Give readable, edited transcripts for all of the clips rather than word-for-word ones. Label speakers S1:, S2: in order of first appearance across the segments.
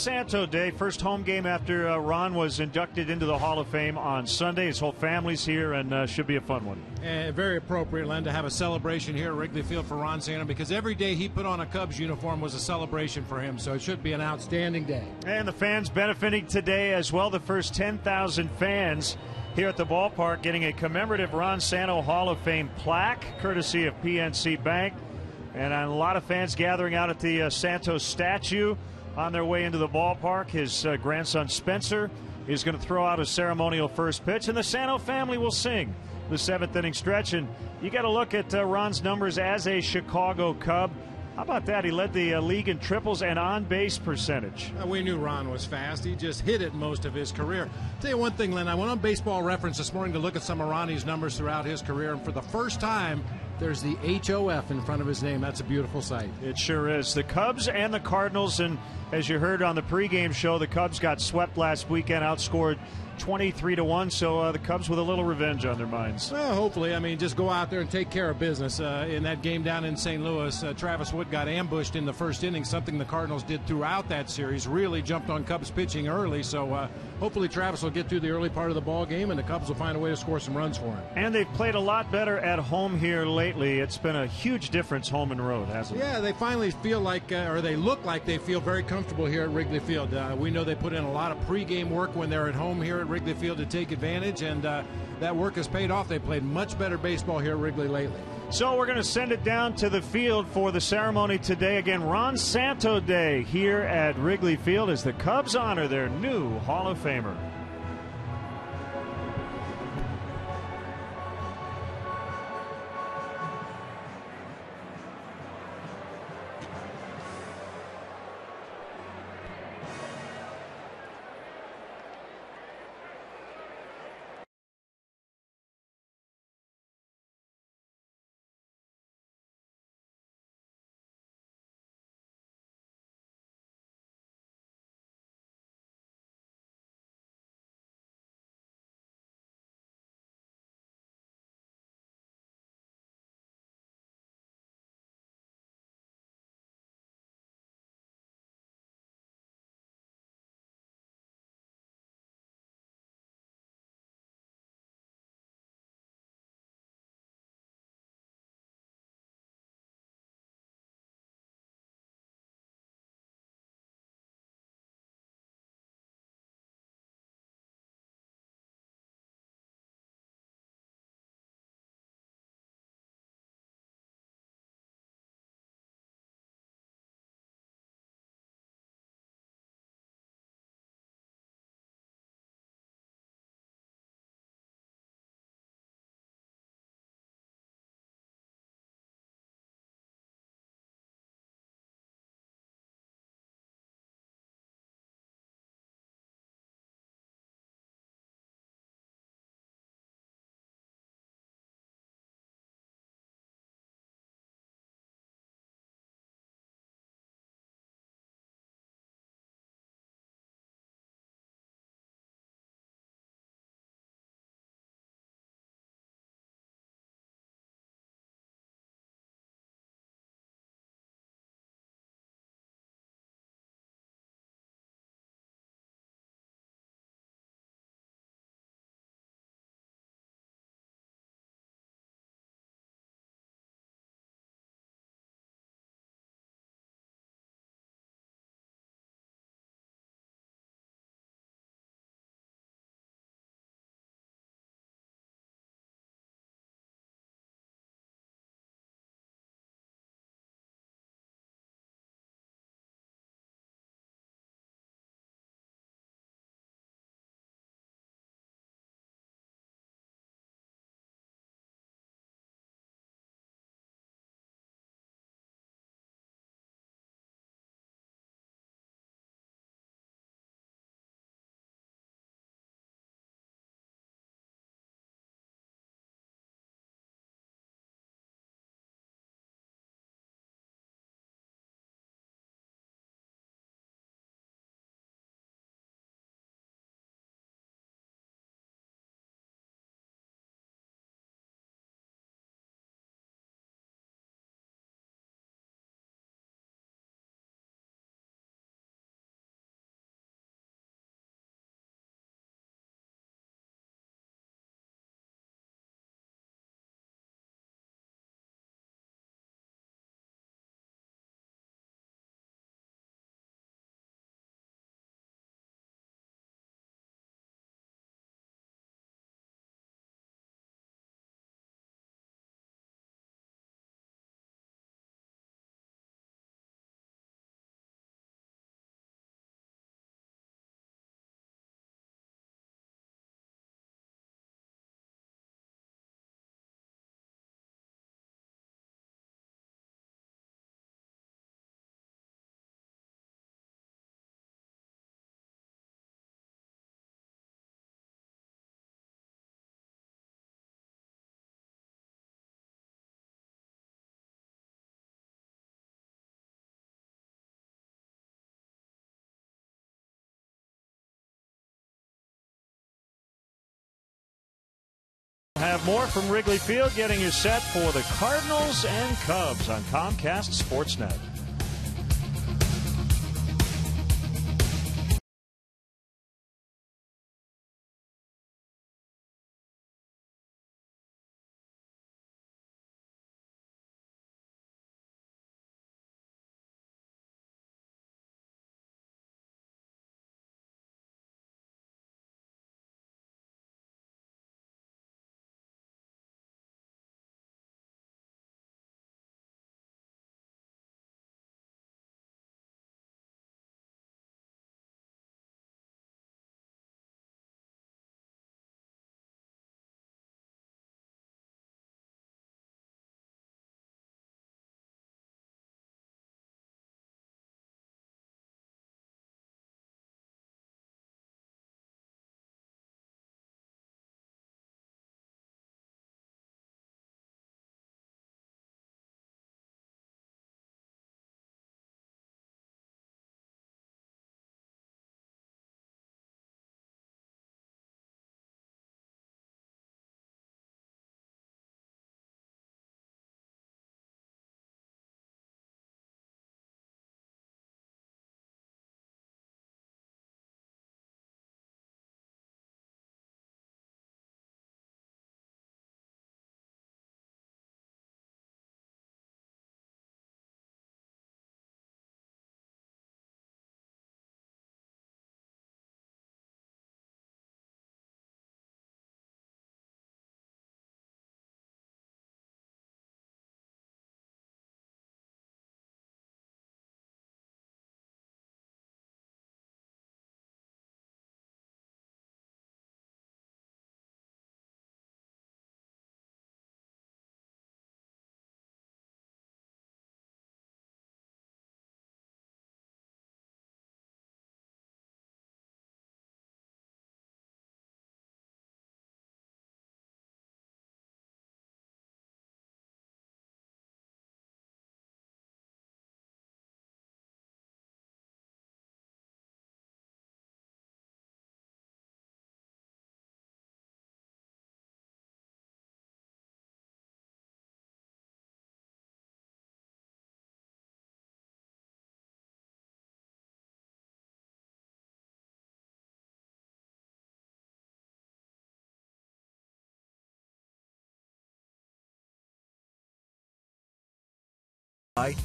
S1: Santo Day, first home game after Ron was inducted into the Hall of Fame on Sunday. His whole family's here and should be a fun one.
S2: Very appropriate, Len, to have a celebration here at Wrigley Field for Ron Santo, because every day he put on a Cubs uniform was a celebration for him, so it should be an outstanding day.
S1: And the fans benefiting today as well. The first 10,000 fans here at the ballpark getting a commemorative Ron Santo Hall of Fame plaque, courtesy of PNC Bank. And a lot of fans gathering out at the Santos statue on their way into the ballpark. His grandson Spencer is going to throw out a ceremonial first pitch, and the Santo family will sing the seventh inning stretch. And you got to look at Ron's numbers as a Chicago Cub. How about that? He led the league in triples and on-base percentage.
S2: We knew Ron was fast. He just hit it most of his career. Tell you one thing, Len, I went on Baseball Reference this morning to look at some of Ronnie's numbers throughout his career, and for the first time, there's the HOF in front of his name. That's a beautiful sight.
S1: It sure is. The Cubs and the Cardinals, and as you heard on the pregame show, the Cubs got swept last weekend, outscored 23-1, so the Cubs with a little revenge on their minds.
S2: Well, hopefully. I mean, just go out there and take care of business. In that game down in St. Louis, Travis Wood got ambushed in the first inning, something the Cardinals did throughout that series, really jumped on Cubs pitching early, so hopefully Travis will get through the early part of the ball game and the Cubs will find a way to score some runs for him.
S1: And they've played a lot better at home here lately. It's been a huge difference home and road, hasn't it?
S2: Yeah, they finally feel like, or they look like they feel very comfortable here at Wrigley Field. We know they put in a lot of pregame work when they're at home here at Wrigley Field to take advantage, and that work has paid off. They played much better baseball here at Wrigley lately.
S1: So we're going to send it down to the field for the ceremony today. Again, Ron Santo Day here at Wrigley Field as the Cubs honor their new Hall of Famer. have more from Wrigley Field, getting you set for the Cardinals and Cubs on Comcast Sportsnet.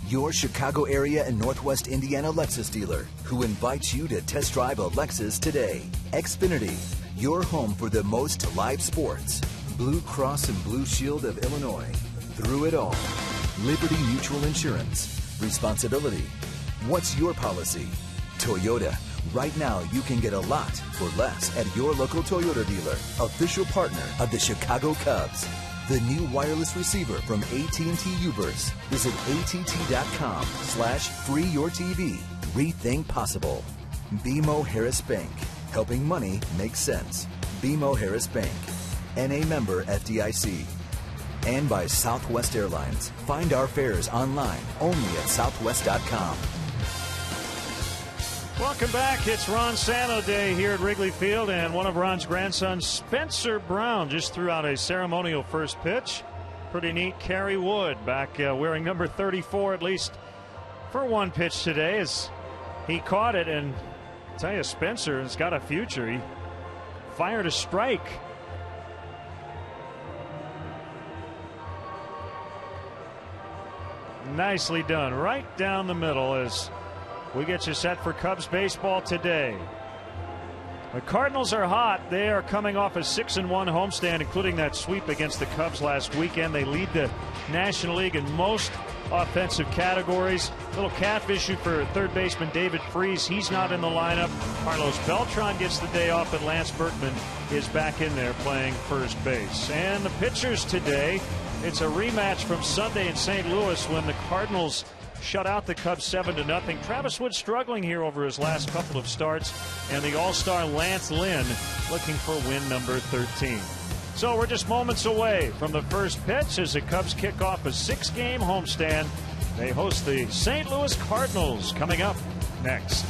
S3: Your Chicago area and Northwest Indiana Lexus dealer, who invites you to test drive a Lexus today. Xfinity, your home for the most live sports. Blue Cross and Blue Shield of Illinois. Through it all. Liberty Mutual Insurance. Responsibility. What's your policy? Toyota. Right now, you can get a lot for less at your local Toyota dealer, official partner of the Chicago Cubs. The new wireless receiver from AT&T Uverse. Visit att.com/freeyourtv. Rethink possible. BMO Harris Bank. Helping money make sense. BMO Harris Bank. NA member FDIC. And by Southwest Airlines. Find our fares online only at southwest.com.
S1: Welcome back. It's Ron Santo Day here at Wrigley Field, and one of Ron's grandsons, Spencer Brown, just threw out a ceremonial first pitch. Pretty neat. Kerry Wood back wearing number 34, at least for one pitch today, as he caught it. And I tell you, Spencer has got a future. He fired a strike. Nicely done, right down the middle, as we get you set for Cubs baseball today. The Cardinals are hot. They are coming off a 6-1 homestand, including that sweep against the Cubs last weekend. They lead the National League in most offensive categories. Little calf issue for third baseman David Freese. He's not in the lineup. Carlos Beltran gets the day off, but Lance Berkman is back in there playing first base. And the pitchers today, it's a rematch from Sunday in St. Louis when the Cardinals shut out the Cubs 7-0. Travis Wood struggling here over his last couple of starts, and the all-star Lance Lynn looking for win number 13. So we're just moments away from the first pitch as the Cubs kick off a 6-game homestand. They host the St. Louis Cardinals coming up next.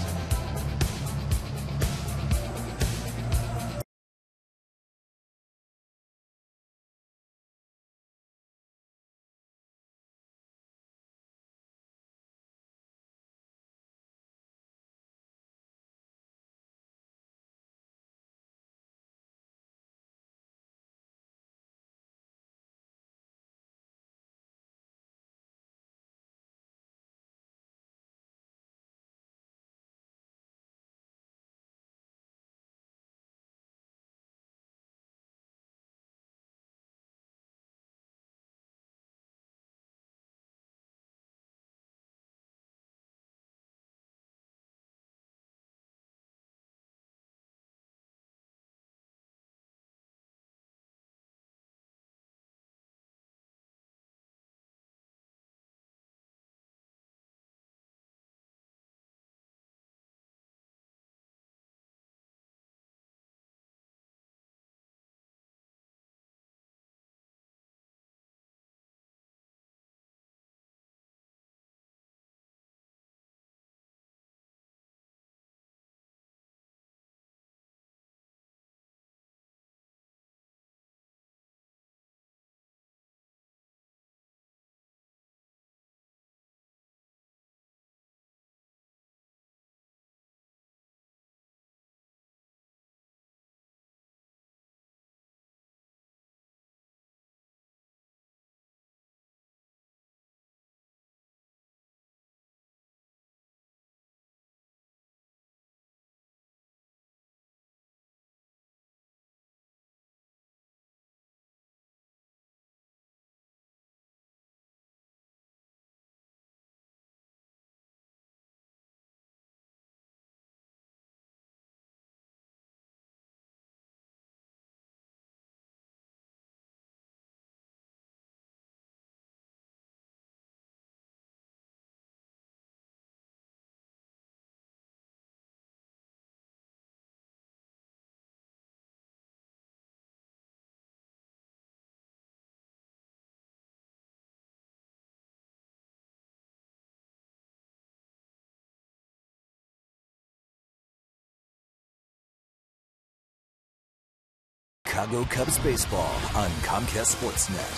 S3: Chicago Cubs baseball on Comcast Sportsnet,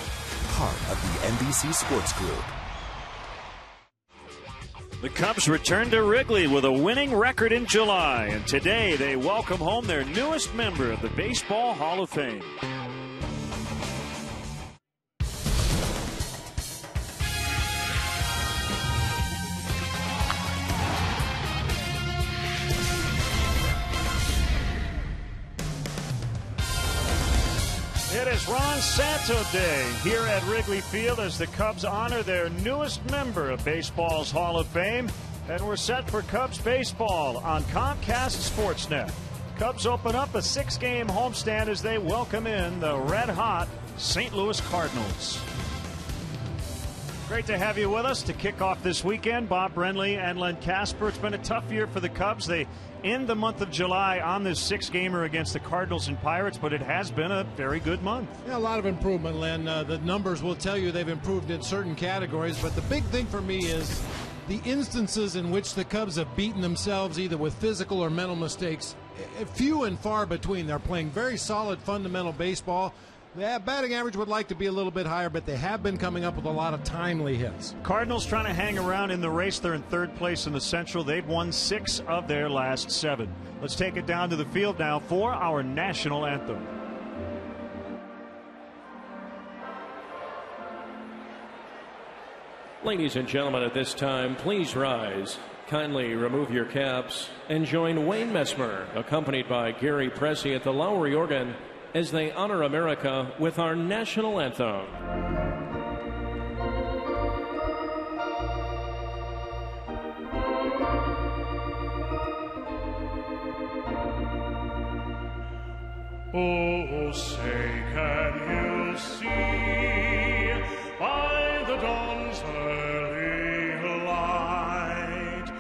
S3: part of the NBC Sports Group.
S1: The Cubs return to Wrigley with a winning record in July, and today they welcome home their newest member of the Baseball Hall of Fame. It is Ron Santo Day here at Wrigley Field as the Cubs honor their newest member of baseball's Hall of Fame. And we're set for Cubs baseball on Comcast Sportsnet. Cubs open up a 6-game homestand as they welcome in the red-hot St. Louis Cardinals. Great to have you with us to kick off this weekend. Bob Brenly and Len Casper. It's been a tough year for the Cubs. They end the month of July on this 6-gamer against the Cardinals and Pirates, but it has been a very good month.
S2: Yeah, a lot of improvement, Len. The numbers will tell you they've improved in certain categories, but the big thing for me is the instances in which the Cubs have beaten themselves either with physical or mental mistakes. Few and far between. They're playing very solid fundamental baseball. The batting average would like to be a little bit higher, but they have been coming up with a lot of timely hits.
S1: Cardinals trying to hang around in the race. They're in third place in the Central. They've won 6 of their last 7. Let's take it down to the field now for our national anthem.
S4: Ladies and gentlemen, at this time, please rise. Kindly remove your caps and join Wayne Messmer, accompanied by Gary Pressey at the Lowry organ, as they honor America with our national anthem.
S5: Oh, say, can you see by the dawn's early light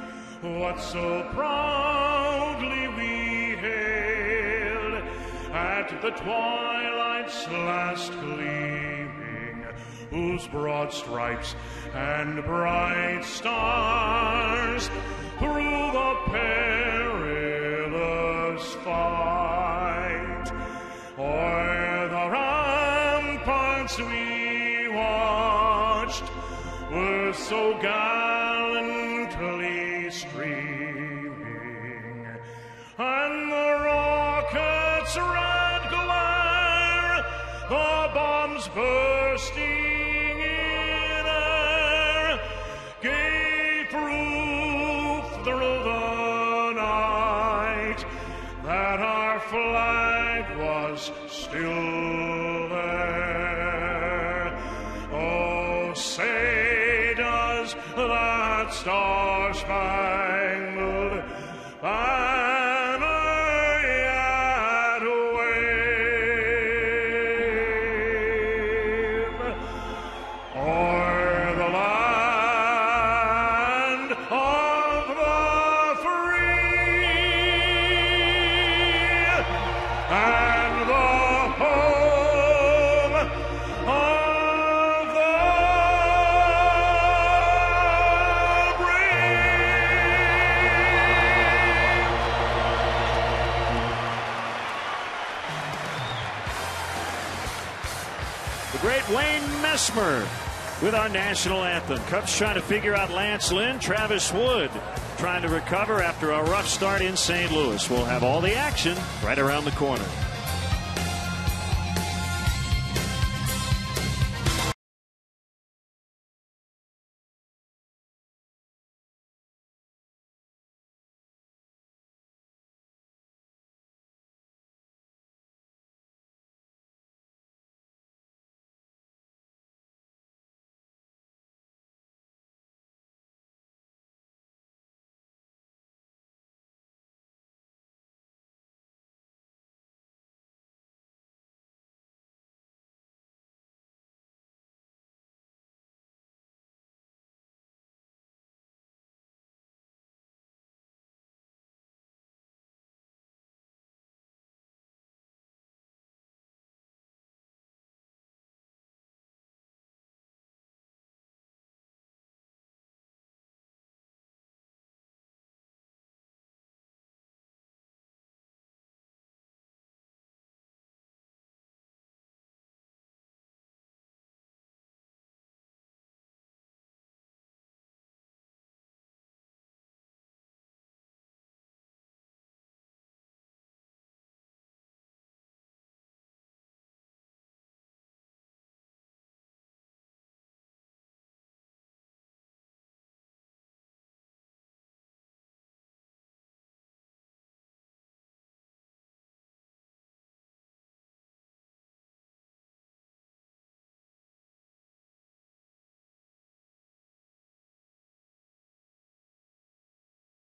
S5: what so proudly we hailed at the twilight's last gleaming, whose broad stripes and bright stars through the perilous fight o'er the ramparts we watched were so gallantly streaming, and the rockets' red glare, the bombs bursting in air, gave proof through the night that our flag was still there. Oh, say does that star-spangled banner yet wave o'er the land of the free and the home of the
S1: The great Wayne Messmer with our national anthem. Cubs trying to figure out Lance Lynn. Travis Wood trying to recover after a rough start in St. Louis. We'll have all the action right around the corner.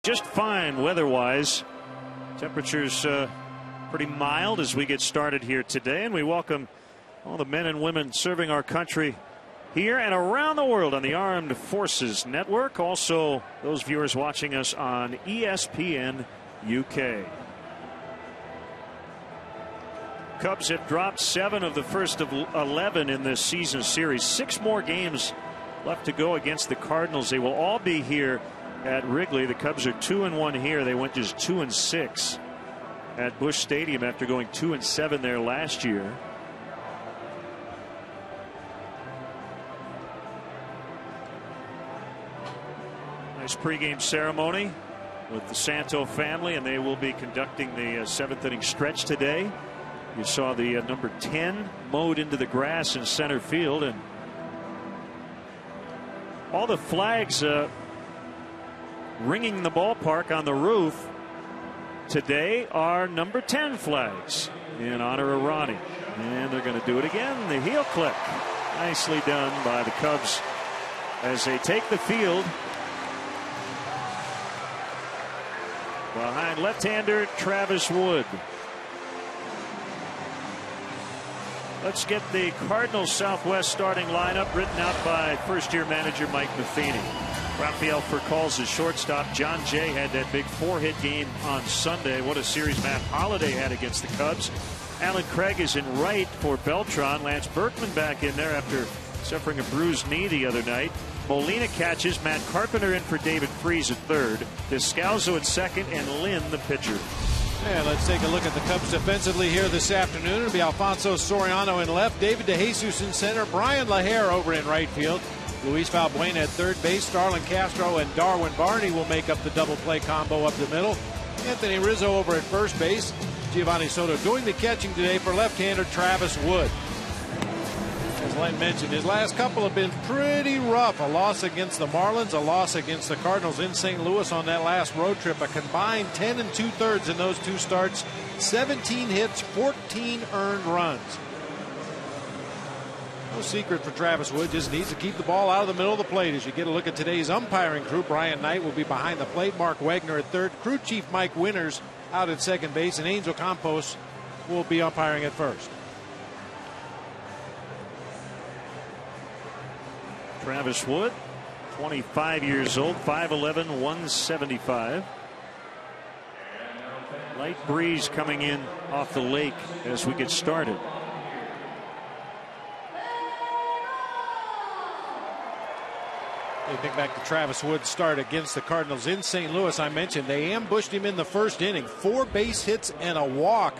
S1: Just fine weather-wise. Temperatures pretty mild as we get started here today, and we welcome all the men and women serving our country here and around the world on the Armed Forces Network. Also, those viewers watching us on ESPN UK. Cubs have dropped 7 of the first of 11 in this season series. 6 more games left to go against the Cardinals. They will all be here at Wrigley. The Cubs are 2-1 here. They went just 2-6 at Busch Stadium after going 2-7 there last year. Nice pregame ceremony with the Santo family, and they will be conducting the 7th inning stretch today. You saw the number 10 mowed into the grass in center field, and all the flags ringing the ballpark on the roof today are number 10 flags in honor of Ronnie. And they're going to do it again. The heel click. Nicely done by the Cubs as they take the field behind left-hander Travis Wood. Let's get the Cardinals Southwest starting lineup written out by first-year manager Mike Matheny. Rafael Furcal's the shortstop. John Jay had that big 4-hit game on Sunday. What a series Matt Holliday had against the Cubs. Alan Craig is in right for Beltran. Lance Berkman back in there after suffering a bruised knee the other night. Molina catches. Matt Carpenter in for David Freese at third. Descalzo at second, and Lynn the pitcher.
S2: And let's take a look at the Cubs defensively here this afternoon. It'll be Alfonso Soriano in left, David DeJesus in center, Brian LaHare over in right field, Luis Valbuena at third base, Starlin Castro and Darwin Barney will make up the double play combo up the middle. Anthony Rizzo over at first base. Giovanni Soto doing the catching today for left-hander Travis Wood. As Len mentioned, his last couple have been pretty rough. A loss against the Marlins, a loss against the Cardinals in St. Louis on that last road trip. A combined 10 2/3 in those 2 starts. 17 hits, 14 earned runs. No secret for Travis Wood, just needs to keep the ball out of the middle of the plate. As you get a look at today's umpiring crew, Brian Knight will be behind the plate, Mark Wagner at third, crew chief Mike Winters out at second base, and Angel Campos will be umpiring at first.
S1: Travis Wood, 25 years old, 5'11", 175. Light breeze coming in off the lake as we get started.
S2: You think back to Travis Wood's start against the Cardinals in St. Louis. I mentioned they ambushed him in the first inning. 4 base hits and a walk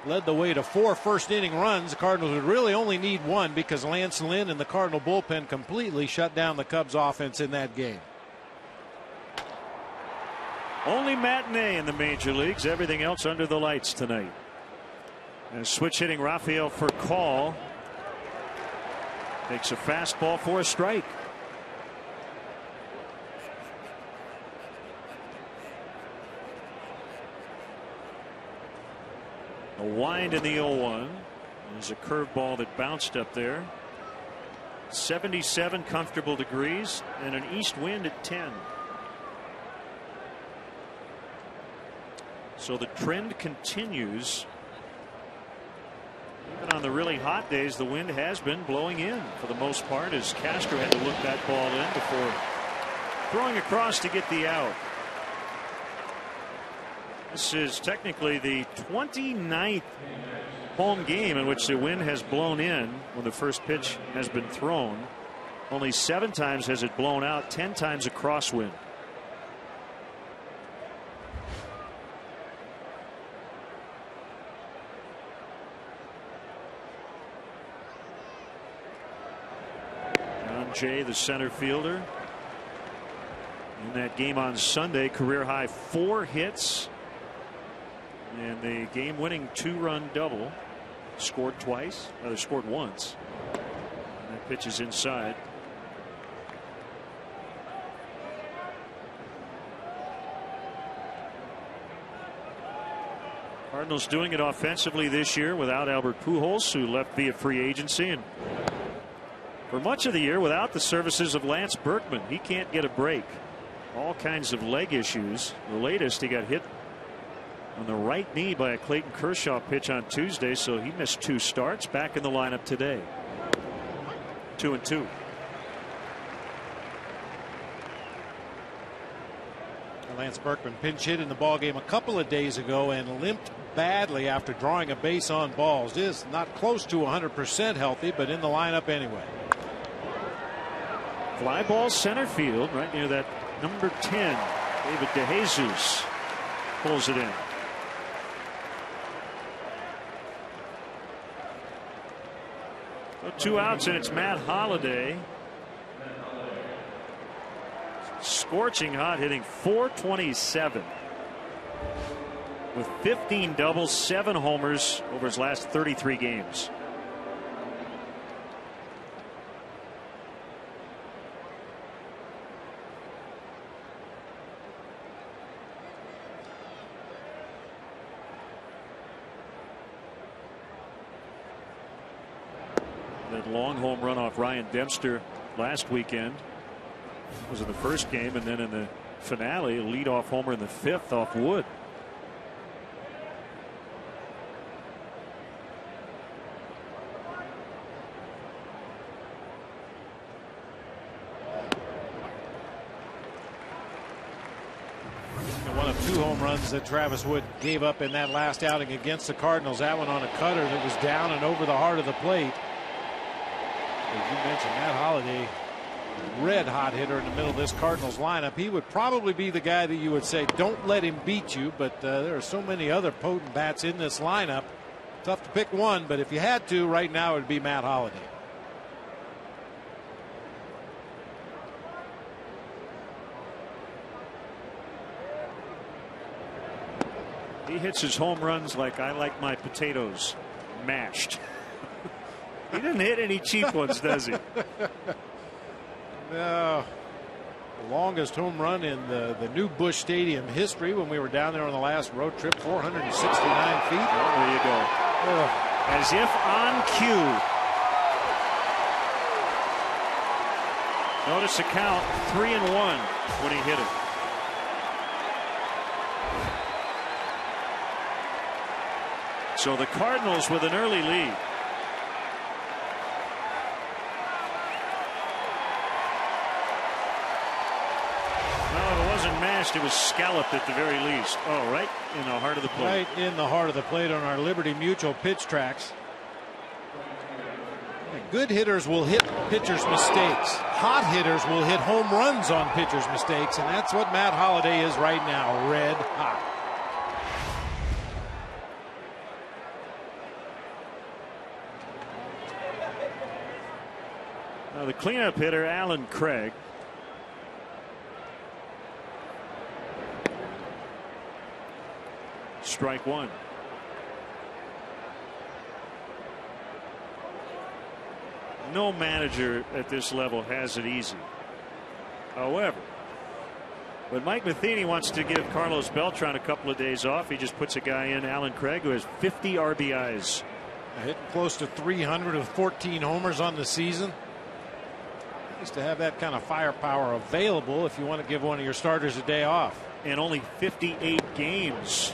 S2: led the way to 4 first-inning runs. The Cardinals would really only need 1 because Lance Lynn and the Cardinal bullpen completely shut down the Cubs offense in that game.
S1: Only matinee in the major leagues. Everything else under the lights tonight. And switch hitting Rafael Furcal takes a fastball for a strike. A wind in the 0-1. There's a curveball that bounced up there. 77 comfortable degrees and an east wind at 10. So the trend continues. Even on the really hot days, the wind has been blowing in for the most part, as Castro had to look that ball in before throwing across to get the out. This is technically the 29th home game in which the wind has blown in when the first pitch has been thrown. Only 7 times has it blown out, 10 times a crosswind. John Jay, the center fielder. In that game on Sunday, career high 4 hits. And the game-winning 2-run double. Scored twice. Scored once. And that pitch is inside. Cardinals doing it offensively this year without Albert Pujols, who left via free agency, and for much of the year without the services of Lance Berkman. He can't get a break. all kinds of leg issues. The latest, he got hit on the right knee by a Clayton Kershaw pitch on Tuesday, so he missed 2 starts. Back in the lineup today. 2-2.
S2: Lance Berkman pinch hit in the ball game a couple of days ago and limped badly after drawing a base on balls. Is not close to 100% healthy, but in the lineup anyway.
S1: Fly ball center field right near that number 10. David DeJesus pulls it in. So 2 outs, and it's Matt Holliday. Scorching hot, hitting .427 with 15 doubles, 7 homers over his last 33 games. That long home run off Ryan Dempster last weekend was in the first game, and then in the finale, a leadoff homer in the 5th off Wood.
S2: One of 2 home runs that Travis Wood gave up in that last outing against the Cardinals. That one on a cutter that was down and over the heart of the plate. As you mentioned, Matt Holliday, red hot hitter in the middle of this Cardinals lineup. He would probably be the guy that you would say don't let him beat you, but there are so many other potent bats in this lineup. Tough to pick one, but if you had to right now, it would be Matt Holliday.
S1: He hits his home runs like I like my potatoes mashed. He didn't hit any cheap ones, does he?
S2: No. The longest home run in the new Busch Stadium history when we were down there on the last road trip, 469 feet.
S1: Oh, there you go. As if on cue. Notice the count, 3-1 when he hit it. So the Cardinals with an early lead. Mashed, it was scalloped at the very least. Oh, right in the heart of the plate.
S2: Right in the heart of the plate on our Liberty Mutual pitch tracks. Good hitters will hit pitchers' mistakes. Hot hitters will hit home runs on pitchers' mistakes, and that's what Matt Holliday is right now. Red hot.
S1: Now the cleanup hitter, Alan Craig. Strike 1. No manager at this level has it easy. However, when Mike Matheny wants to give Carlos Beltran a couple of days off, he just puts a guy in, Alan Craig, who has 50 RBIs.
S2: Hitting close to 300 with 14 homers on the season. Nice to have that kind of firepower available if you want to give one of your starters a day off.
S1: And only 58 games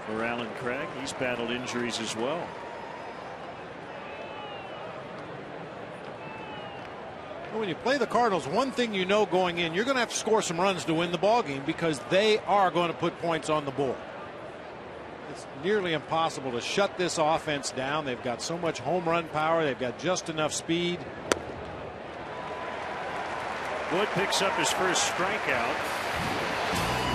S1: for Alan Craig. He's battled injuries as well.
S2: When you play the Cardinals, one thing you know going in, you're going to have to score some runs to win the ball game because they are going to put points on the board. It's nearly impossible to shut this offense down. They've got so much home run power. They've got just enough speed.
S1: Wood picks up his first strikeout,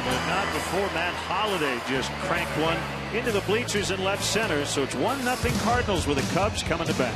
S1: but not before Matt Holliday just cranked one into the bleachers in left center. So it's 1-0 Cardinals with the Cubs coming to bat.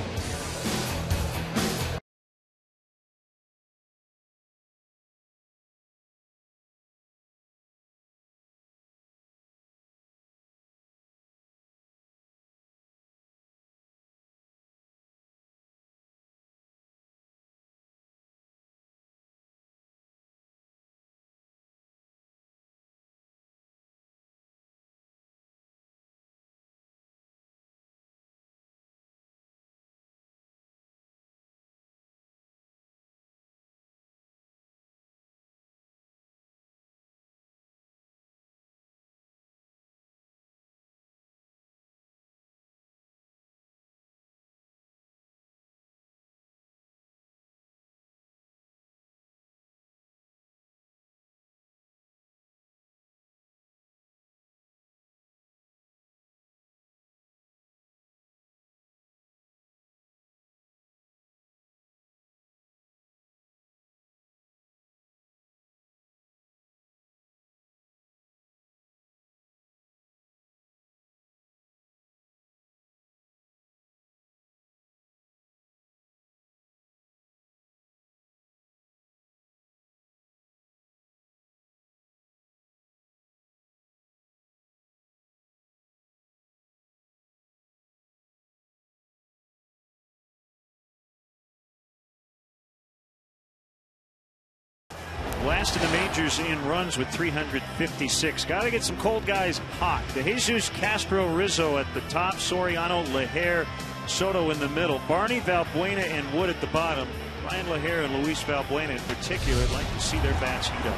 S1: Last in the majors in runs with 356. Got to get some cold guys hot. DeJesus, Castro, Rizzo at the top. Soriano, Lejer, Soto in the middle. Barney, Valbuena, and Wood at the bottom. Ryan Lejer and Luis Valbuena in particular. I'd like to see their bats heat up.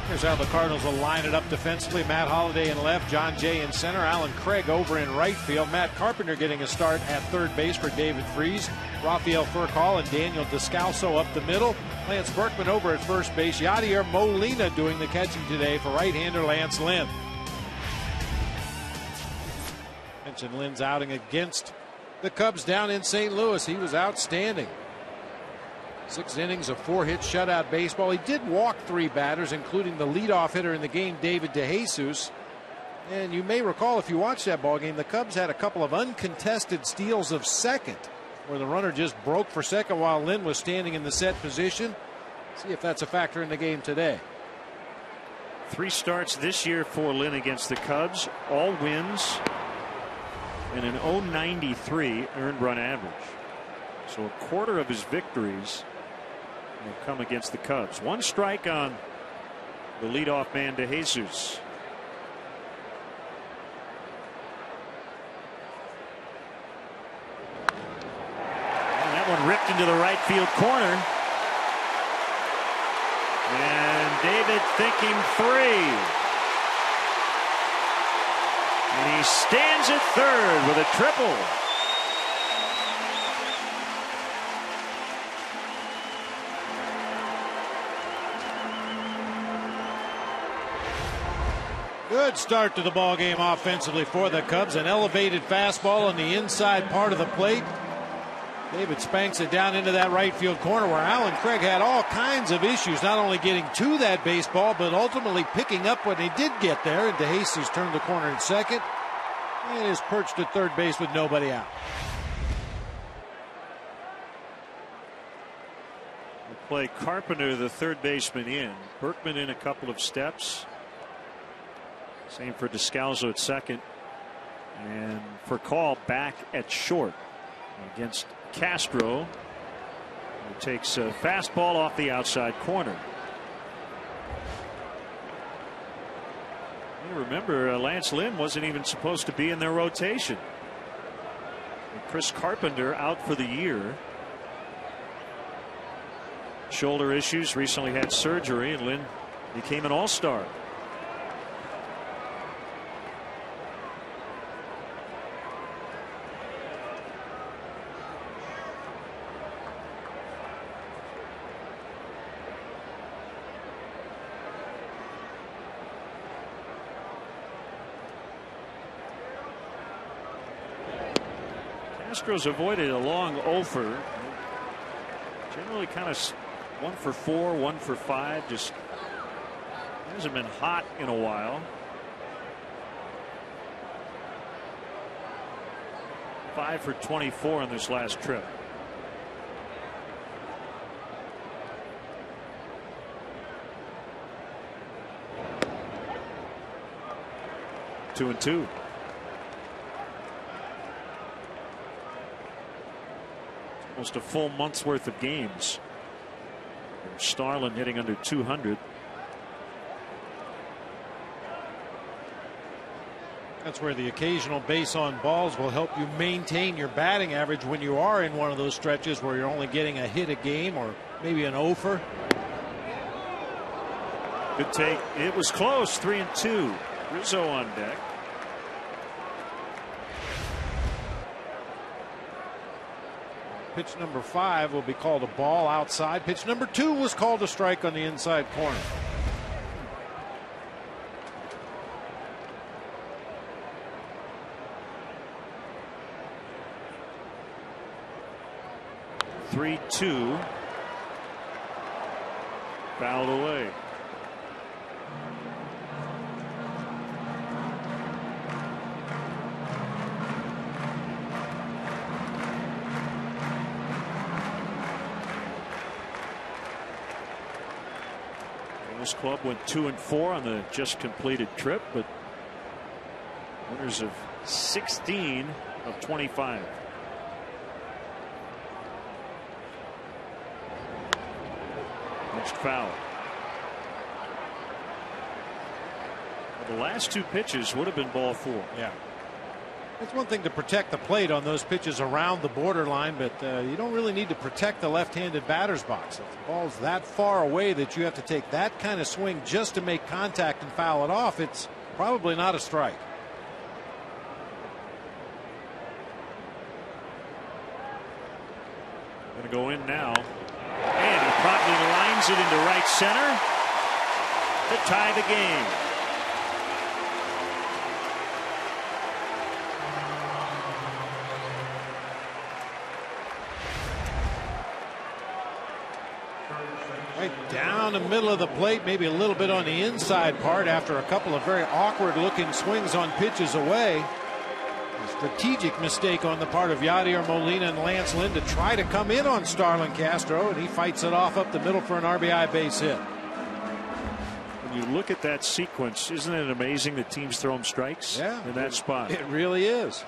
S2: Here's how the Cardinals will line it up defensively. Matt Holliday in left, John Jay in center, Alan Craig over in right field. Matt Carpenter getting a start at third base for David Freese. Rafael Furcal and Daniel Descalso up the middle. Lance Berkman over at first base. Yadier Molina doing the catching today for right-hander Lance Lynn. Mentioned Lynn's outing against the Cubs down in St. Louis. He was outstanding. 6 innings of 4-hit shutout baseball. He did walk 3 batters, including the leadoff hitter in the game, David DeJesus. And you may recall, if you watched that ball game, the Cubs had a couple of uncontested steals of second, where the runner just broke for second while Lynn was standing in the set position. See if that's a factor in the game today.
S1: 3 starts this year for Lynn against the Cubs, all wins, and an .093 earned run average. So a quarter of his victories will come against the Cubs. 1 strike on the leadoff man, DeJesus. And that one ripped into the right field corner. And David thinking 3. And he stands at third with a triple.
S2: Good start to the ball game offensively for the Cubs. An elevated fastball on the inside part of the plate. David spanks it down into that right field corner, where Alan Craig had all kinds of issues, not only getting to that baseball, but ultimately picking up when he did get there. And DeJesus turned the corner in second and is perched at third base with nobody out.
S1: We'll play Carpenter, the third baseman, in. Berkman in a couple of steps. Same for Descalso at second. And for call back at short against Castro, who takes a fastball off the outside corner. You remember, Lance Lynn wasn't even supposed to be in their rotation. And Chris Carpenter out for the year. Shoulder issues, recently had surgery, and Lynn became an all-star. Astros avoided a long offer. Generally kind of 1 for 4, 1 for 5. Just hasn't been hot in a while. 5 for 24 on this last trip. Two and two. Almost a full month's worth of games. Starlin hitting under 200.
S2: That's where the occasional base on balls will help you maintain your batting average when you are in one of those stretches where you're only getting a hit a game or maybe an offer.
S1: Good take. It was close. 3 and 2. Rizzo on deck.
S2: Pitch number 5 will be called a ball outside. Pitch number 2 was called a strike on the inside corner.
S1: Three, 2. Fouled away. This club went 2 and 4 on the just completed trip, but winners of 16 of 25. Next foul. The last two pitches would have been ball 4.
S2: Yeah. It's one thing to protect the plate on those pitches around the borderline, but you don't really need to protect the left-handed batter's box. If the ball's that far away that you have to take that kind of swing just to make contact and foul it off, it's probably not a strike.
S1: Going to go in now. And he promptly lines it into right center to tie the game.
S2: Right down the middle of the plate, maybe a little bit on the inside part after a couple of very awkward looking swings on pitches away. A strategic mistake on the part of Yadier Molina and Lance Lynn to try to come in on Starlin Castro, and he fights it off up the middle for an RBI base hit.
S1: When you look at that sequence, isn't it amazing that teams throw him strikes in that spot?
S2: It really is.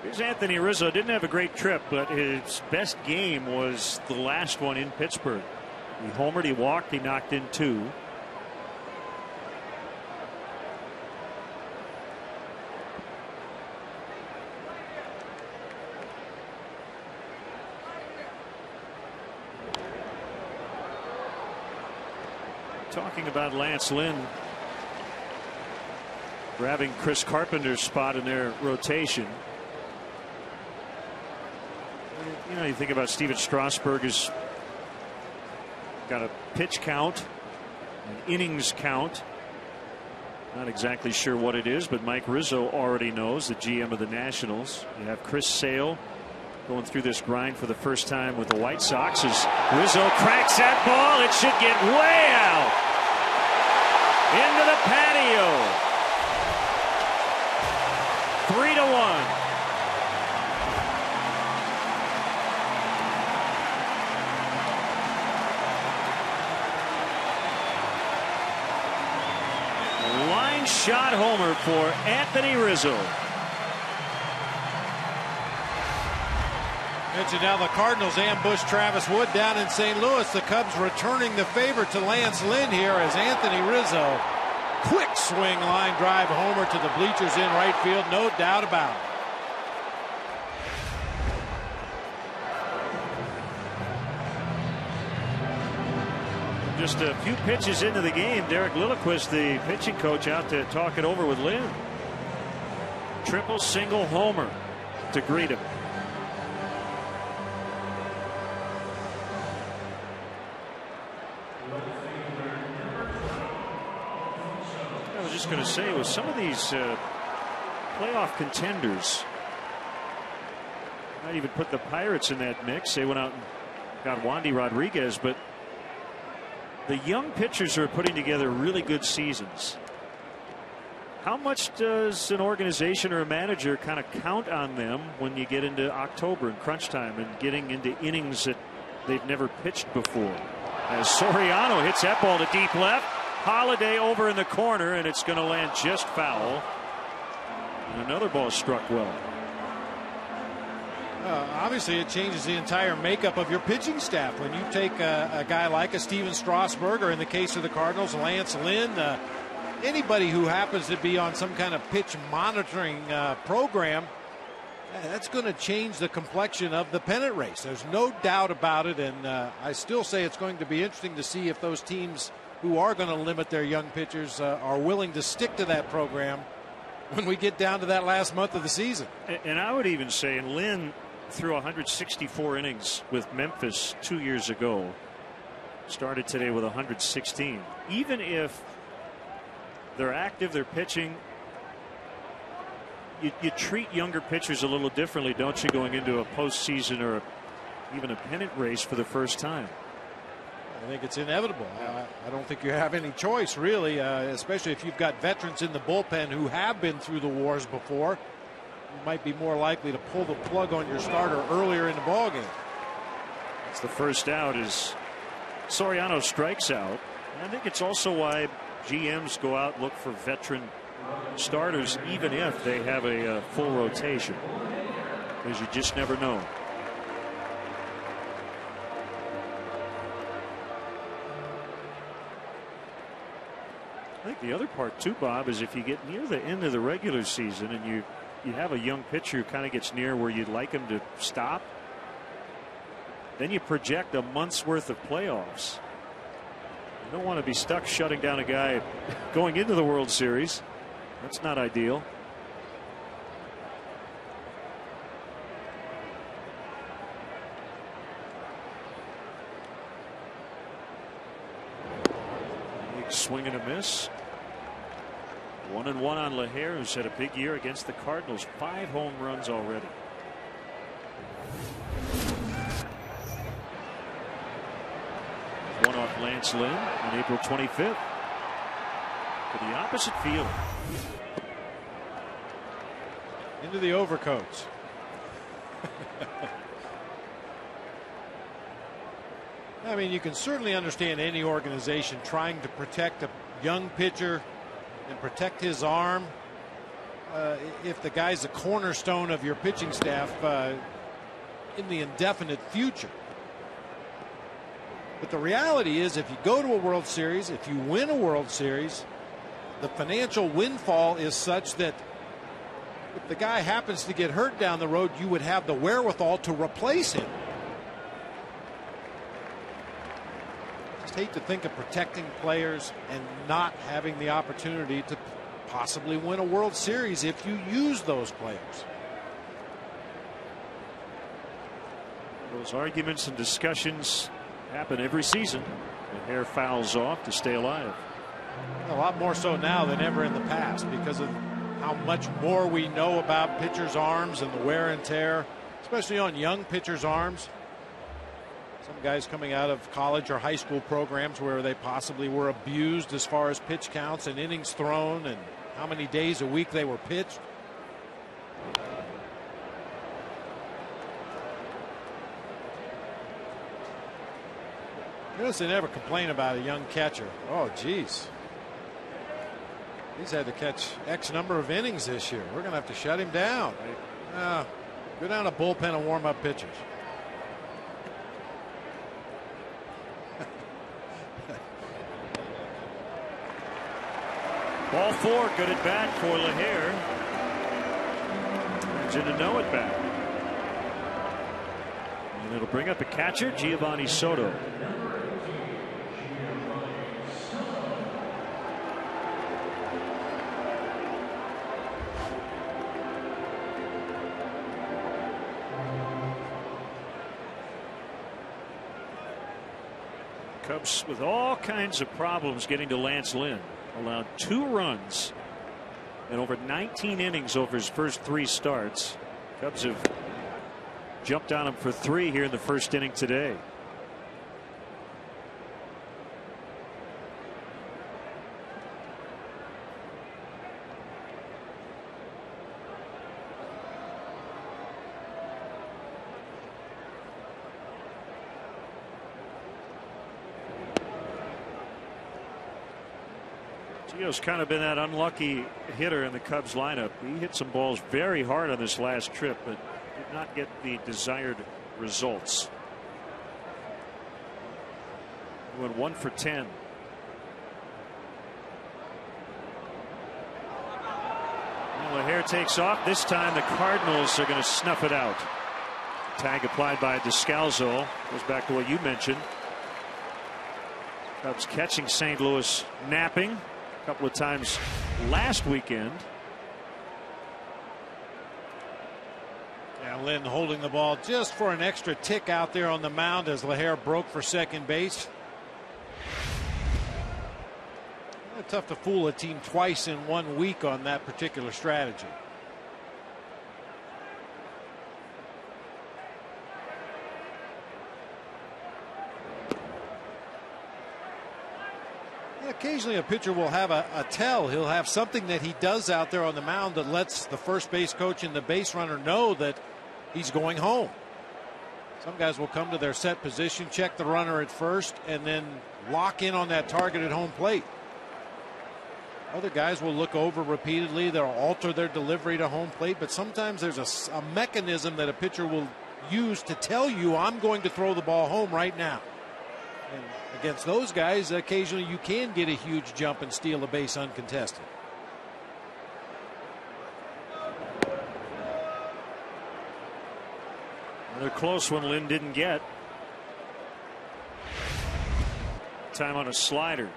S1: Here's Anthony Rizzo. Didn't have a great trip, but his best game was the last one in Pittsburgh. He homered, he walked, he knocked in 2. Talking about Lance Lynn grabbing Chris Carpenter's spot in their rotation. You know, you think about Steven Strasburg has got a pitch count, an innings count. Not exactly sure what it is, but Mike Rizzo already knows, the GM of the Nationals. You have Chris Sale going through this grind for the first time with the White Sox as Rizzo cracks that ball. It should get way out into the patio. 3-1. Shot homer for Anthony Rizzo.
S2: Mentioned now the Cardinals ambush Travis Wood down in St. Louis. The Cubs returning the favor to Lance Lynn here as Anthony Rizzo, quick swing line drive homer to the bleachers in right field, no doubt about it.
S1: Just a few pitches into the game, Derek Lilliquist, the pitching coach, out to talk it over with Lynn. Triple single homer to greet him. I was just going to say, with some of these playoff contenders, I even put the Pirates in that mix. They went out and got Wandy Rodriguez, but the young pitchers are putting together really good seasons. How much does an organization or a manager kind of count on them when you get into October and crunch time and getting into innings that they've never pitched before? As Soriano hits that ball to deep left, Holiday over in the corner, and it's going to land just foul. And another ball struck well.
S2: Obviously, it changes the entire makeup of your pitching staff when you take a guy like a Steven Strasburg, or in the case of the Cardinals, Lance Lynn, anybody who happens to be on some kind of pitch monitoring program. That's going to change the complexion of the pennant race. There's no doubt about it, and I still say it's going to be interesting to see if those teams who are going to limit their young pitchers are willing to stick to that program when we get down to that last month of the season.
S1: And I would even say, and Lynn threw 164 innings with Memphis 2 years ago, started today with 116. Even if they're active, they're pitching, you treat younger pitchers a little differently, don't you, going into a postseason or even a pennant race for the first time?
S2: I think it's inevitable. I don't think you have any choice, really, especially if you've got veterans in the bullpen who have been through the wars before. You might be more likely to pull the plug on your starter earlier in the ballgame.
S1: It's the first out as Soriano strikes out. And I think it's also why GMs go out and look for veteran starters, even if they have a full rotation, because you just never know. The other part too, Bob, is if you get near the end of the regular season and you have a young pitcher who kind of gets near where you'd like him to stop, then you project a month's worth of playoffs. You don't want to be stuck shutting down a guy going into the World Series. That's not ideal. Big swing and a miss. 1-1 on LaHare, who's had a big year against the Cardinals. 5 home runs already. One off Lance Lynn on April 25th to the opposite field.
S2: Into the overcoats. I mean, you can certainly understand any organization trying to protect a young pitcher and protect his arm if the guy's a cornerstone of your pitching staff in the indefinite future. But the reality is, if you go to a World Series, if you win a World Series, the financial windfall is such that if the guy happens to get hurt down the road, you would have the wherewithal to replace him. Just hate to think of protecting players and not having the opportunity to possibly win a World Series if you use those players.
S1: Those arguments and discussions happen every season. The hair fouls off to stay alive.
S2: A lot more so now than ever in the past because of how much more we know about pitchers' arms and the wear and tear, especially on young pitchers' arms. Some guys coming out of college or high school programs where they possibly were abused as far as pitch counts and innings thrown and how many days a week they were pitched. Notice they never complain about a young catcher. Oh, geez. He's had to catch X number of innings this year. We're going to have to shut him down. Go down to bullpen and warm up pitchers.
S1: Ball 4, good at bat for LaHare. Turns into no at bat. And it'll bring up the catcher, Giovanni Soto. Cubs with all kinds of problems getting to Lance Lynn. Allowed 2 runs in over 19 innings over his first 3 starts. Cubs have jumped on him for 3 here in the first inning today. Gio's kind of been that unlucky hitter in the Cubs lineup. He hit some balls very hard on this last trip, but did not get the desired results. He went 1 for 10. LaHare takes off. This time the Cardinals are going to snuff it out. Tag applied by Descalzo. Goes back to what you mentioned. Cubs catching St. Louis napping a couple of times last weekend.
S2: Yeah, Lynn holding the ball just for an extra tick out there on the mound as LaHare broke for second base. Tough to fool a team twice in 1 week on that particular strategy. Occasionally a pitcher will have a tell. He'll have something that he does out there on the mound that lets the first base coach and the base runner know that he's going home. Some guys will come to their set position, check the runner at first, and then lock in on that target at home plate. Other guys will look over repeatedly. They'll alter their delivery to home plate, but sometimes there's a mechanism that a pitcher will use to tell you, I'm going to throw the ball home right now. And Against those guys, occasionally you can get a huge jump and steal a base uncontested.
S1: Another close one Lynn didn't get. Time on a slider.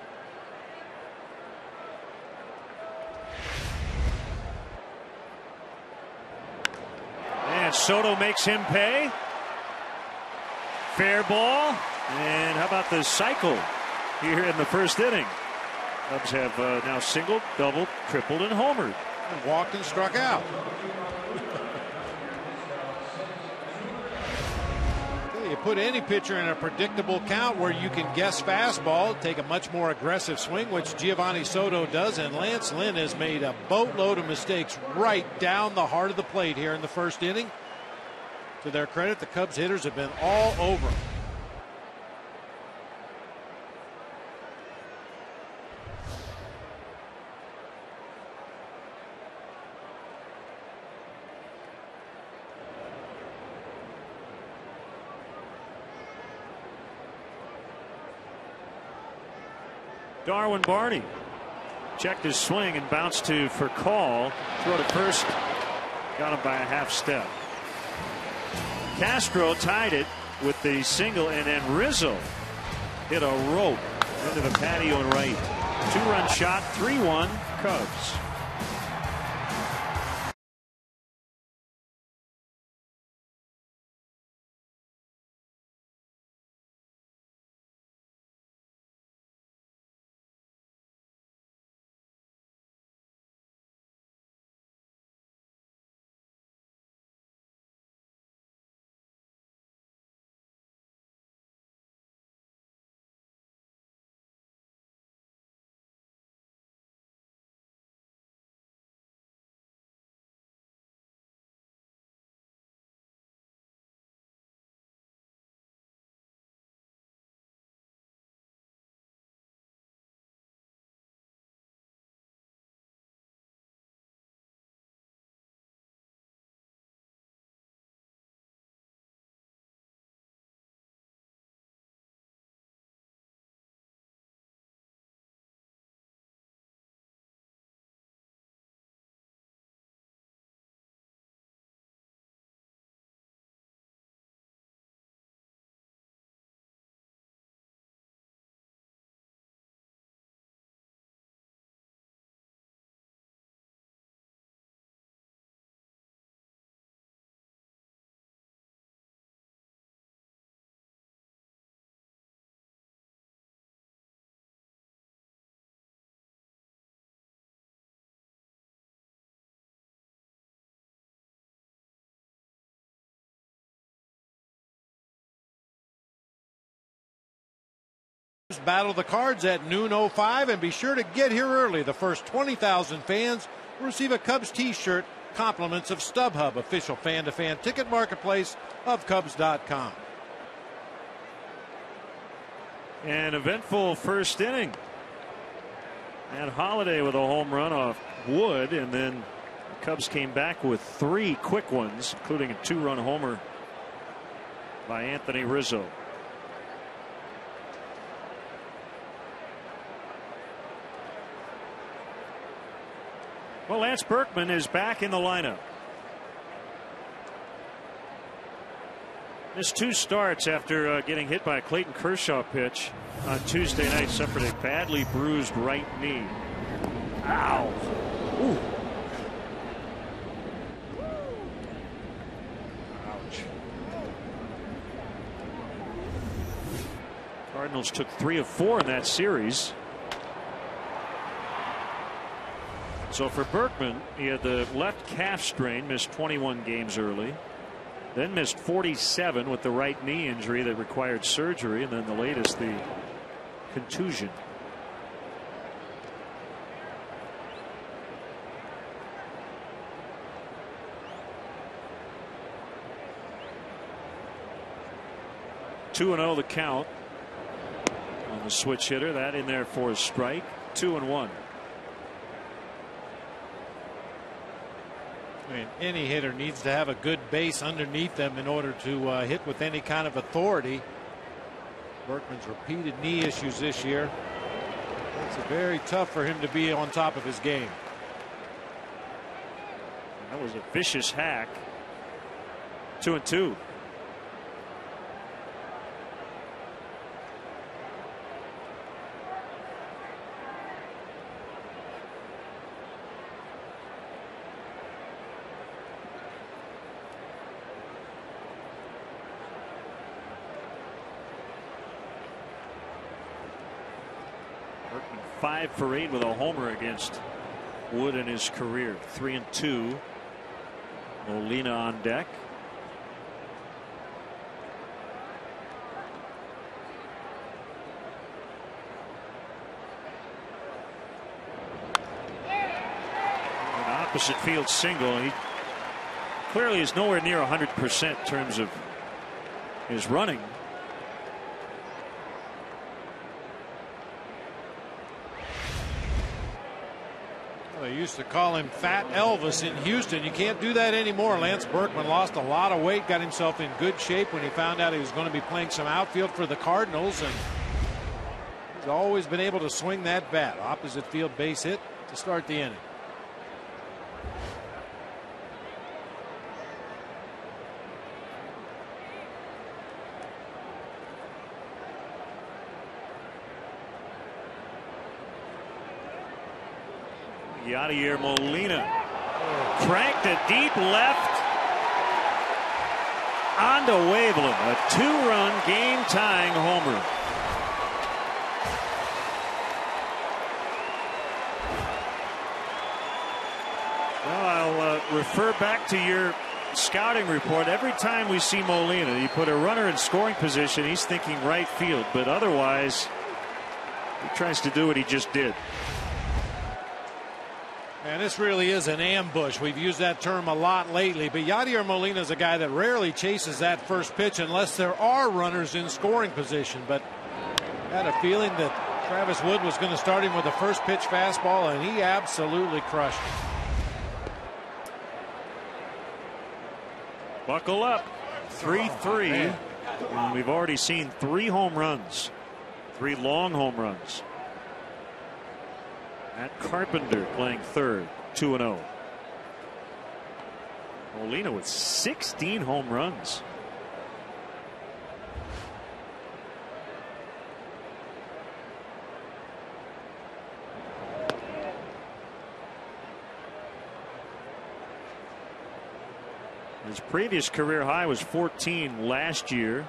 S1: And Soto makes him pay. Fair ball. And how about the cycle here in the first inning? Cubs have now singled, doubled, tripled, and homered.
S2: And walked and struck out. You put any pitcher in a predictable count where you can guess fastball, take a much more aggressive swing, which Giovanni Soto does, and Lance Lynn has made a boatload of mistakes right down the heart of the plate here in the first inning. To their credit, the Cubs hitters have been all over him.
S1: Darwin Barney checked his swing and bounced for call. Throw to first. Got him by a half step. Castro tied it with the single, and then Rizzo hit a rope into the patio and right. 2-run shot, 3-1 Cubs.
S2: Battle the cards at noon 05, and be sure to get here early. The first 20,000 fans will receive a Cubs t-shirt, compliments of StubHub, official fan-to-fan ticket marketplace of Cubs.com.
S1: An eventful first inning. And Holiday with a home run off Wood, and then the Cubs came back with 3 quick ones, including a 2-run homer by Anthony Rizzo. Well, Lance Berkman is back in the lineup. Missed 2 starts after getting hit by a Clayton Kershaw pitch on Tuesday night. Suffered a badly bruised right knee. Ow. Ooh. Ouch. Cardinals took 3 of 4 in that series. So for Berkman, he had the left calf strain, missed 21 games early, then missed 47 with the right knee injury that required surgery, and then the latest, the contusion. Two and 0 the count on the switch hitter. That in there for a strike. 2-1.
S2: I mean, any hitter needs to have a good base underneath them in order to hit with any kind of authority. Berkman's repeated knee issues this year. It's very tough for him to be on top of his game.
S1: That was a vicious hack. 2-2. Berkman 5 for 8 with a homer against Wood in his career. 3-2. Molina on deck. An opposite field single. He clearly is nowhere near 100% in terms of his running.
S2: They used to call him Fat Elvis in Houston. You can't do that anymore. Lance Berkman lost a lot of weight, got himself in good shape when he found out he was going to be playing some outfield for the Cardinals, and he's always been able to swing that bat. Opposite field base hit to start the inning.
S1: Yadier Molina cranked a deep left onto Waveland. A 2-run game-tying homer. Well, I'll refer back to your scouting report. Every time we see Molina, you put a runner in scoring position, he's thinking right field, but otherwise he tries to do what he just did.
S2: And this really is an ambush. We've used that term a lot lately, but Yadier Molina is a guy that rarely chases that first pitch unless there are runners in scoring position. But I had a feeling that Travis Wood was going to start him with a first pitch fastball, and he absolutely crushed it.
S1: Buckle up. 3-3. And we've already seen 3 home runs. 3 long home runs. Matt Carpenter playing third, 2-0. Molina with 16 home runs. His previous career high was 14 last year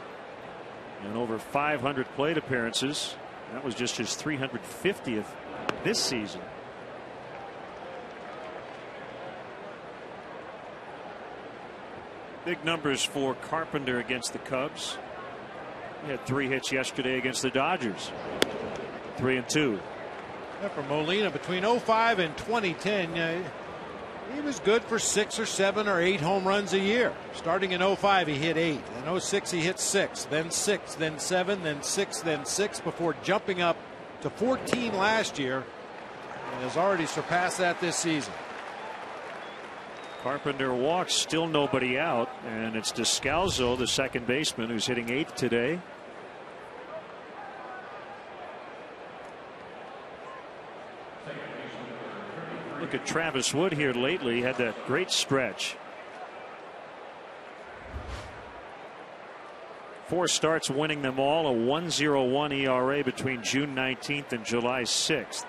S1: and over 500 plate appearances. That was just his 350th this season. Big numbers for Carpenter against the Cubs. He had 3 hits yesterday against the Dodgers. 3-2.
S2: Yeah, for Molina between 05 and 2010, he was good for 6 or 7 or 8 home runs a year. Starting in 05, he hit 8. In 06, he hit 6, then 6, then 7, then 6, then 6, before jumping up to 14 last year, and has already surpassed that this season.
S1: Carpenter walks, still nobody out, and it's Descalzo, the second baseman, who's hitting 8th today. Look at Travis Wood here lately. He had that great stretch. 4 starts, winning them all. A 1.01 ERA between June 19th and July 6th.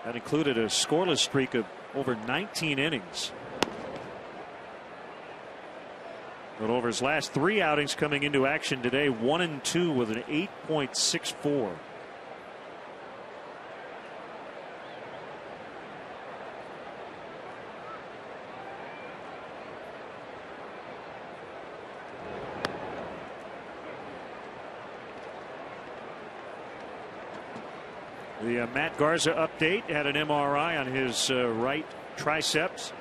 S1: That included a scoreless streak of over 19 innings. But over his last 3 outings coming into action today, 1-2 with an 8.64. The Matt Garza update had an MRI on his right triceps,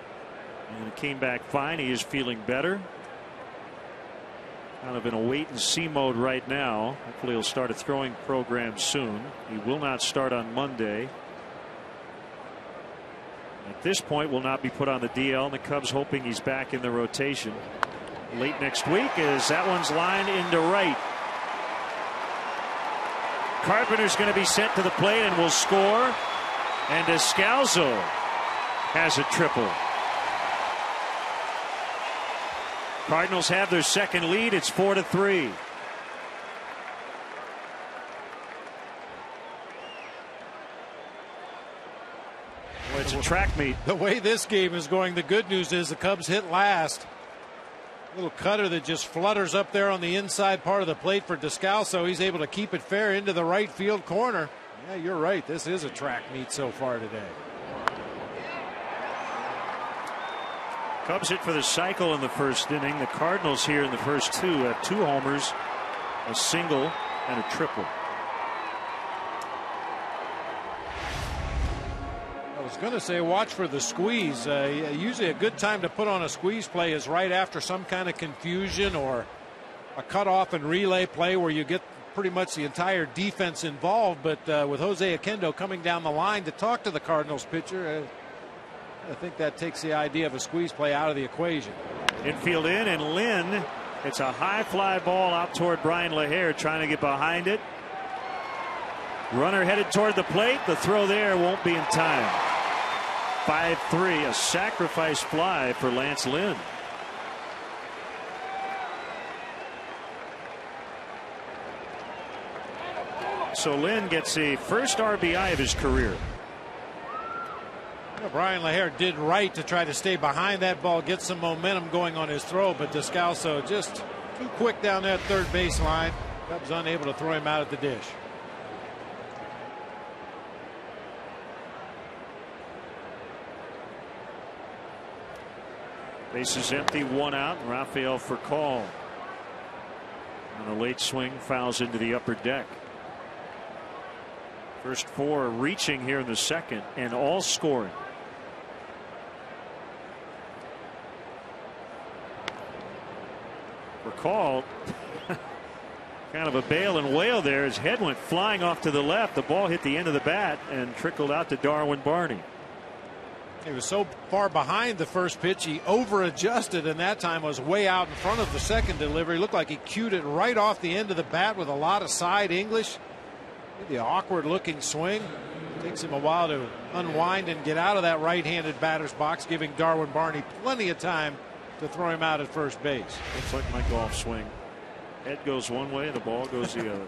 S1: and it came back fine. He is feeling better. Kind of in a wait and see mode right now. Hopefully he'll start a throwing program soon. He will not start on Monday. At this point will not be put on the DL, and the Cubs hoping he's back in the rotation late next week, as that one's lined into right. Carpenter's going to be sent to the plate and will score. And Descalso has a triple. Cardinals have their second lead. It's 4-3. Well, it's a track meet.
S2: The way this game is going, the good news is the Cubs hit last. Little cutter that just flutters up there on the inside part of the plate for Descalso. He's able to keep it fair into the right field corner. Yeah, you're right. This is a track meet so far today.
S1: Cubs hit for the cycle in the first inning. The Cardinals here in the first two have 2 homers, a single, and a triple.
S2: I was going to say watch for the squeeze. Usually a good time to put on a squeeze play is right after some kind of confusion or a cutoff and relay play where you get pretty much the entire defense involved. But with Jose Oquendo coming down the line to talk to the Cardinals pitcher, I think that takes the idea of a squeeze play out of the equation.
S1: Infield in, and Lynn, it's a high fly ball out toward Brian LaHare, trying to get behind it. Runner headed toward the plate. The throw there won't be in time. 5-3, a sacrifice fly for Lance Lynn. So Lynn gets the first RBI of his career.
S2: Brian LaHare did right to try to stay behind that ball, get some momentum going on his throw, but Descalso just too quick down that third base line. Cubs unable to throw him out at the dish.
S1: Bases empty, 1 out. Rafael Furcal on a late swing fouls into the upper deck. First 4 reaching here in the second and all scoring. Furcal kind of a bail and wail there. His head went flying off to the left. The ball hit the end of the bat and trickled out to Darwin Barney.
S2: He was so far behind the first pitch, he over adjusted, and that time was way out in front of the second delivery. Looked like he cued it right off the end of the bat with a lot of side English. The awkward looking swing. Takes him a while to unwind and get out of that right-handed batter's box, giving Darwin Barney plenty of time to throw him out at first base.
S1: Looks like my golf swing. Head goes one way, the ball goes the other.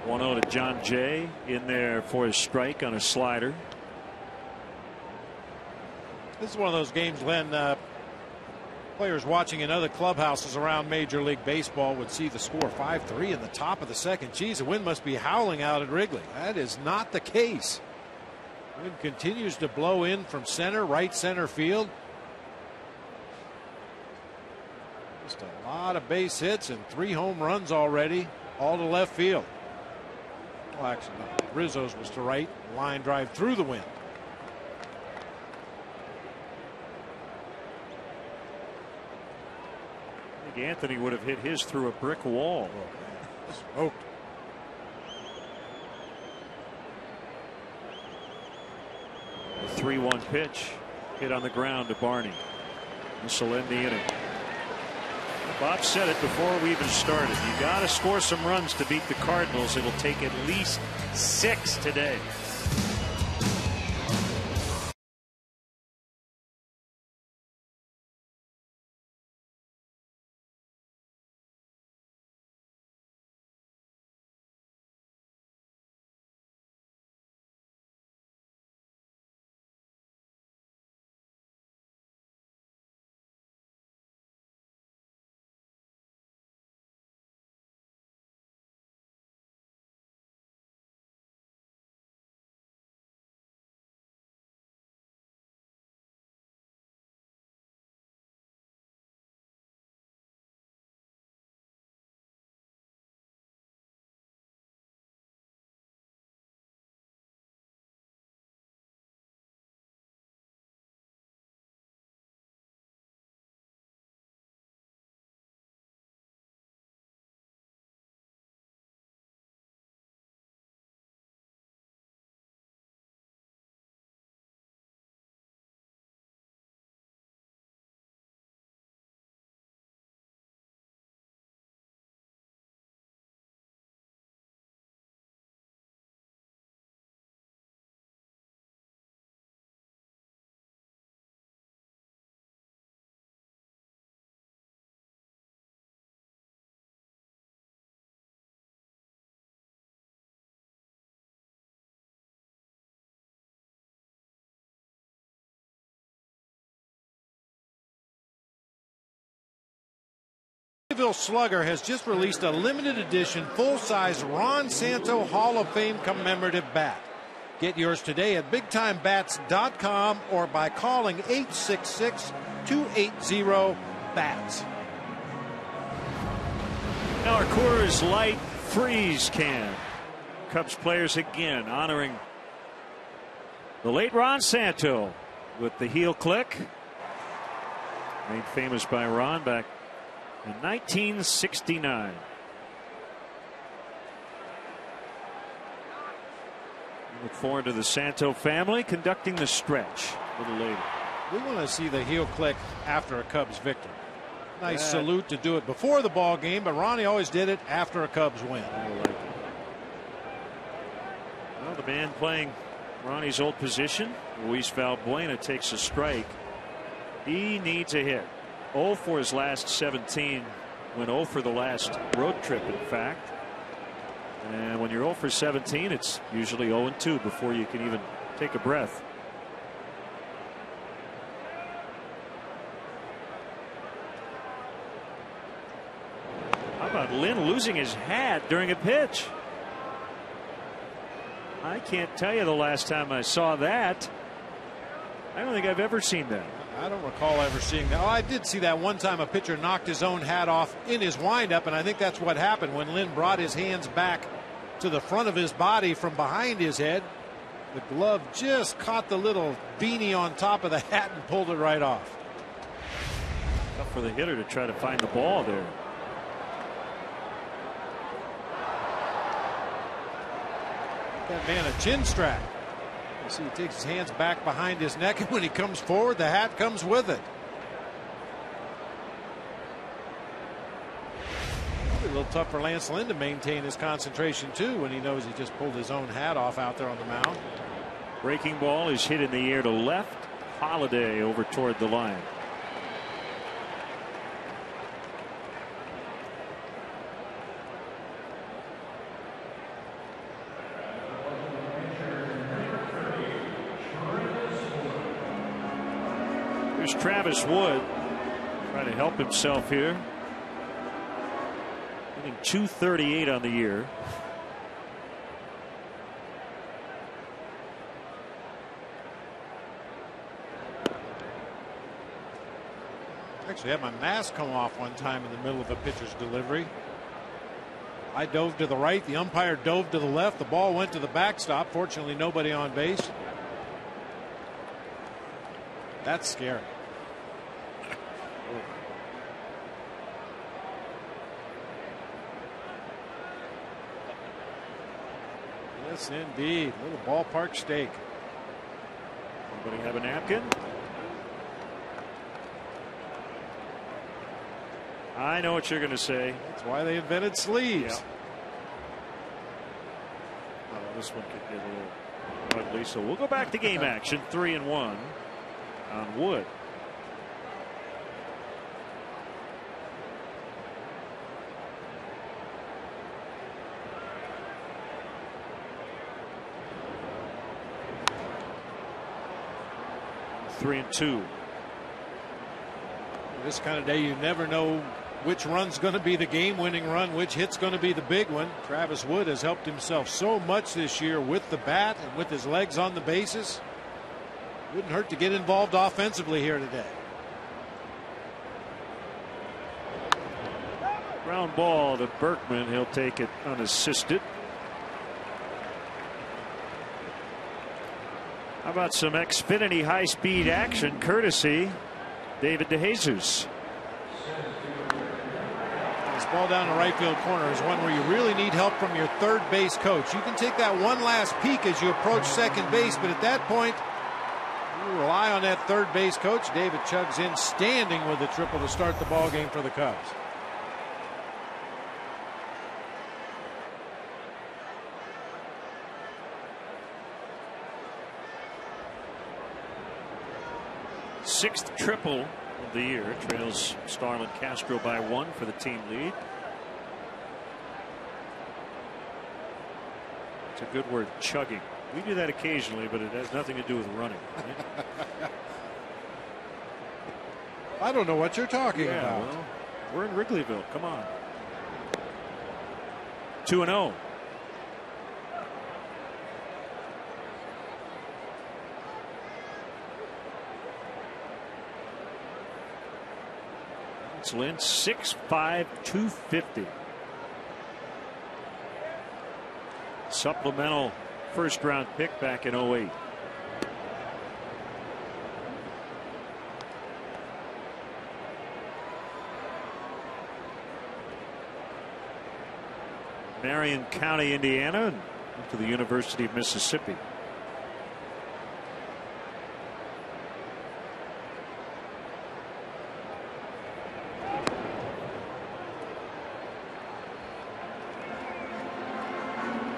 S1: One 0 to John Jay in there for his strike on a slider.
S2: This is one of those games, Len, players watching in other clubhouses around Major League Baseball would see the score 5-3 in the top of the second. Geez, the wind must be howling out at Wrigley. That is not the case. Wind continues to blow in from center, right center field. Just a lot of base hits and 3 home runs already, all to left field. Well, actually, no. Rizzo's was to right. Line drive through the wind.
S1: I think Anthony would have hit his through a brick wall.
S2: Smoked.
S1: The 3-1 pitch hit on the ground to Barney. This will end the inning. Bob said it before we even started. You got to score some runs to beat the Cardinals. It'll take at least 6 today.
S2: Louisville Slugger has just released a limited edition full-size Ron Santo Hall of Fame commemorative bat. Get yours today at BigTimeBats.com or by calling 866-280-BATS.
S1: Now our Coors Light Freeze can. Cubs players again honoring the late Ron Santo with the heel click. Made famous by Ron back in 1969. Look forward to the Santo family conducting the stretch a little later.
S2: We want to see the heel click after a Cubs victory. Nice salute to do it before the ball game, but Ronnie always did it after a Cubs win.
S1: I like it. Well, the man playing Ronnie's old position, Luis Valbuena, takes a strike. He needs a hit. 0 for his last 17. Went 0 for the last road trip, in fact. And when you're 0 for 17, it's usually 0-2 before you can even take a breath. How about Lynn losing his hat during a pitch? I can't tell you the last time I saw that. I don't think I've ever seen that.
S2: I don't recall ever seeing that. Oh, I did see that one time a pitcher knocked his own hat off in his windup, and I think that's what happened when Lynn brought his hands back to the front of his body from behind his head. The glove just caught the little beanie on top of the hat and pulled it right off.
S1: Tough for the hitter to try to find the ball there.
S2: That man a chin strap. You see, he takes his hands back behind his neck, and when he comes forward, the hat comes with it. Probably a little tough for Lance Lynn to maintain his concentration too when he knows he just pulled his own hat off out there on the mound.
S1: Breaking ball is hit in the air to left. Holiday over toward the line. Here's Travis Wood trying to help himself here. Hitting .238 on the year.
S2: Actually had my mask come off one time in the middle of a pitcher's delivery. I dove to the right, the umpire dove to the left, the ball went to the backstop. Fortunately, nobody on base. That's scary. Yes, indeed. Little ballpark steak.
S1: Anybody have a napkin? I know what you're going to say.
S2: That's why they invented sleeves.
S1: Yeah. Oh, this one could get a little ugly. So we'll go back to game action. 3-1 on Wood. Three and two.
S2: This kind of day, you never know which run's going to be the game-winning run, which hit's going to be the big one. Travis Wood has helped himself so much this year with the bat and with his legs on the bases. Wouldn't hurt to get involved offensively here today.
S1: Ground ball to Berkman. He'll take it unassisted. How about some Xfinity high-speed action courtesy David DeJesus?
S2: This ball down the right field corner is one where you really need help from your third base coach. You can take that one last peek as you approach second base, but at that point you rely on that third base coach. David chugs in standing with the triple to start the ball game for the Cubs.
S1: Sixth triple of the year. Trails Starlin Castro by 1 for the team lead. It's a good word, chugging. We do that occasionally, but it has nothing to do with running. Right?
S2: I don't know what you're talking about.
S1: Well, We're in Wrigleyville. Come on. 2-0. It's Lynn, 6'5", 250. Supplemental first-round pick back in 08. Marion County, Indiana, and to the University of Mississippi.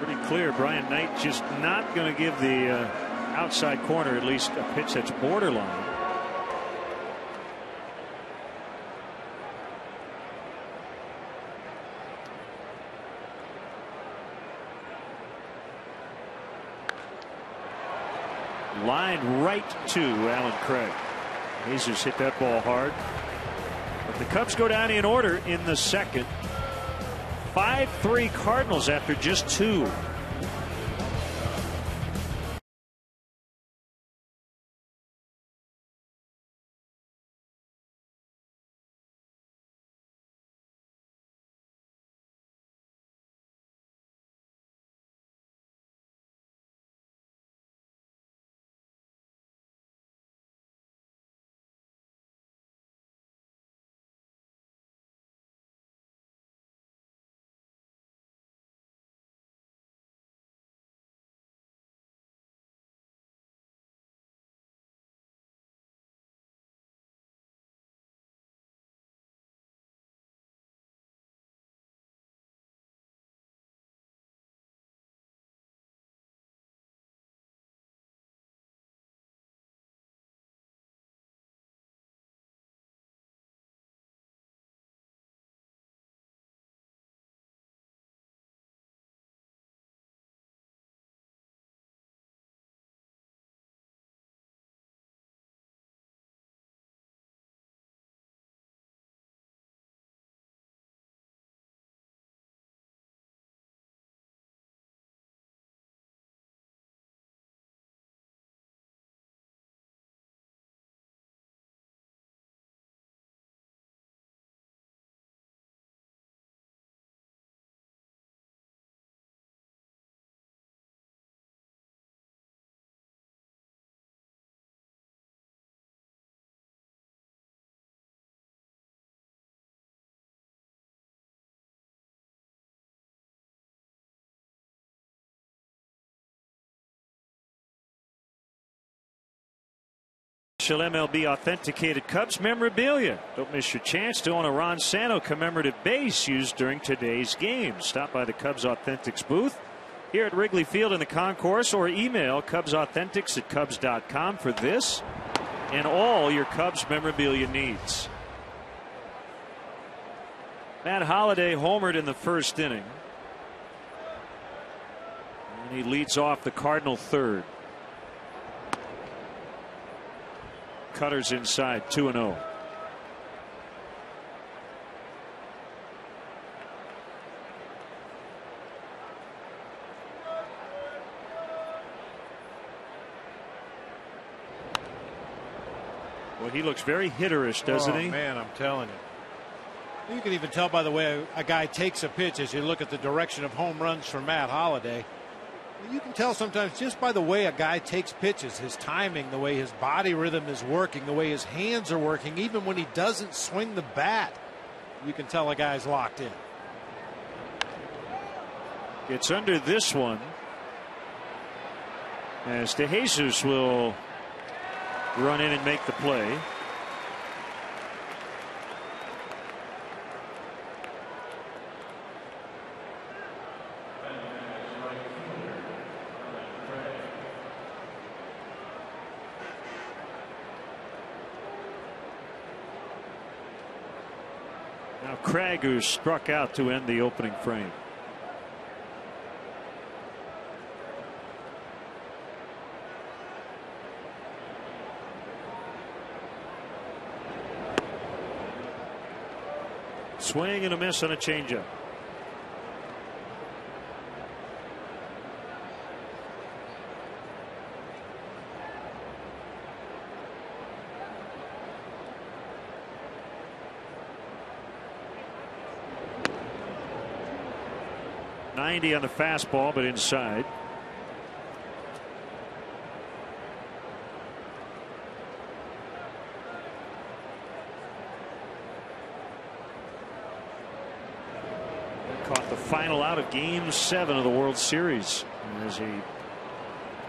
S1: Pretty clear, Brian Knight just not going to give the outside corner at least a pitch that's borderline. Line right to Alan Craig. Jesus hit that ball hard. But the Cubs go down in order in the second. 5-3 Cardinals after just 2. MLB authenticated Cubs memorabilia. Don't miss your chance to own a Ron Santo commemorative base used during today's game. Stop by the Cubs Authentics booth here at Wrigley Field in the concourse, or email CubsAuthentics@Cubs.com for this and all your Cubs memorabilia needs. Matt Holliday homered in the first inning, and he leads off the Cardinal third. Cutters inside, 2-0. Well, he looks very hitterish, doesn't he?
S2: Man, I'm telling you. You can even tell by the way a guy takes a pitch as you look at the direction of home runs for Matt Holliday. You can tell sometimes just by the way a guy takes pitches, his timing, the way his body rhythm is working, the way his hands are working, even when he doesn't swing the bat. You can tell a guy's locked in.
S1: It's under this one as DeJesus will run in and make the play. Now Craig, who struck out to end the opening frame. Swing and a miss on a changeup. .90 on the fastball, but inside. Caught the final out of Game 7 of the World Series as he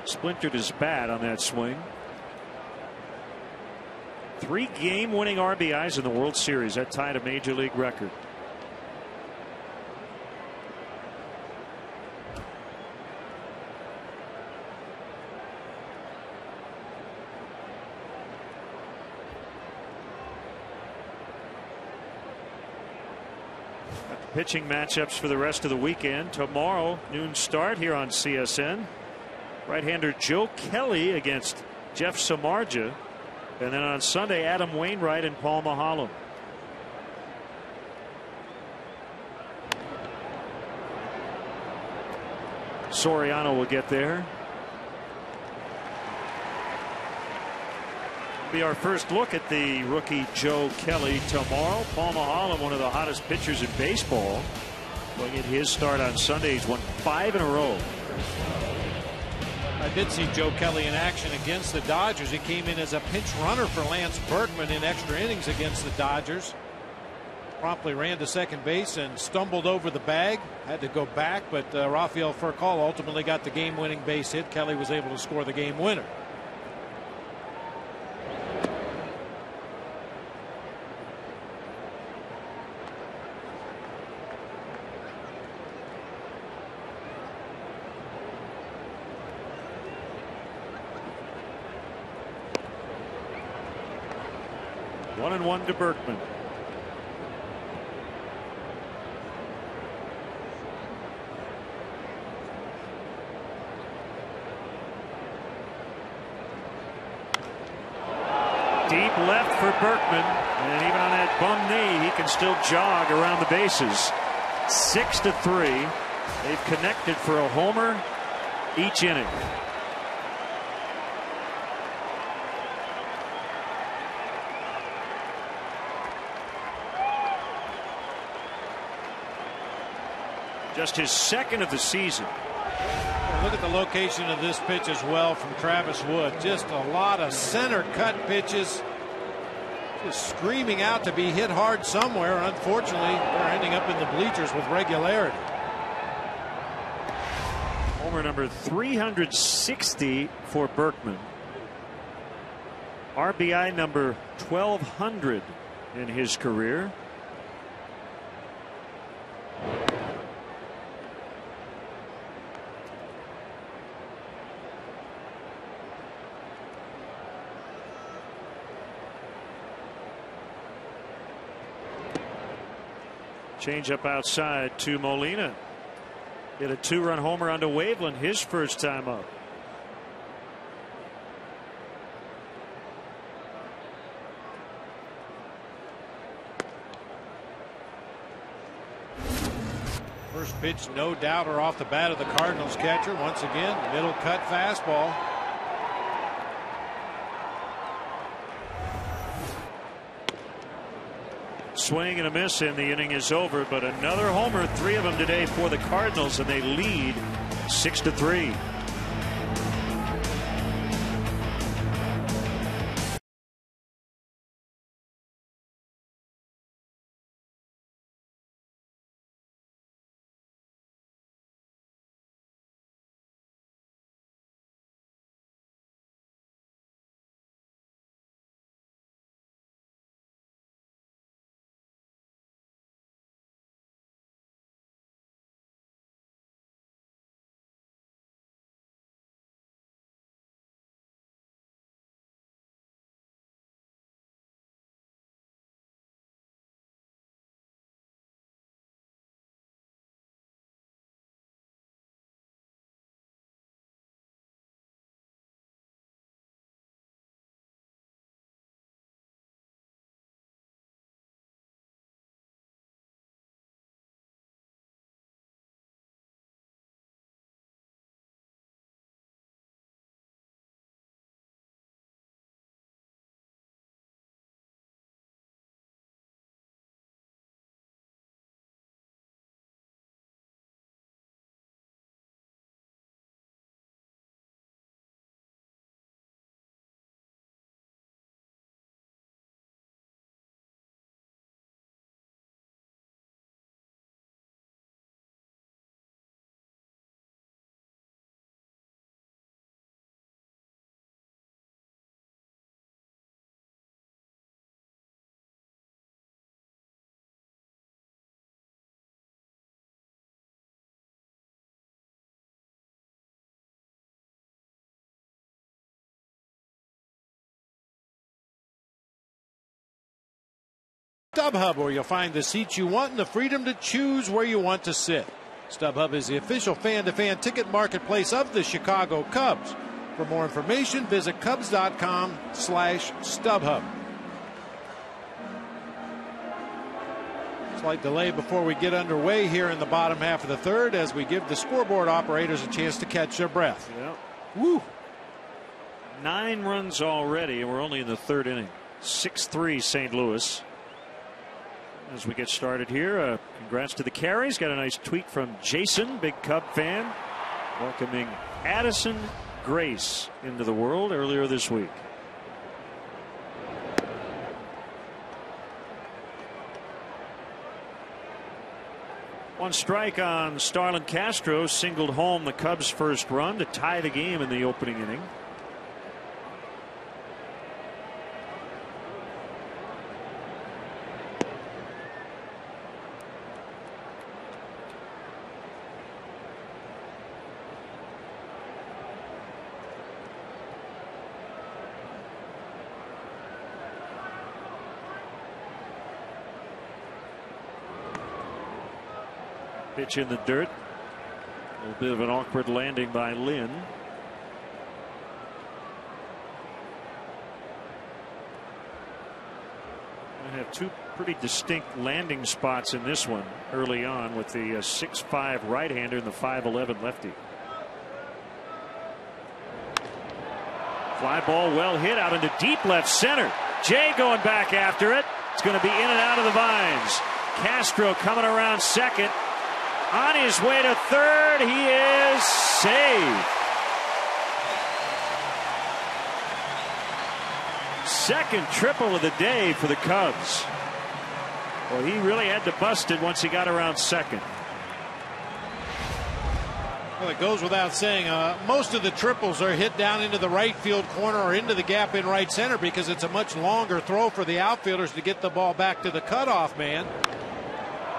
S1: splintered his bat on that swing. 3 game-winning RBIs in the World Series. That tied a major league record. Pitching matchups for the rest of the weekend. Tomorrow, noon start here on CSN. Right-hander Joe Kelly against Jeff Samardzija. And then on Sunday, Adam Wainwright and Paul Maholm. Soriano will get there. Be our first look at the rookie Joe Kelly tomorrow. Paul Maholm, one of the hottest pitchers in baseball, will get his start on Sunday. He's won 5 in a row.
S2: I did see Joe Kelly in action against the Dodgers. He came in as a pinch runner for Lance Berkman in extra innings against the Dodgers. Promptly ran to second base and stumbled over the bag. Had to go back, but Rafael Furcal ultimately got the game-winning base hit. Kelly was able to score the game winner.
S1: One and one to Berkman. Deep left for Berkman, and even on that bum knee, he can still jog around the bases. 6-3. They've connected for a homer each inning. Just his second of the season.
S2: Look at the location of this pitch as well from Travis Wood. Just a lot of center cut pitches. Just screaming out to be hit hard somewhere. Unfortunately, they're ending up in the bleachers with regularity.
S1: Homer number 360 for Berkman. RBI number 1,200 in his career. Change up outside to Molina. Hit a 2-run homer onto Waveland his first time up.
S2: First pitch, no doubter off the bat of the Cardinals catcher. Once again, middle cut fastball.
S1: Swing and a miss, and the inning is over. But another homer, 3 of them today for the Cardinals, and they lead 6-3.
S2: StubHub, where you'll find the seats you want and the freedom to choose where you want to sit. StubHub is the official fan-to-fan ticket marketplace of the Chicago Cubs. For more information, visit Cubs.com/StubHub. Slight delay before we get underway here in the bottom half of the third as we give the scoreboard operators a chance to catch their breath.
S1: Yeah.
S2: Woo.
S1: 9 runs already, and we're only in the third inning. 6-3 St. Louis. As we get started here, congrats to the Carries. Got a nice tweet from Jason, big Cub fan, welcoming Addison Grace into the world earlier this week. One strike on Starlin Castro, singled home the Cubs' first run to tie the game in the opening inning. Pitch in the dirt. A little bit of an awkward landing by Lynn. I have 2 pretty distinct landing spots in this one early on, with the 6'5" right-hander and the 5'11" lefty. Fly ball well hit out into deep left center. Jay going back after it. It's going to be in and out of the vines. Castro coming around second. On his way to third, he is saved. Second triple of the day for the Cubs. Well, he really had to bust it once he got around second.
S2: Well, it goes without saying, most of the triples are hit down into the right field corner or into the gap in right center because it's a much longer throw for the outfielders to get the ball back to the cutoff man.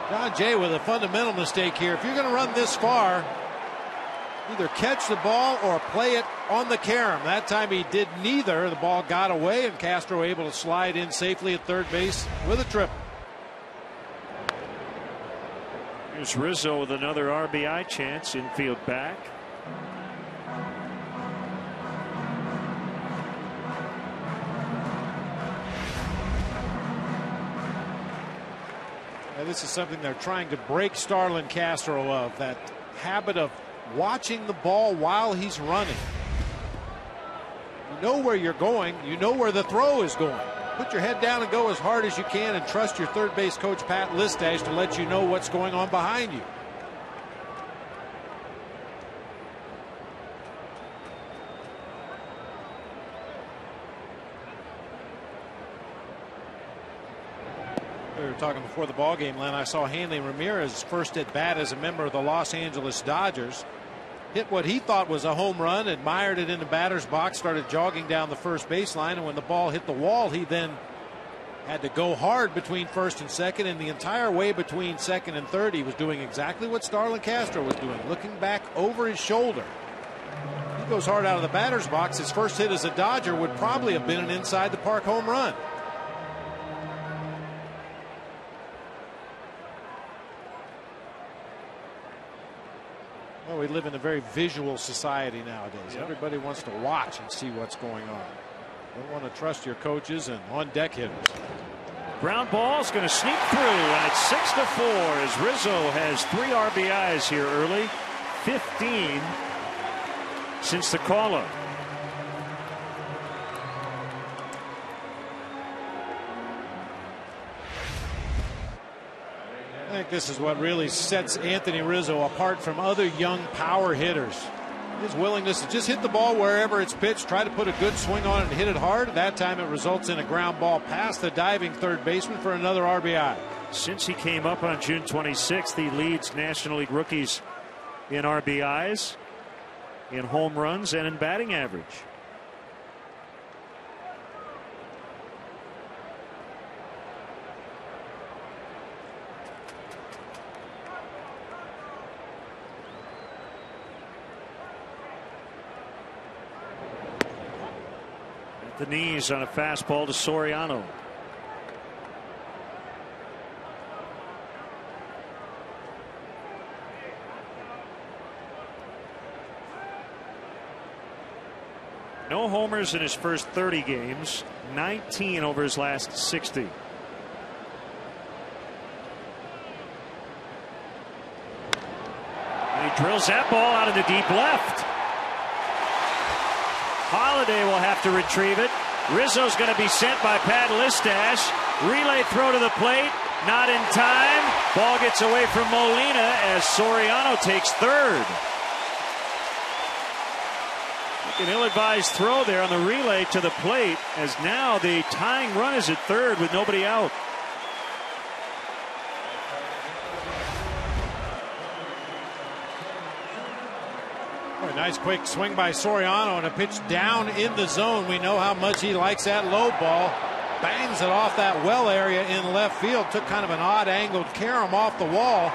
S2: John Jay with a fundamental mistake here. If you're going to run this far, either catch the ball or play it on the carom. That time he did neither. The ball got away, and Castro able to slide in safely at third base with a triple.
S1: Here's Rizzo with another RBI chance, infield back.
S2: This is something they're trying to break Starlin Castro of, that habit of watching the ball while he's running. You know where you're going. You know where the throw is going. Put your head down and go as hard as you can, and trust your third base coach, Pat Listash, to let you know what's going on behind you. We were talking before the ball game, Len. I saw Hanley Ramirez first at bat as a member of the Los Angeles Dodgers. Hit what he thought was a home run, admired it in the batter's box, started jogging down the first baseline, and when the ball hit the wall, he then had to go hard between first and second, and the entire way between second and third, he was doing exactly what Starlin Castro was doing, looking back over his shoulder. He goes hard out of the batter's box. His first hit as a Dodger would probably have been an inside the park home run. Well, we live in a very visual society nowadays. Yep. Everybody wants to watch and see what's going on. Don't want to trust your coaches and on-deck hitters.
S1: Ground ball is going to sneak through, and it's 6-4 as Rizzo has 3 RBIs here early, 15 since the call-up.
S2: I think this is what really sets Anthony Rizzo apart from other young power hitters. His willingness to just hit the ball wherever it's pitched, try to put a good swing on it and hit it hard. That time it results in a ground ball past the diving third baseman for another RBI.
S1: Since he came up on June 26th, he leads National League rookies in RBIs, in home runs, and in batting average. The knees on a fastball to Soriano. No homers in his first 30 games, 19 over his last 60. And he drills that ball out in the deep left. Holiday will have to retrieve it. Rizzo's going to be sent by Pat Listash. Relay throw to the plate. Not in time. Ball gets away from Molina as Soriano takes third. An ill-advised throw there on the relay to the plate, as now the tying run is at third with nobody out.
S2: A nice quick swing by Soriano and a pitch down in the zone. We know how much he likes that low ball. Bangs it off that well area in left field. Took kind of an odd angled carom off the wall.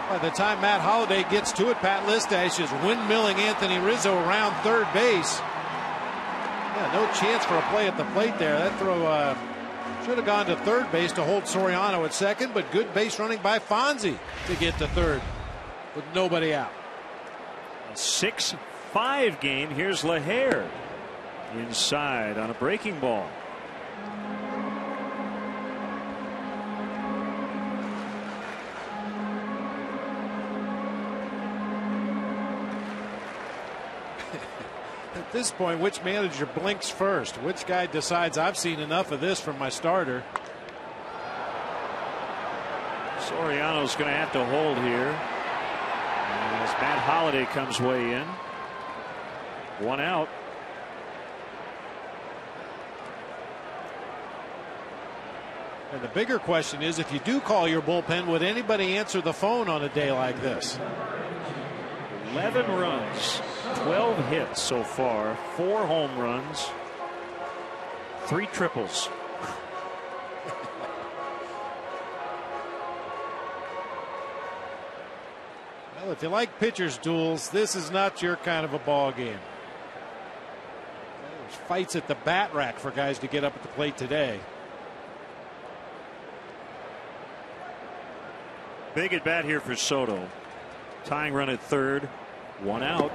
S2: By the time Matt Holliday gets to it, Pat Listash is windmilling Anthony Rizzo around third base. Yeah, no chance for a play at the plate there. That throw should have gone to third base to hold Soriano at second, but good base running by Fonzie to get to third with nobody out.
S1: A 6-5 game. Here's LaHare inside on a breaking ball.
S2: At this point, which manager blinks first? Which guy decides I've seen enough of this from my starter?
S1: Soriano's going to have to hold here as Matt Holliday comes way in. One out.
S2: And the bigger question is, if you do call your bullpen, would anybody answer the phone on a day like this?
S1: 11 runs, 12 hits so far, 4 home runs, 3 triples.
S2: Well, if you like pitchers duels, this is not your kind of a ball game. There's fights at the bat rack for guys to get up at the plate today.
S1: Big at bat here for Soto. Tying run at third, 1 out.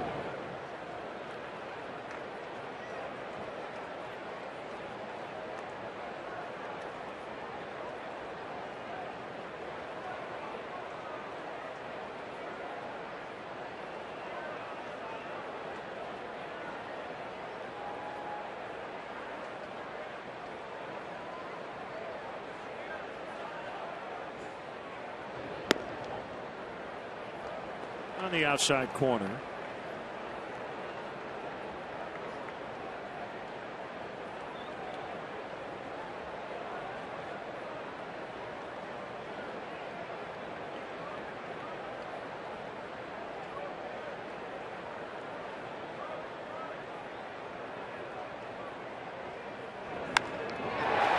S1: On the outside corner.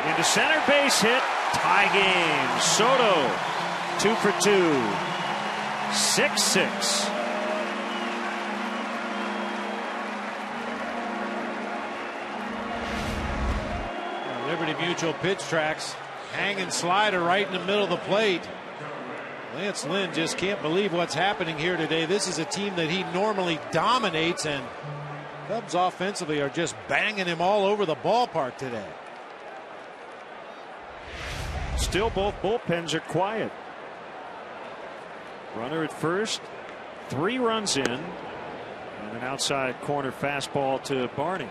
S1: Into center, base hit, tie game. Soto 2 for 2. 6-6.
S2: Liberty Mutual pitch tracks. Hanging slider right in the middle of the plate. Lance Lynn just can't believe what's happening here today. This is a team that he normally dominates, and Cubs offensively are just banging him all over the ballpark today.
S1: Still, both bullpens are quiet. Runner at first, 3 runs in, and an outside corner fastball to Barney.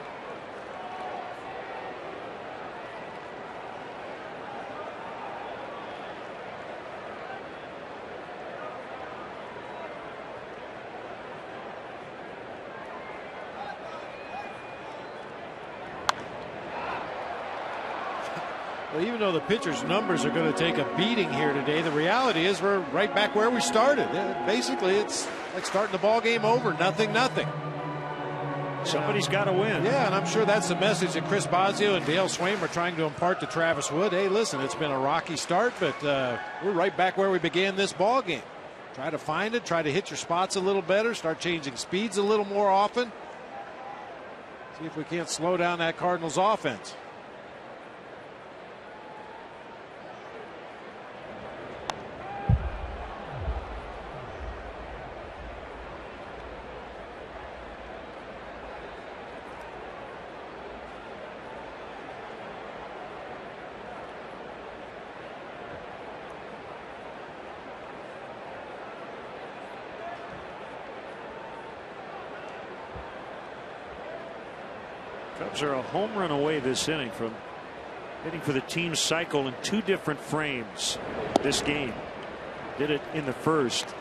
S2: Well, even though the pitcher's numbers are going to take a beating here today, the reality is we're right back where we started. Basically, it's like starting the ball game over, 0-0.
S1: Somebody's got to win.
S2: Yeah, and I'm sure that's the message that Chris Bosio and Dale Swaim are trying to impart to Travis Wood. Hey, listen, it's been a rocky start, but we're right back where we began this ball game. Try to find it, try to hit your spots a little better, start changing speeds a little more often. See if we can't slow down that Cardinals offense.
S1: Cubs are a home run away this inning from hitting for the team cycle in 2 different frames this game. Did it in the first.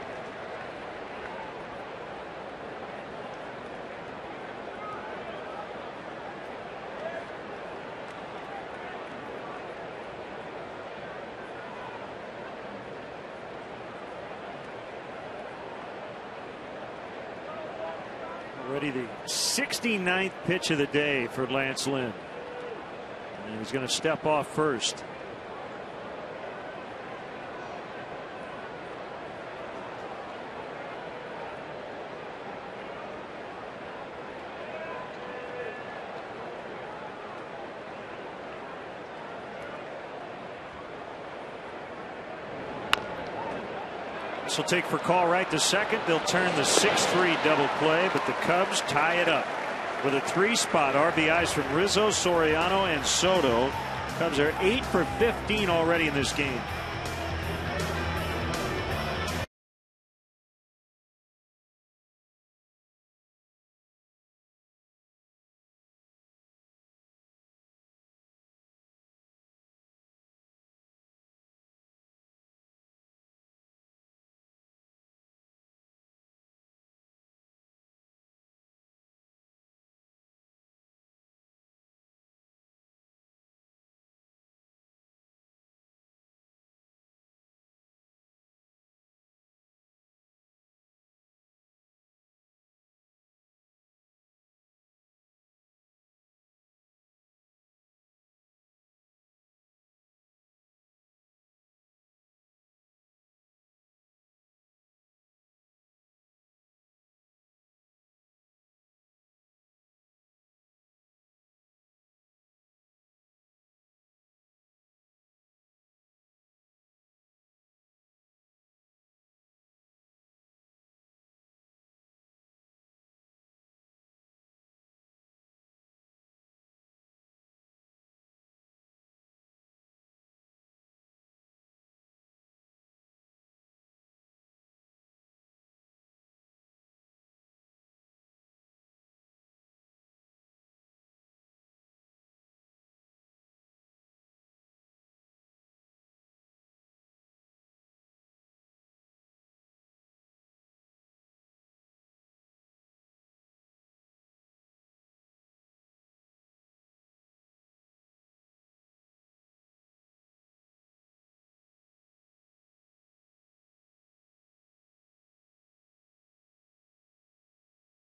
S1: Already the 69th pitch of the day for Lance Lynn. And he's going to step off first. This will take for call right to second. They'll turn the 6-3 double play, but the Cubs tie it up with a 3-spot. RBIs from Rizzo, Soriano, and Soto. Cubs are 8 for 15 already in this game.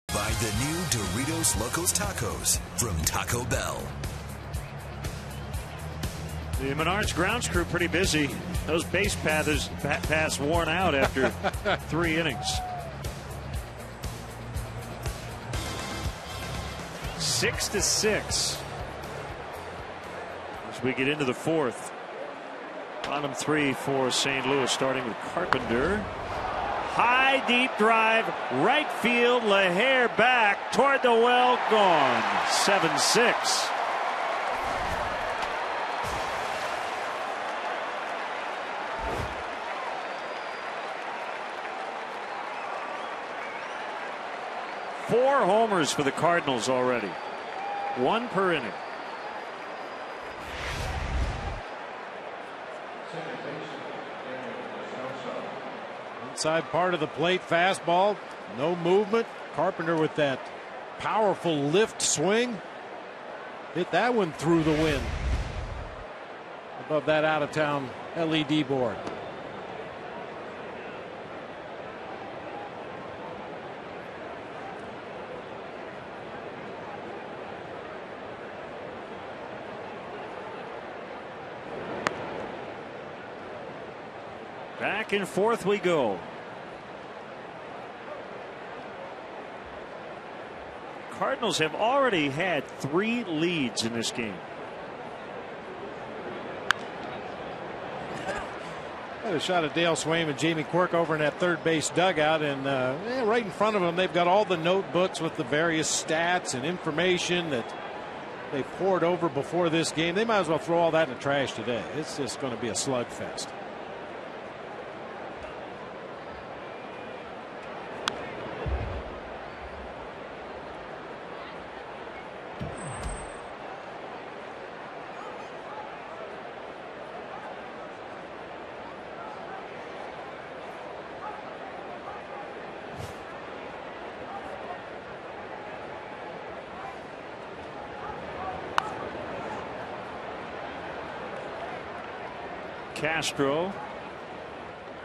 S3: By the new Doritos Locos Tacos from Taco Bell.
S1: The Menards grounds crew pretty busy. Those base paths worn out after 3 innings. 6-6 as we get into the 4th. Bottom 3 for St. Louis, starting with Carpenter. High deep drive, right field. LaHair back toward the well, gone. 7-6. Four homers for the Cardinals already. 1 per inning.
S2: Inside part of the plate fastball, no movement. Carpenter with that powerful lift swing. Hit that one through the wind. Above that out of town LED board.
S1: Back and forth we go. Cardinals have already had 3 leads in this game.
S2: Had a shot at Dale Swaim and Jamie Quirk over in that third base dugout, and right in front of them they've got all the notebooks with the various stats and information that they poured over before this game. They might as well throw all that in the trash today. It's just going to be a slugfest.
S1: Castro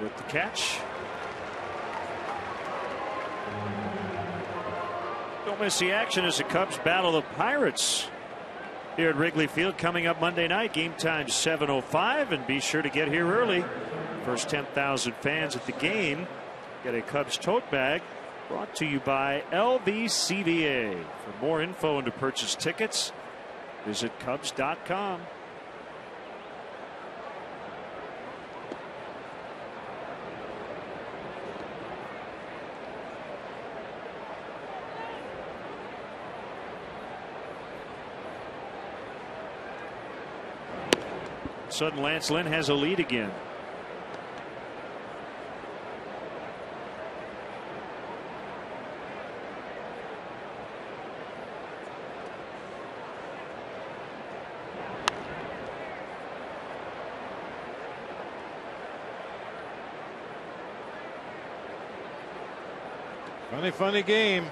S1: with the catch. Don't miss the action as the Cubs battle the Pirates here at Wrigley Field coming up Monday night. Game time 7:05, and be sure to get here early. First 10,000 fans at the game get a Cubs tote bag brought to you by LVCVA. For more info and to purchase tickets, visit Cubs.com. Sudden Lance Lynn has a lead again.
S2: Funny game.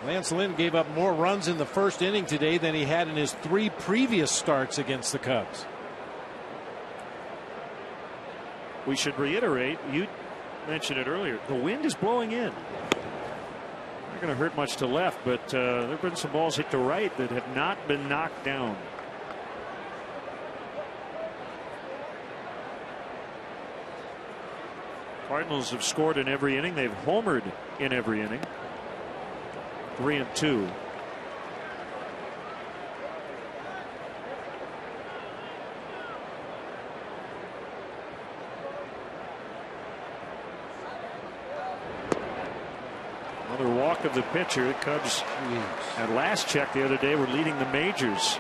S2: Lance Lynn gave up more runs in the first inning today than he had in his 3 previous starts against the Cubs.
S1: We should reiterate, you mentioned it earlier, the wind is blowing in. Not going to hurt much to left, but there have been some balls hit to right that have not been knocked down. Cardinals have scored in every inning. They've homered in every inning. 3-2. Another walk of the pitcher. The Cubs, at last check the other day, were leading the majors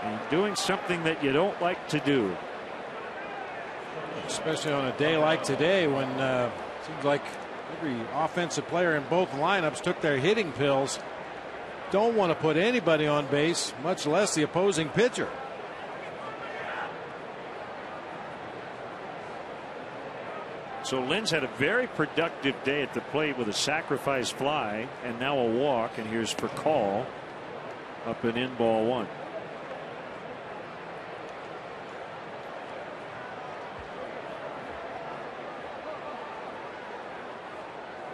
S1: and doing something that you don't like to do.
S2: Especially on a day like today when it seems like every offensive player in both lineups took their hitting pills. Don't want to put anybody on base, much less the opposing pitcher.
S1: So Lynn's had a very productive day at the plate with a sacrifice fly and now a walk, and here's for call up and in, ball 1.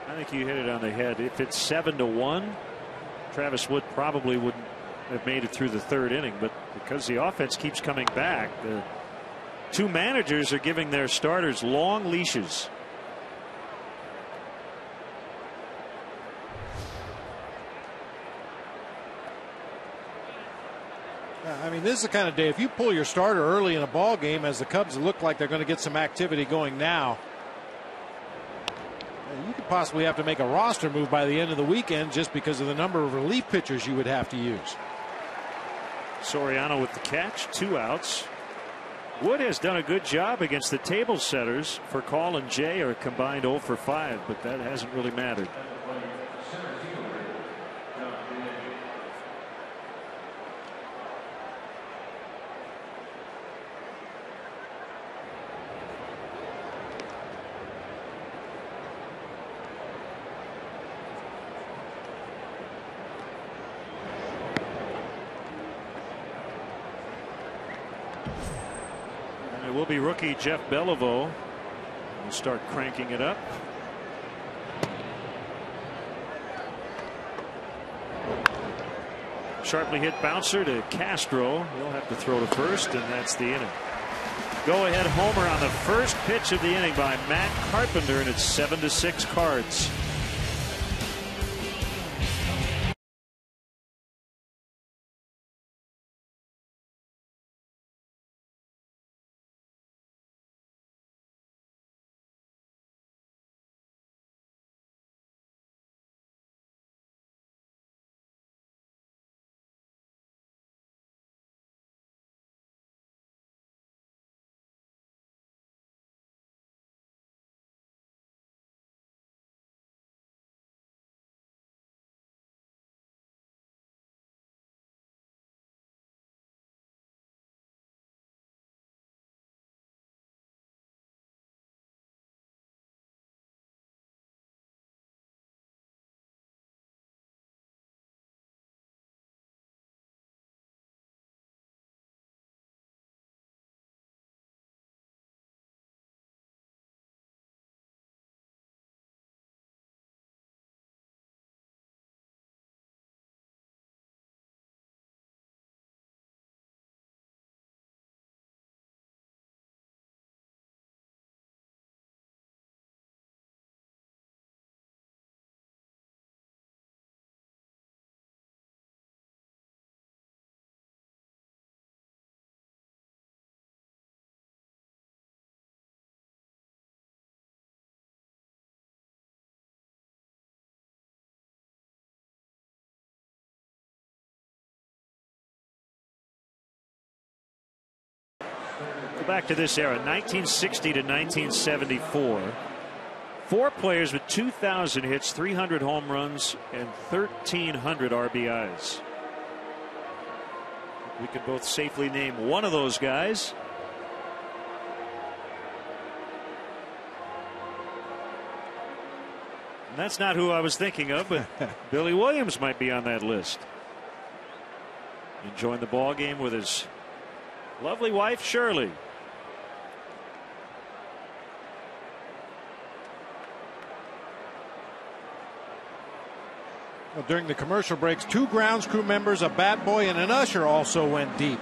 S1: I think you hit it on the head. If it's 7-1, Travis Wood probably wouldn't have made it through the 3rd inning, but because the offense keeps coming back, the 2 managers are giving their starters long leashes.
S2: I mean, this is the kind of day, if you pull your starter early in a ball game, as the Cubs look like they're going to get some activity going now, you could possibly have to make a roster move by the end of the weekend just because of the number of relief pitchers you would have to use.
S1: Soriano with the catch, 2 outs. Wood has done a good job against the table setters. For Call and Jay are combined 0 for 5, but that hasn't really mattered. It will be rookie Jeff Beliveau. We'll start cranking it up. Sharply hit bouncer to Castro. He'll have to throw to first, and that's the inning. Go ahead homer on the first pitch of the inning by Matt Carpenter, and it's 7-6 Cards. back to this era, 1960 to 1974. 4 players with 2,000 hits, 300 home runs, and 1,300 RBIs. We could both safely name one of those guys. And that's not who I was thinking of, but Billy Williams might be on that list. Enjoying the ball game with his lovely wife, Shirley.
S2: Well, during the commercial breaks, 2 grounds crew members, a bat boy, and an usher also went deep.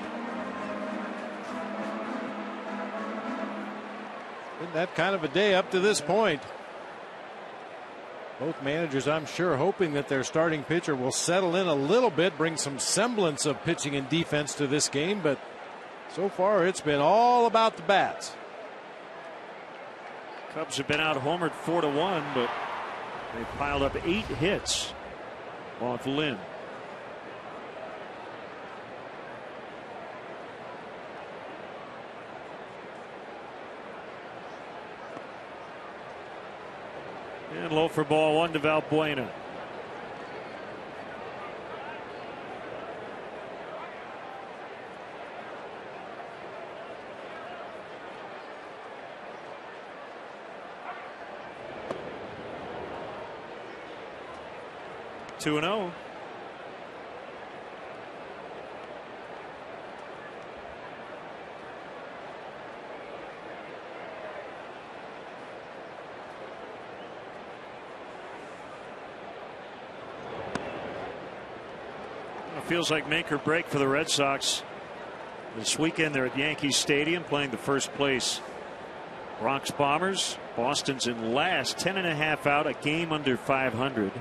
S2: Been that kind of a day up to this point. Both managers, I'm sure, hoping that their starting pitcher will settle in a little bit, bring some semblance of pitching and defense to this game, but so far it's been all about the bats.
S1: Cubs have been out homered 4-1, but they piled up 8 hits off Lynn. And low for ball 1 to Valbuena. Two and 0. Feels like make or break for the Red Sox. This weekend they're at Yankee Stadium playing the first place Bronx Bombers. Boston's in last, 10.5 out, a game under 500.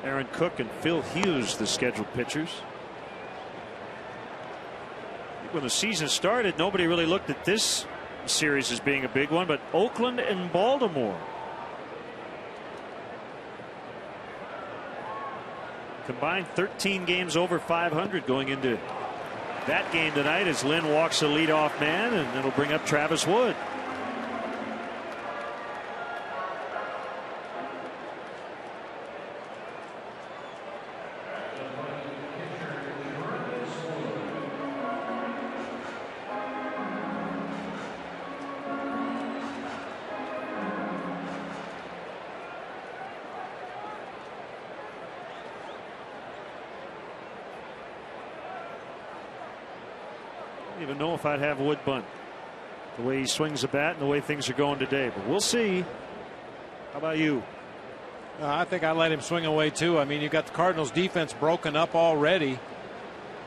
S1: Aaron Cook and Phil Hughes, the scheduled pitchers. When the season started, nobody really looked at this series as being a big one, but Oakland and Baltimore combined 13 games over 500 going into that game tonight as Lynn walks the leadoff man, and it'll bring up Travis Wood. I don't even know if I'd have Wood bunt the way he swings the bat and the way things are going today, but we'll see. How about you?
S2: I think I let him swing away too. I mean, you got the Cardinals defense broken up already.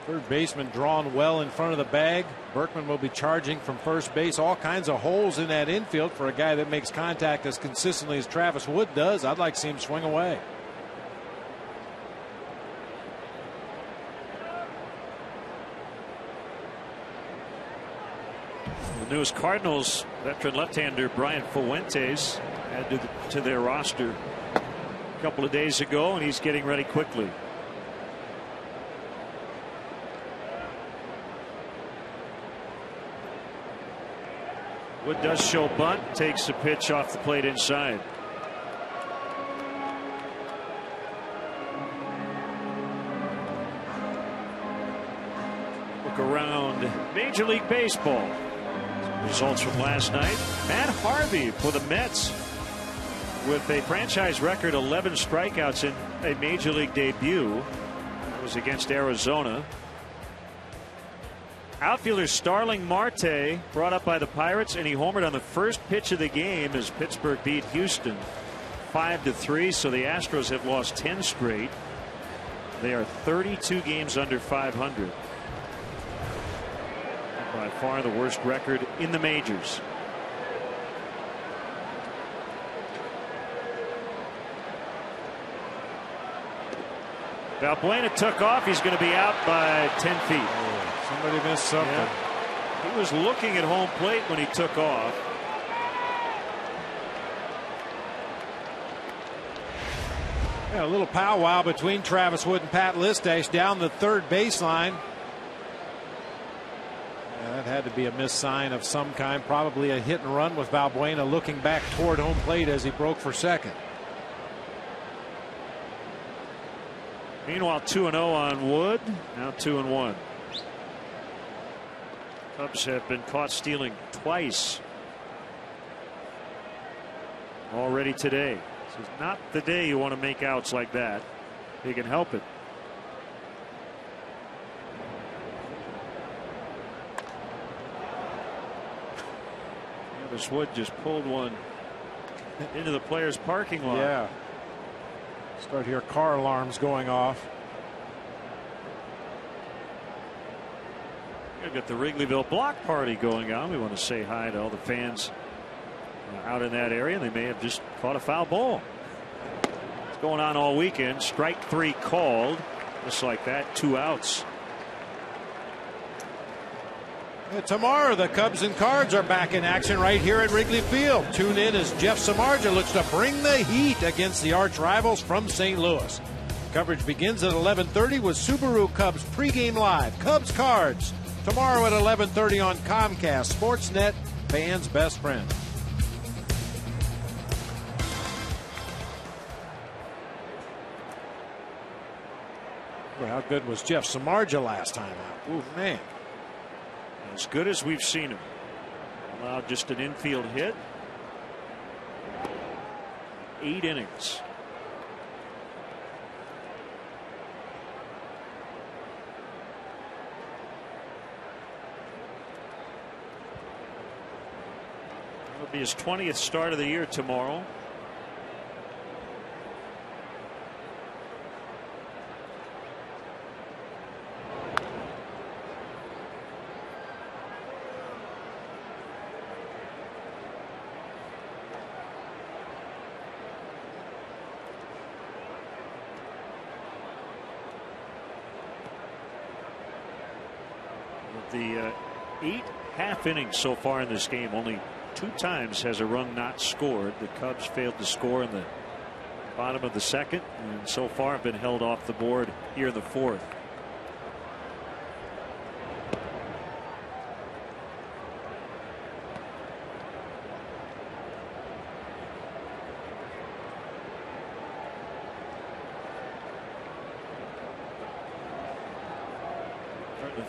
S2: Third baseman drawn well in front of the bag. Berkman will be charging from first base. All kinds of holes in that infield for a guy that makes contact as consistently as Travis Wood does. I'd like to see him swing away.
S1: The newest Cardinals veteran left-hander Brian Fuentes added to their roster a couple of days ago, and he's getting ready quickly. Wood does show bunt, takes the pitch off the plate inside. Look around Major League Baseball. Results from last night. Matt Harvey for the Mets with a franchise record 11 strikeouts in a major league debut. That was against Arizona. Outfielder Starling Marte brought up by the Pirates, and he homered on the first pitch of the game as Pittsburgh beat Houston 5-3. So the Astros have lost 10 straight. They are 32 games under 500. By far the worst record in the majors. Valbuena took off. He's going to be out by 10 feet.
S2: Oh, somebody missed something.
S1: Yeah. He was looking at home plate when he took off.
S2: Yeah, a little powwow between Travis Wood and Pat Listash down the third baseline. had to be a missed sign of some kind, probably a hit and run with Valbuena looking back toward home plate as he broke for second.
S1: Meanwhile, 2-0 on Wood, now 2-1. Cubs have been caught stealing twice already today. This is not the day you want to make outs like that. You can help it. This Wood just pulled one into the players' parking lot.
S2: Yeah. Start to hear car alarms going off.
S1: We've got the Wrigleyville block party going on. We want to say hi to all the fans out in that area. They may have just caught a foul ball. It's going on all weekend. Strike 3 called. Just like that, 2 outs.
S2: Tomorrow, the Cubs and Cards are back in action right here at Wrigley Field. Tune in as Jeff Samardzija looks to bring the heat against the arch rivals from St. Louis. Coverage begins at 11:30 with Subaru Cubs pregame live. Cubs Cards tomorrow at 11:30 on Comcast Sportsnet, fans' best friend. Well, how good was Jeff Samardzija last time out? Ooh, man.
S1: As good as we've seen him. Allowed just an infield hit. 8 innings. It'll be his 20th start of the year tomorrow. The 8 half innings so far in this game, only 2 times has a run not scored. The Cubs failed to score in the bottom of the second, and so far have been held off the board here in the fourth.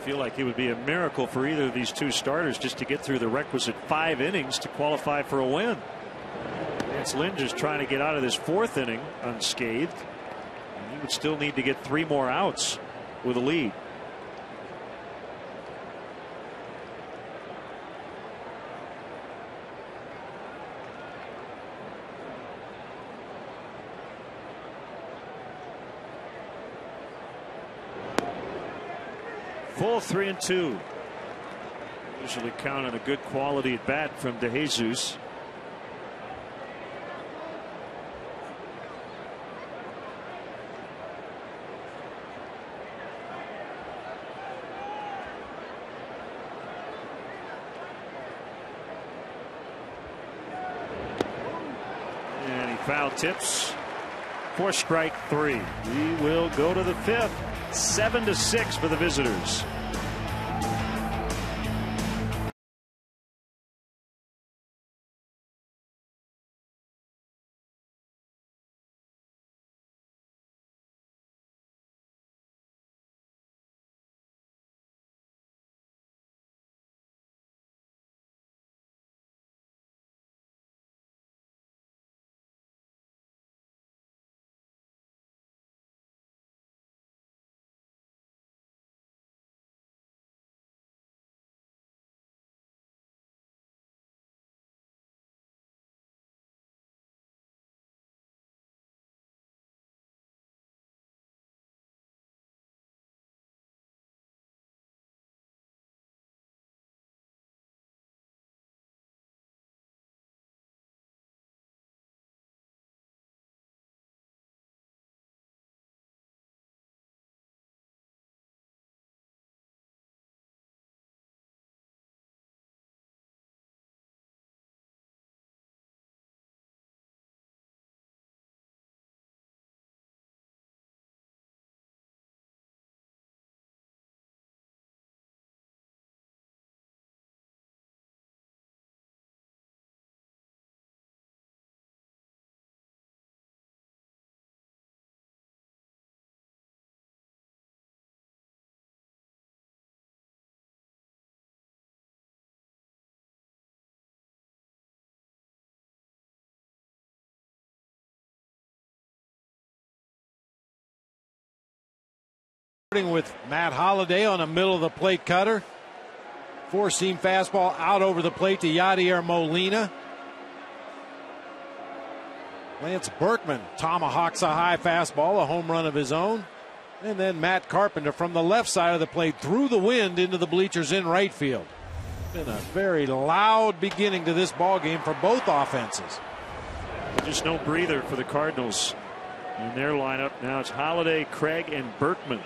S1: Feel like it would be a miracle for either of these 2 starters just to get through the requisite 5 innings to qualify for a win. Lance Lynn just trying to get out of this 4th inning unscathed. And he would still need to get 3 more outs with a lead. Full 3-2. Usually count on a good quality at bat from DeJesus. And he foul tips for strike 3. We will go to the 5th. 7-6 for the visitors.
S2: With Matt Holliday on a middle of the plate cutter. Four-seam fastball out over the plate to Yadier Molina. Lance Berkman tomahawks a high fastball, a home run of his own. And then Matt Carpenter from the left side of the plate through the wind into the bleachers in right field. Been a very loud beginning to this ball game for both offenses.
S1: Just no breather for the Cardinals in their lineup. Now it's Holliday, Craig, and Berkman.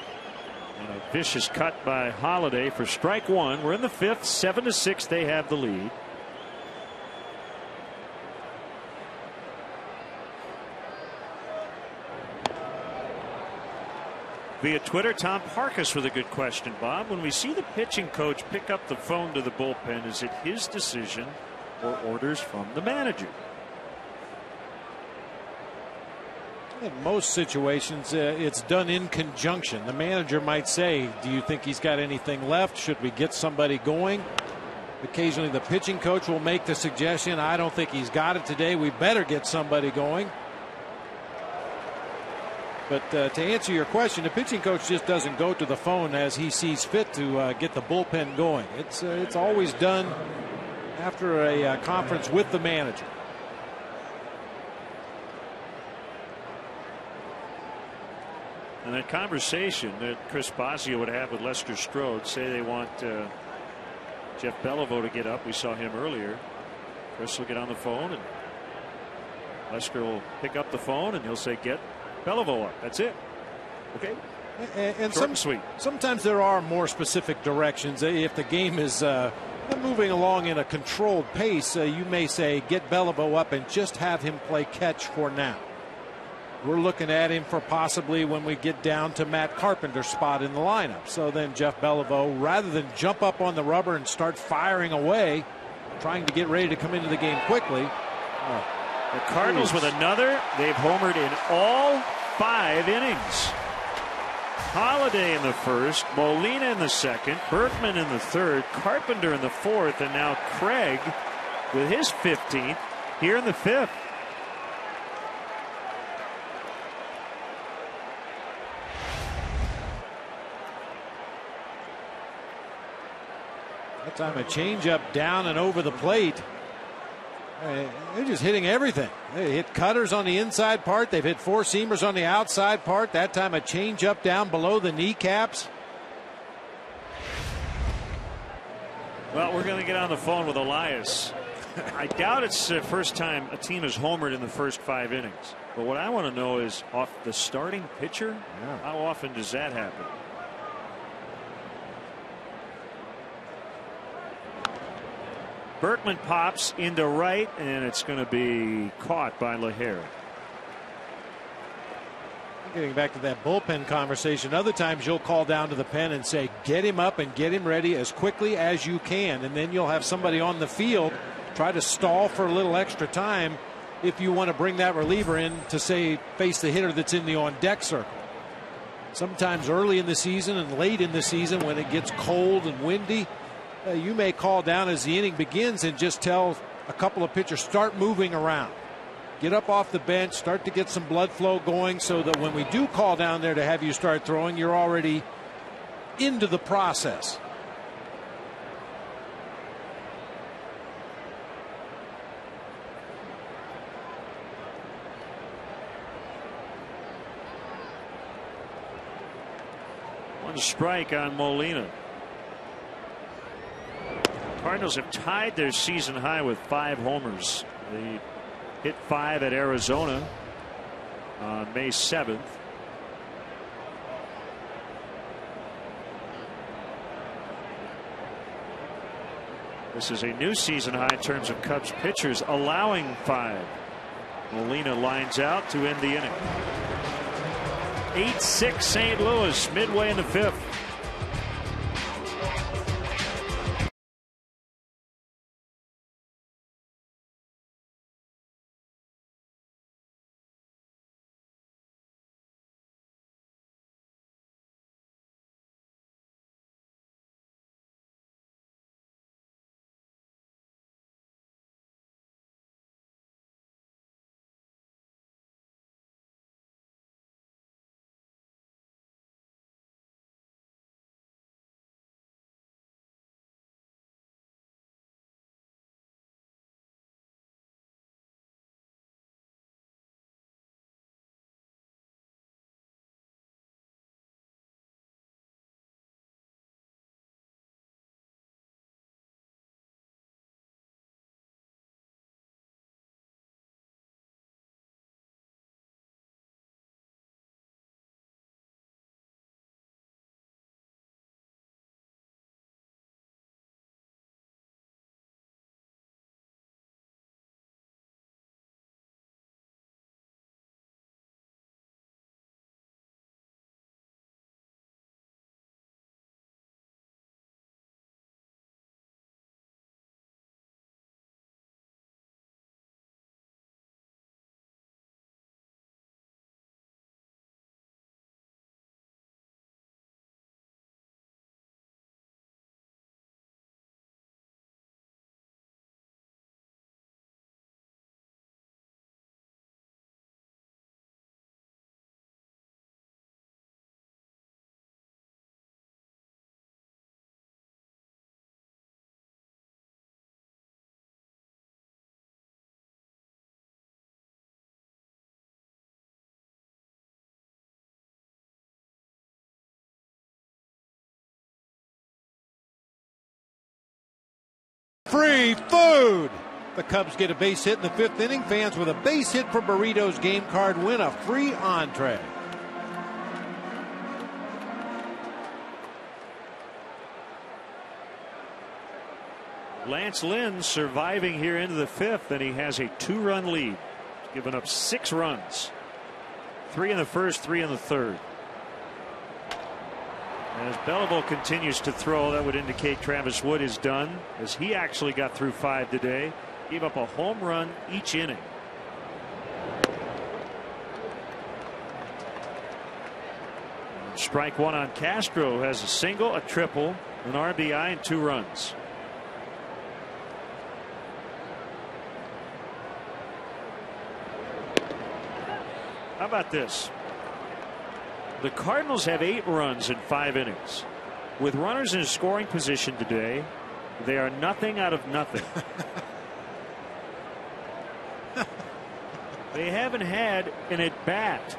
S1: And a vicious cut by Holliday for strike one. We're in the fifth, 7-6. They have the lead. Via Twitter, Tom Parkas with a good question, Bob. When we see the pitching coach pick up the phone to the bullpen, is it his decision or orders from the manager?
S2: In most situations, it's done in conjunction. The manager might say, do you think he's got anything left? Should we get somebody going? Occasionally the pitching coach will make the suggestion, I don't think he's got it today. We better get somebody going. But to answer your question, the pitching coach just doesn't go to the phone as he sees fit to get the bullpen going. It's always done after a conference with the manager.
S1: And that conversation that Chris Bosio would have with Lester Strode, say they want Jeff Beliveau to get up. We saw him earlier. Chris will get on the phone and Lester will pick up the phone and he'll say, get Beliveau up. That's it. Okay.
S2: And
S1: short and sweet.
S2: Sometimes there are more specific directions. If the game is moving along in a controlled pace, you may say get Beliveau up and just have him play catch for now. We're looking at him for possibly when we get down to Matt Carpenter's spot in the lineup. So then Jeff Beliveau, rather than jump up on the rubber and start firing away, trying to get ready to come into the game quickly.
S1: The Cardinals with another. They've homered in all 5 innings. Holliday in the first, Molina in the second, Berkman in the third, Carpenter in the fourth, and now Craig with his 15th here in the fifth.
S2: That time a changeup down and over the plate. They're just hitting everything. They hit cutters on the inside part. They've hit four-seamers on the outside part. That time a changeup down below the kneecaps.
S1: Well, we're going to get on the phone with Elias. I doubt it's the first time a team has homered in the first 5 innings. But what I want to know is off the starting pitcher, how often does that happen? Berkman pops into right, and it's going to be caught by LaHare.
S2: Getting back to that bullpen conversation, other times you'll call down to the pen and say, get him up and get him ready as quickly as you can. And then you'll have somebody on the field try to stall for a little extra time if you want to bring that reliever in to, say, face the hitter that's in the on-deck circle. Sometimes early in the season and late in the season when it gets cold and windy, you may call down as the inning begins and just tell a couple of pitchers, start moving around. Get up off the bench, start to get some blood flow going so that when we do call down there to have you start throwing, you're already into the process.
S1: One strike on Molina. Cardinals have tied their season high with 5 homers. They hit 5 at Arizona on May 7th. This is a new season high in terms of Cubs pitchers allowing 5. Molina lines out to end the inning. 8-6 St. Louis midway in the 5th.
S2: free food. The Cubs get a base hit in the 5th inning. Fans with a base hit for burritos game card win a free entree.
S1: Lance Lynn surviving here into the 5th, and he has a 2-run lead. He's given up 6 runs. 3 in the 1st, 3 in the 3rd. As Belleville continues to throw, that would indicate Travis Wood is done, as he actually got through 5 today. Gave up a home run each inning. Strike 1 on Castro, has a single, a triple, an RBI, and 2 runs. How about this? The Cardinals have 8 runs in 5 innings. With runners in scoring position today, they are nothing out of nothing. They haven't had an at-bat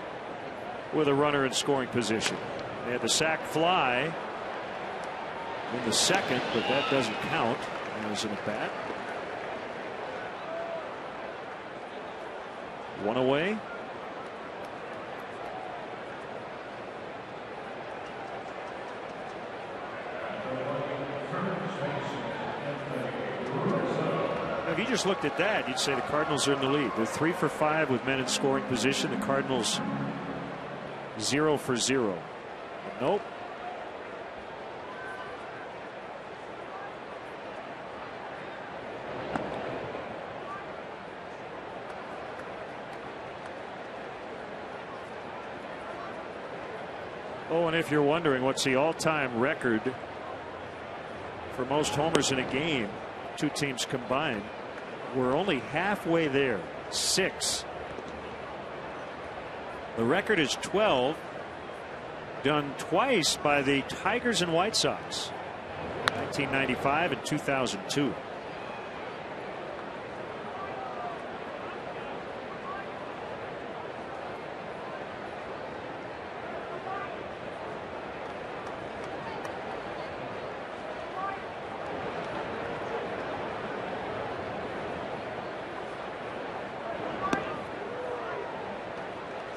S1: with a runner in scoring position. They had the sac fly in the 2nd, but that doesn't count as an at-bat. 1 away. If you just looked at that, you'd say the Cardinals are in the lead. They're 3 for 5 with men in scoring position. The Cardinals 0 for 0. But nope. Oh, and if you're wondering what's the all-time record for most homers in a game, 2 teams combined, we're only halfway there. 6. The record is 12, done twice by the Tigers and White Sox, 1995 and 2002.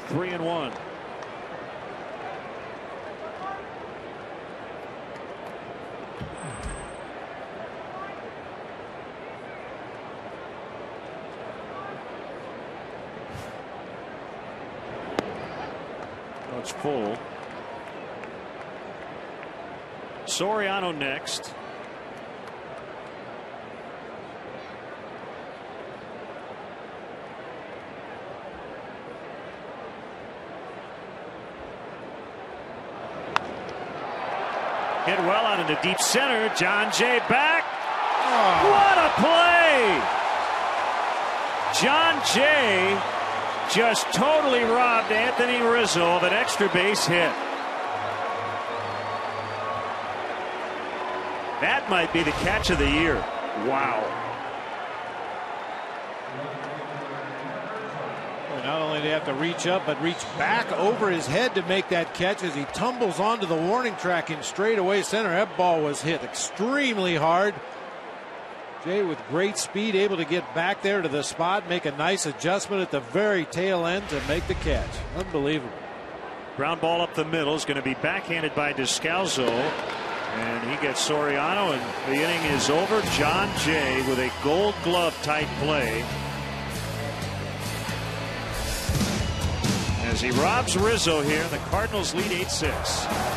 S1: Three and 1. Oh, it's full. Soriano next. Hit well out into deep center. John Jay back. Oh. What a play! John Jay just totally robbed Anthony Rizzo of an extra base hit. That might be the catch of the year. Wow.
S2: Not only do they have to reach up, but reach back over his head to make that catch as he tumbles onto the warning track in straightaway center. That ball was hit extremely hard. Jay with great speed able to get back there to the spot, make a nice adjustment at the very tail end to make the catch. Unbelievable.
S1: Ground ball up the middle is going to be backhanded by Descalzo, and he gets Soriano, and the inning is over. John Jay with a Gold Glove type play as he robs Rizzo here. The Cardinals lead 8-6.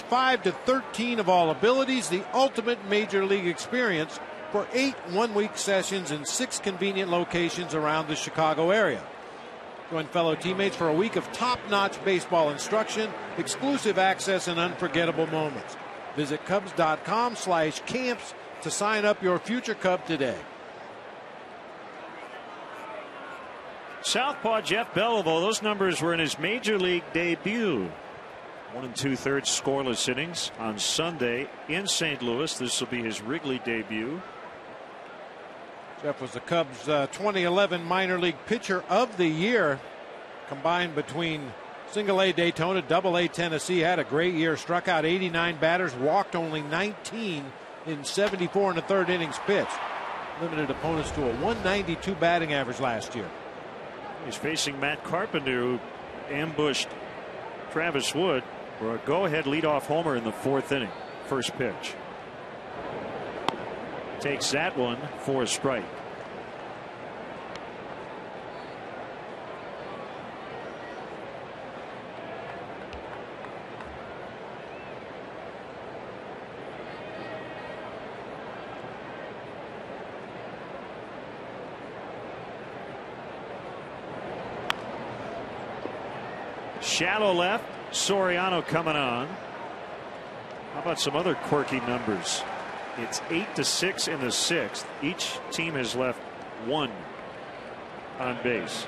S2: 5 to 13 of all abilities, the ultimate major league experience for 8 one-week sessions in 6 convenient locations around the Chicago area. Join fellow teammates for a week of top-notch baseball instruction, exclusive access, and unforgettable moments. Visit Cubs.com/camps to sign up your future Cub today.
S1: Southpaw Jeff Beliveau, those numbers were in his major league debut. 1 2/3 scoreless innings on Sunday in St. Louis. This will be his Wrigley debut.
S2: Jeff was the Cubs' 2011 minor league pitcher of the year, combined between Single-A Daytona, Double-A Tennessee. Had a great year, struck out 89 batters, walked only 19 in 74 1/3 innings pitched. Limited opponents to a 192 batting average last year.
S1: He's facing Matt Carpenter, who ambushed Travis Wood for a go-ahead leadoff homer in the 4th inning. First pitch. Takes that one for a strike. Shallow left. Soriano coming on. How about some other quirky numbers? It's 8 to 6 in the 6th. Each team has left 1 on base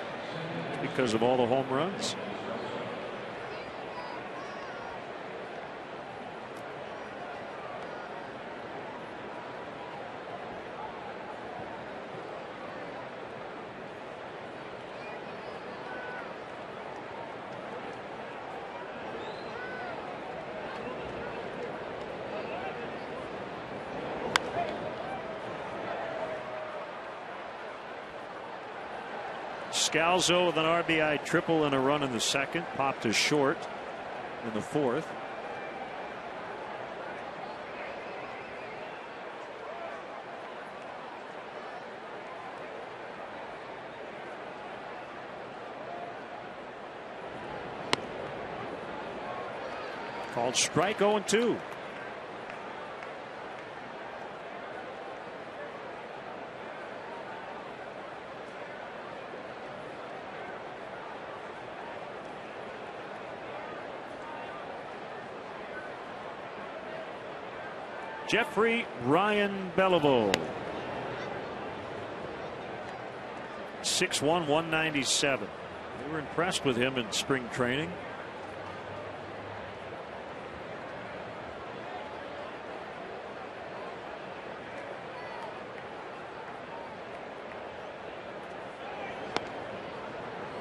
S1: because of all the home runs. Scalzo with an RBI triple and a run in the 2nd. Popped to short in the 4th. Called strike 0-2. Jeffrey Ryan Beliveau. 6'1", 197. They were impressed with him in spring training.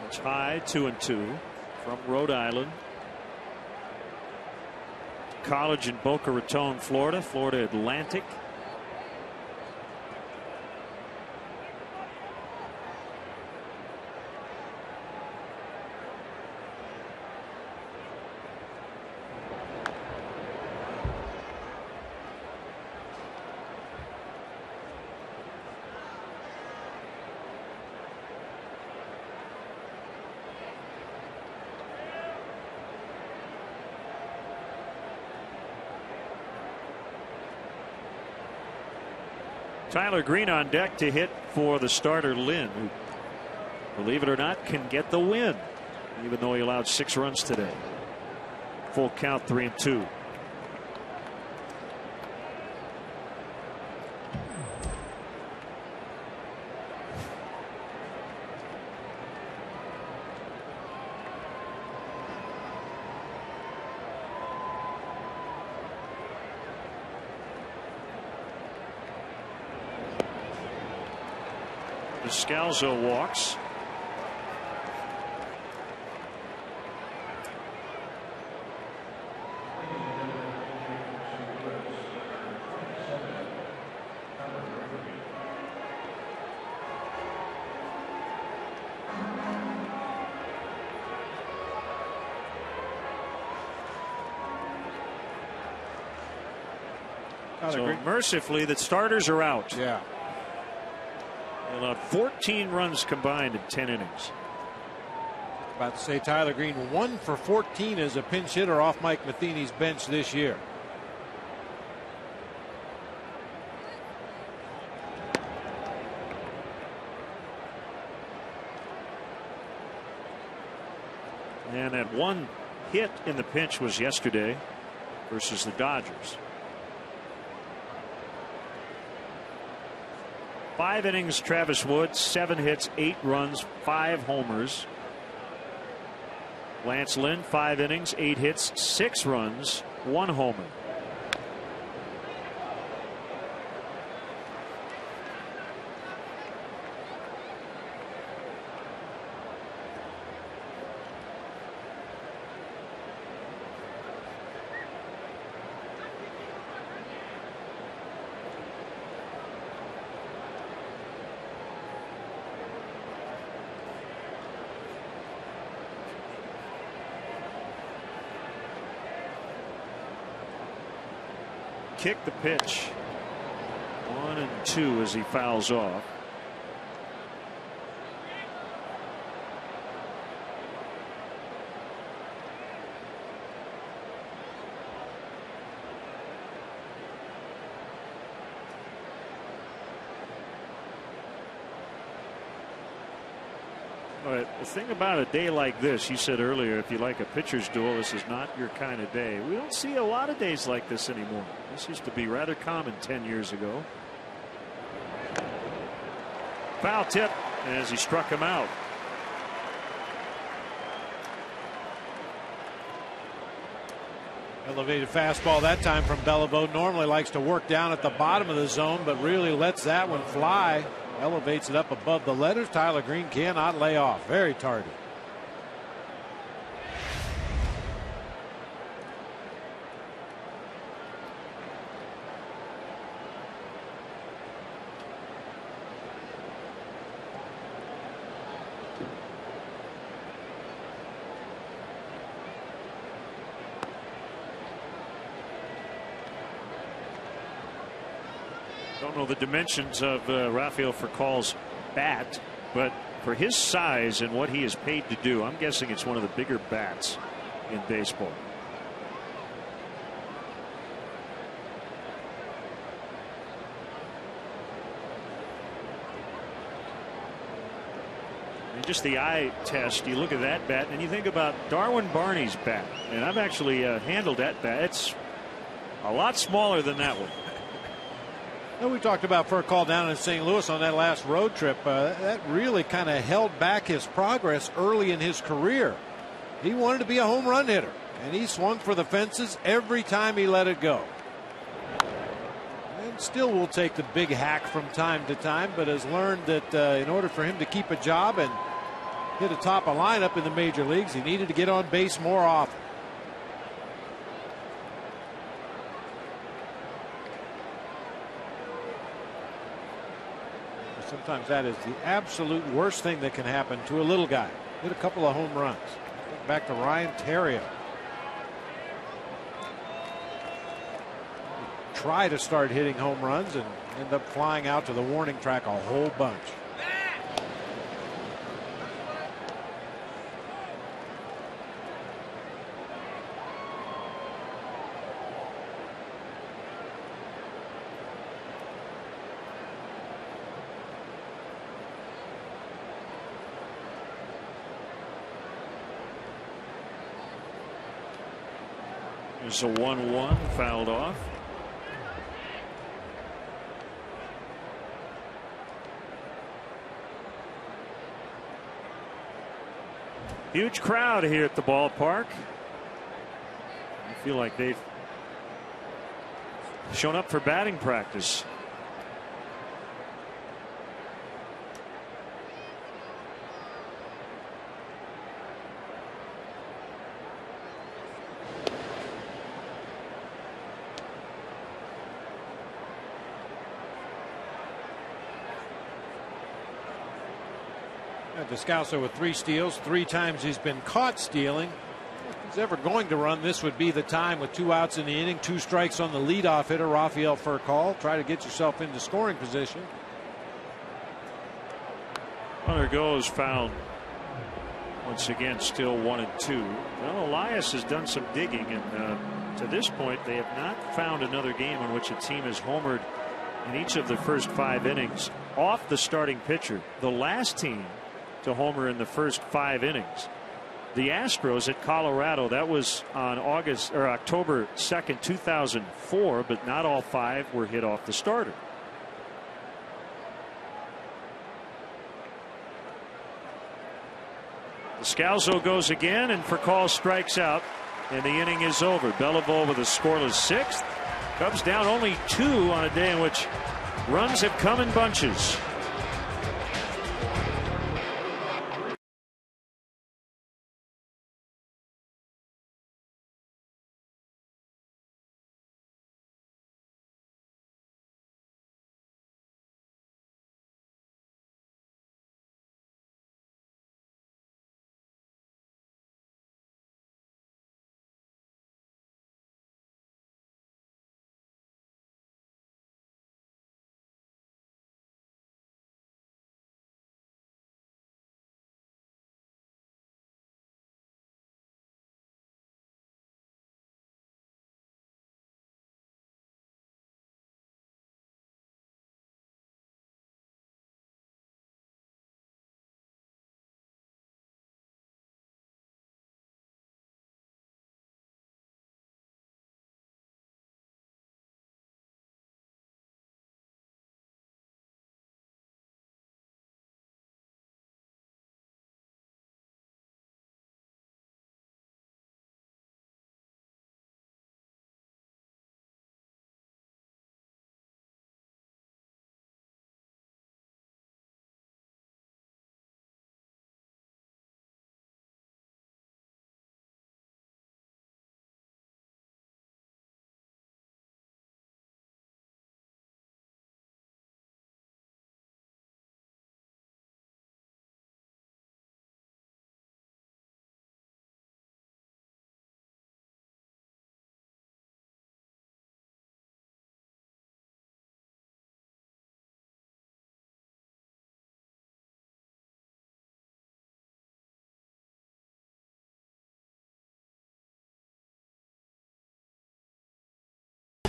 S1: It's high, 2-2 from Rhode Island. College in Boca Raton, Florida, Florida Atlantic. Tyler Green on deck to hit for the starter Lynn, who, believe it or not, can get the win, even though he allowed 6 runs today. Full count, 3-2. Scalzo walks. So mercifully, the starters are out.
S2: Yeah.
S1: They allowed 14 runs combined in 10 innings.
S2: About to say Tyler Green 1 for 14 as a pinch hitter off Mike Matheny's bench this year.
S1: And that one hit in the pinch was yesterday versus the Dodgers. 5 innings, Travis Wood, 7 hits, 8 runs, 5 homers. Lance Lynn, 5 innings, 8 hits, 6 runs, 1 homer. Kick the pitch. 1-2 as he fouls off. All right, the thing about a day like this, you said earlier, if you like a pitcher's duel, this is not your kind of day. We don't see a lot of days like this anymore. This used to be rather common 10 years ago. Foul tip as he struck him out.
S2: Elevated fastball that time from Beliveau. Normally likes to work down at the bottom of the zone, but really lets that one fly. Elevates it up above the letters. Tyler Green cannot lay off. Very tardy.
S1: Don't know the dimensions of Rafael Furcal's bat, but for his size and what he is paid to do, I'm guessing it's one of the bigger bats in baseball. And just the eye test, you look at that bat and you think about Darwin Barney's bat, and I've actually handled that bat. It's a lot smaller than that one.
S2: And we talked about Furcal down in St. Louis on that last road trip. That really kind of held back his progress early in his career. He wanted to be a home run hitter, and he swung for the fences every time he let it go. And still will take the big hack from time to time, but has learned that in order for him to keep a job and hit atop a lineup in the major leagues, he needed to get on base more often. Sometimes that is the absolute worst thing that can happen to a little guy. Hit a couple of home runs. Back to Ryan Theriot. Try to start hitting home runs and end up flying out to the warning track a whole bunch.
S1: There's a 1-1 fouled off. Huge crowd here at the ballpark. I feel like they've shown up for batting practice.
S2: Descalso with 3 steals. 3 times he's been caught stealing. If he's ever going to run, this would be the time with 2 outs in the inning, 2 strikes on the leadoff hitter, Rafael Furcal. Try to get yourself into scoring position.
S1: Runner goes, fouled Once again, still 1-2. Well, Elias has done some digging, and to this point, they have not found another game in which a team has homered in each of the first 5 innings off the starting pitcher. The last team to homer in the first 5 innings, the Astros at Colorado. That was on October 2nd, 2004, but not all 5 were hit off the starter. Scalzo goes again, and Furcal strikes out, and the inning is over. Belleville with a scoreless 6th. Cubs down only 2 on a day in which runs have come in bunches.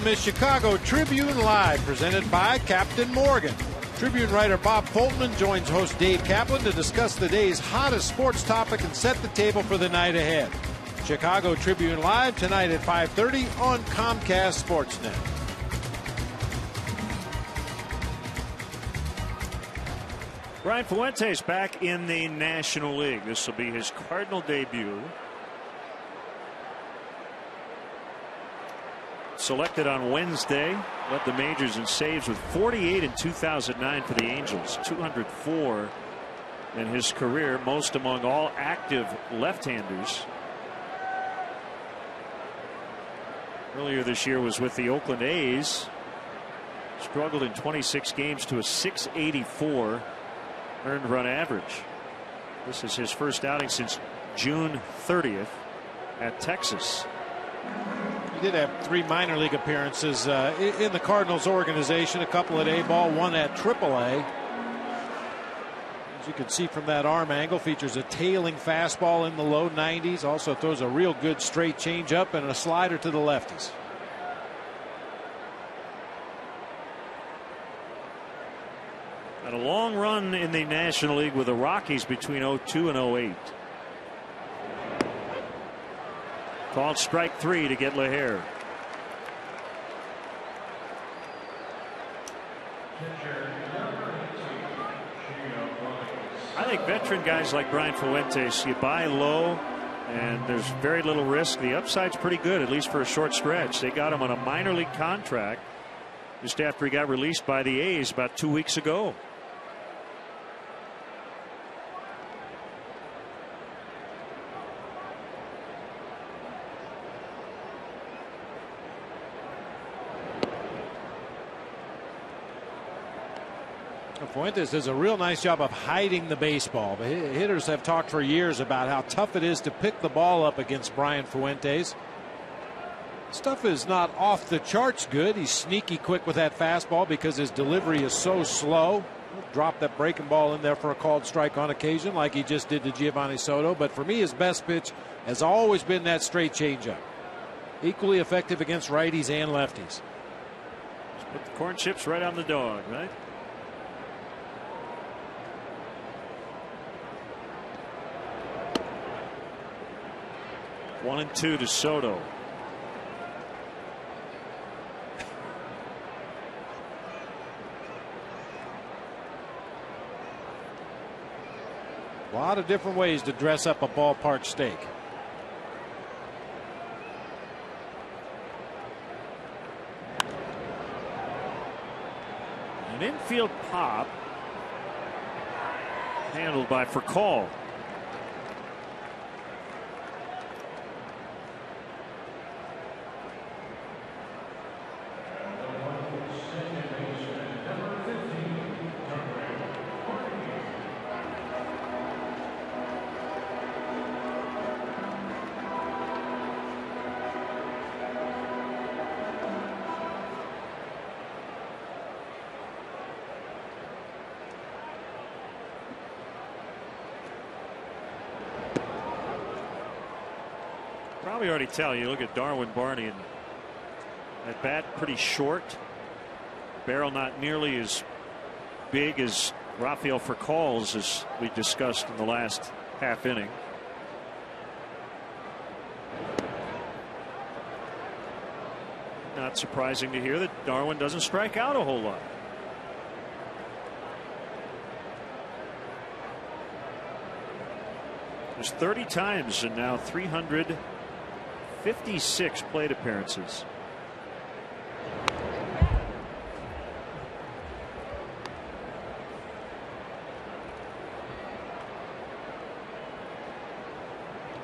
S2: Miss Chicago Tribune Live, presented by Captain Morgan. Tribune writer Bob Foltman joins host Dave Kaplan to discuss the day's hottest sports topic and set the table for the night ahead. Chicago Tribune Live tonight at 5:30 on Comcast Sportsnet.
S1: Brian Fuentes back in the National League. This will be his Cardinal debut. Selected on Wednesday, led the majors in saves with 48 in 2009 for the Angels, 204 in his career, most among all active left-handers. Earlier this year was with the Oakland A's. Struggled in 26 games to a .684 earned run average. This is his first outing since June 30th at Texas.
S2: He did have 3 minor league appearances in the Cardinals organization, a couple at A-ball, 1 at AAA. As you can see from that arm angle, features a tailing fastball in the low 90s. Also throws a real good straight changeup and a slider to the lefties.
S1: Had a long run in the National League with the Rockies between 2002 and 2008. Called strike 3 to get LaHare. I think veteran guys like Brian Fuentes, you buy low and there's very little risk. The upside's pretty good, at least for a short stretch. They got him on a minor league contract just after he got released by the A's about 2 weeks ago.
S2: Fuentes does a real nice job of hiding the baseball. The hitters have talked for years about how tough it is to pick the ball up against Brian Fuentes. Stuff is not off the charts good. He's sneaky quick with that fastball because his delivery is so slow. Drop that breaking ball in there for a called strike on occasion, like he just did to Giovanni Soto. But for me, his best pitch has always been that straight changeup. Equally effective against righties and lefties.
S1: Just put the corn chips right on the dog, right? One and two to Soto.
S2: A lot of different ways to dress up a ballpark steak.
S1: An infield pop handled by Furcal. Probably already tell you. Look at Darwin Barney, and that bat pretty short. Barrel not nearly as big as Rafael Furcal's, as we discussed in the last half inning. Not surprising to hear that Darwin doesn't strike out a whole lot. There's 30 times and now 356 plate appearances.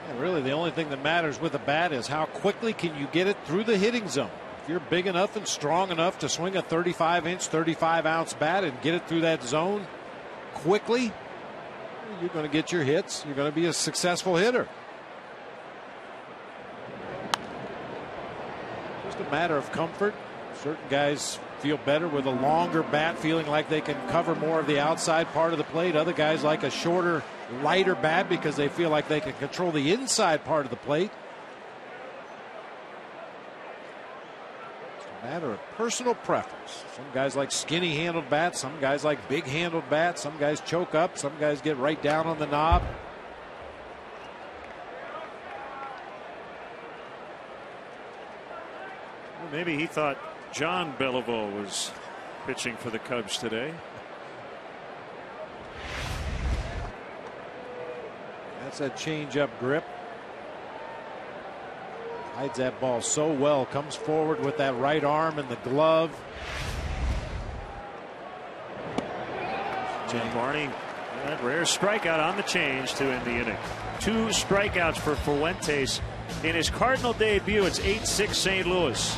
S2: And really, the only thing that matters with a bat is how quickly can you get it through the hitting zone. If you're big enough and strong enough to swing a 35-inch, 35-ounce bat and get it through that zone quickly, you're going to get your hits. You're going to be a successful hitter. Just a matter of comfort. Certain guys feel better with a longer bat, feeling like they can cover more of the outside part of the plate. Other guys like a shorter, lighter bat because they feel like they can control the inside part of the plate. It's a matter of personal preference. Some guys like skinny handled bats, some guys like big handled bats, some guys choke up, some guys get right down on the knob.
S1: Well, maybe he thought John Beliveau was pitching for the Cubs today.
S2: That's a change-up grip. Hides that ball so well. Comes forward with that right arm and the glove.
S1: John Barney, that rare strikeout on the change to end the inning. 2 strikeouts for Fuentes in his Cardinal debut. It's 8-6 St. Louis.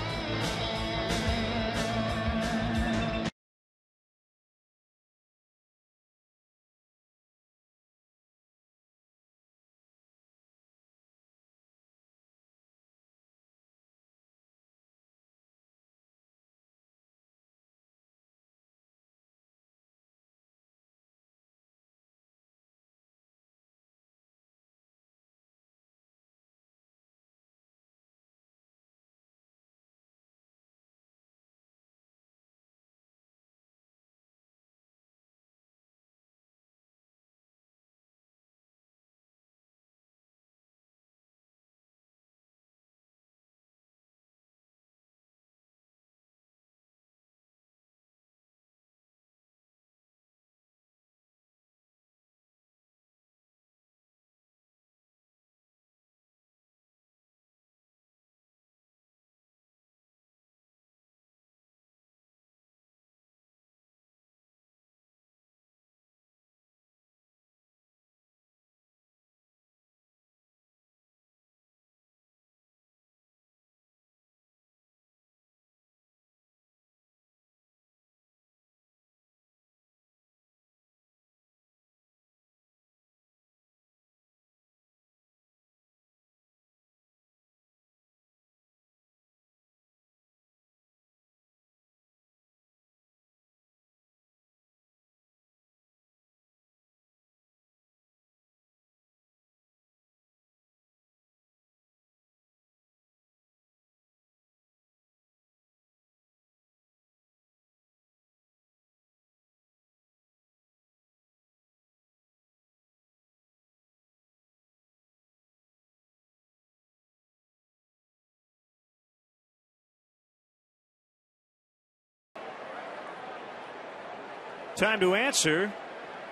S1: Time to answer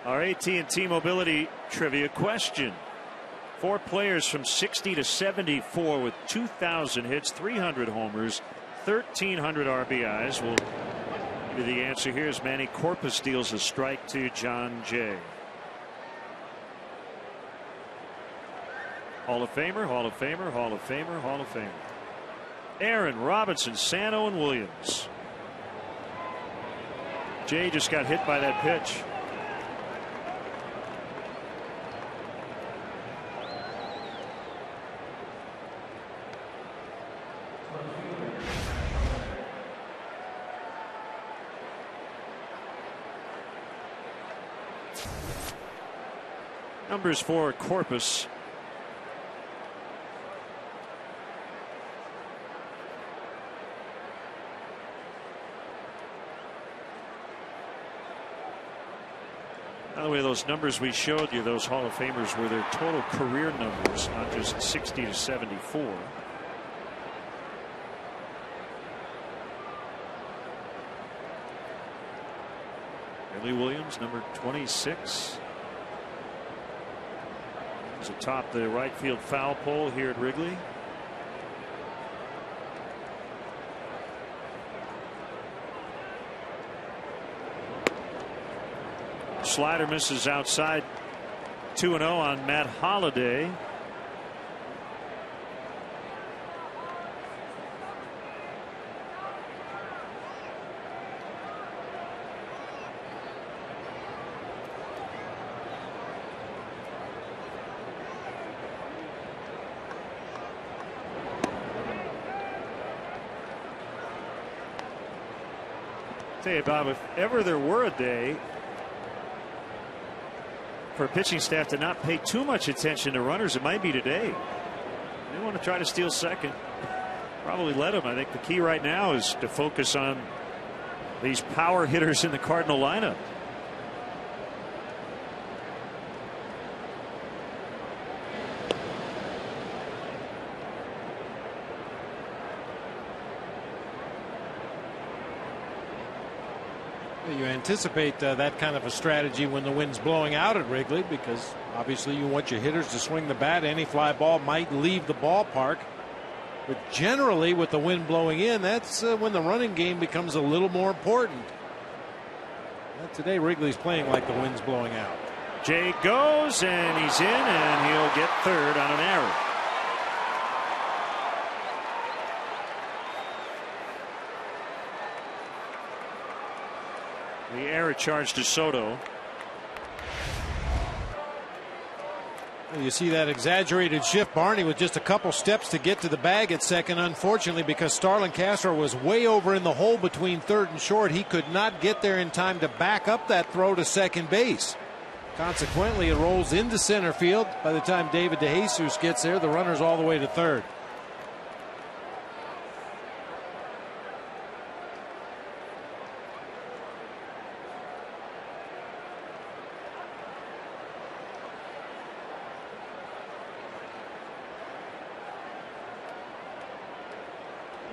S1: our AT&T Mobility trivia question. 4 players from 60 to 74 with 2,000 hits, 300 homers, 1,300 RBIs. We'll give you the answer here as Manny Corpus deals a strike to John Jay. Hall of Famer, Hall of Famer, Hall of Famer, Hall of Famer. Aaron, Robinson, Sano, and Williams. Jay just got hit by that pitch. Numbers for Corpus. By the way, those numbers we showed you, those Hall of Famers, were their total career numbers, not just 60 to 74. Billy Williams, number 26. He's atop the right field foul pole here at Wrigley. Slider misses outside. 2-0 on Matt Holliday. Tell you, Bob, if ever there were a day for a pitching staff to not pay too much attention to runners, it might be today. They want to try to steal second. Probably let them. I think the key right now is to focus on these power hitters in the Cardinal lineup.
S2: You anticipate that kind of a strategy when the wind's blowing out at Wrigley, because obviously you want your hitters to swing the bat. Any fly ball might leave the ballpark, but generally with the wind blowing in, that's when the running game becomes a little more important. Today Wrigley's playing like the wind's blowing out.
S1: Jay goes, and he's in, and he'll get third on an error. The error charge to Soto.
S2: You see that exaggerated shift. Barney with just a couple steps to get to the bag at second. Unfortunately, because Starlin Castro was way over in the hole between third and short, he could not get there in time to back up that throw to second base. Consequently, it rolls into center field. By the time David DeJesus gets there, the runner's all the way to third.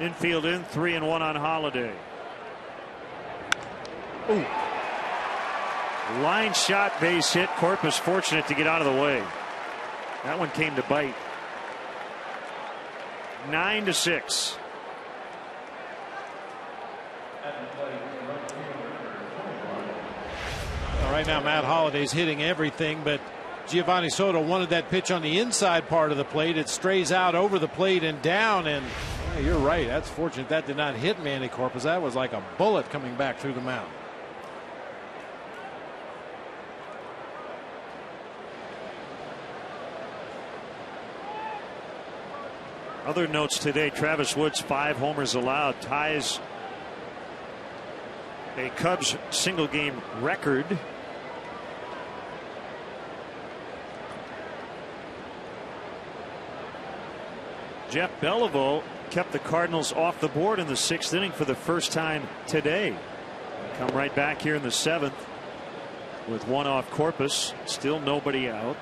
S1: Infield in, 3-1 on Holliday. Ooh. Line shot, base hit. Corpus fortunate to get out of the way. That one came to bite. 9-6.
S2: Right now Matt Holliday's hitting everything, but Giovanni Soto wanted that pitch on the inside part of the plate. It strays out over the plate and down, and you're right, that's fortunate that did not hit Manny Corpus. That was like a bullet coming back through the mound.
S1: Other notes today: Travis Wood's 5 homers allowed ties a Cubs single game record. Jeff Beliveau kept the Cardinals off the board in the 6th inning for the first time today. Come right back here in the 7th with 1 off Corpus. Still nobody out.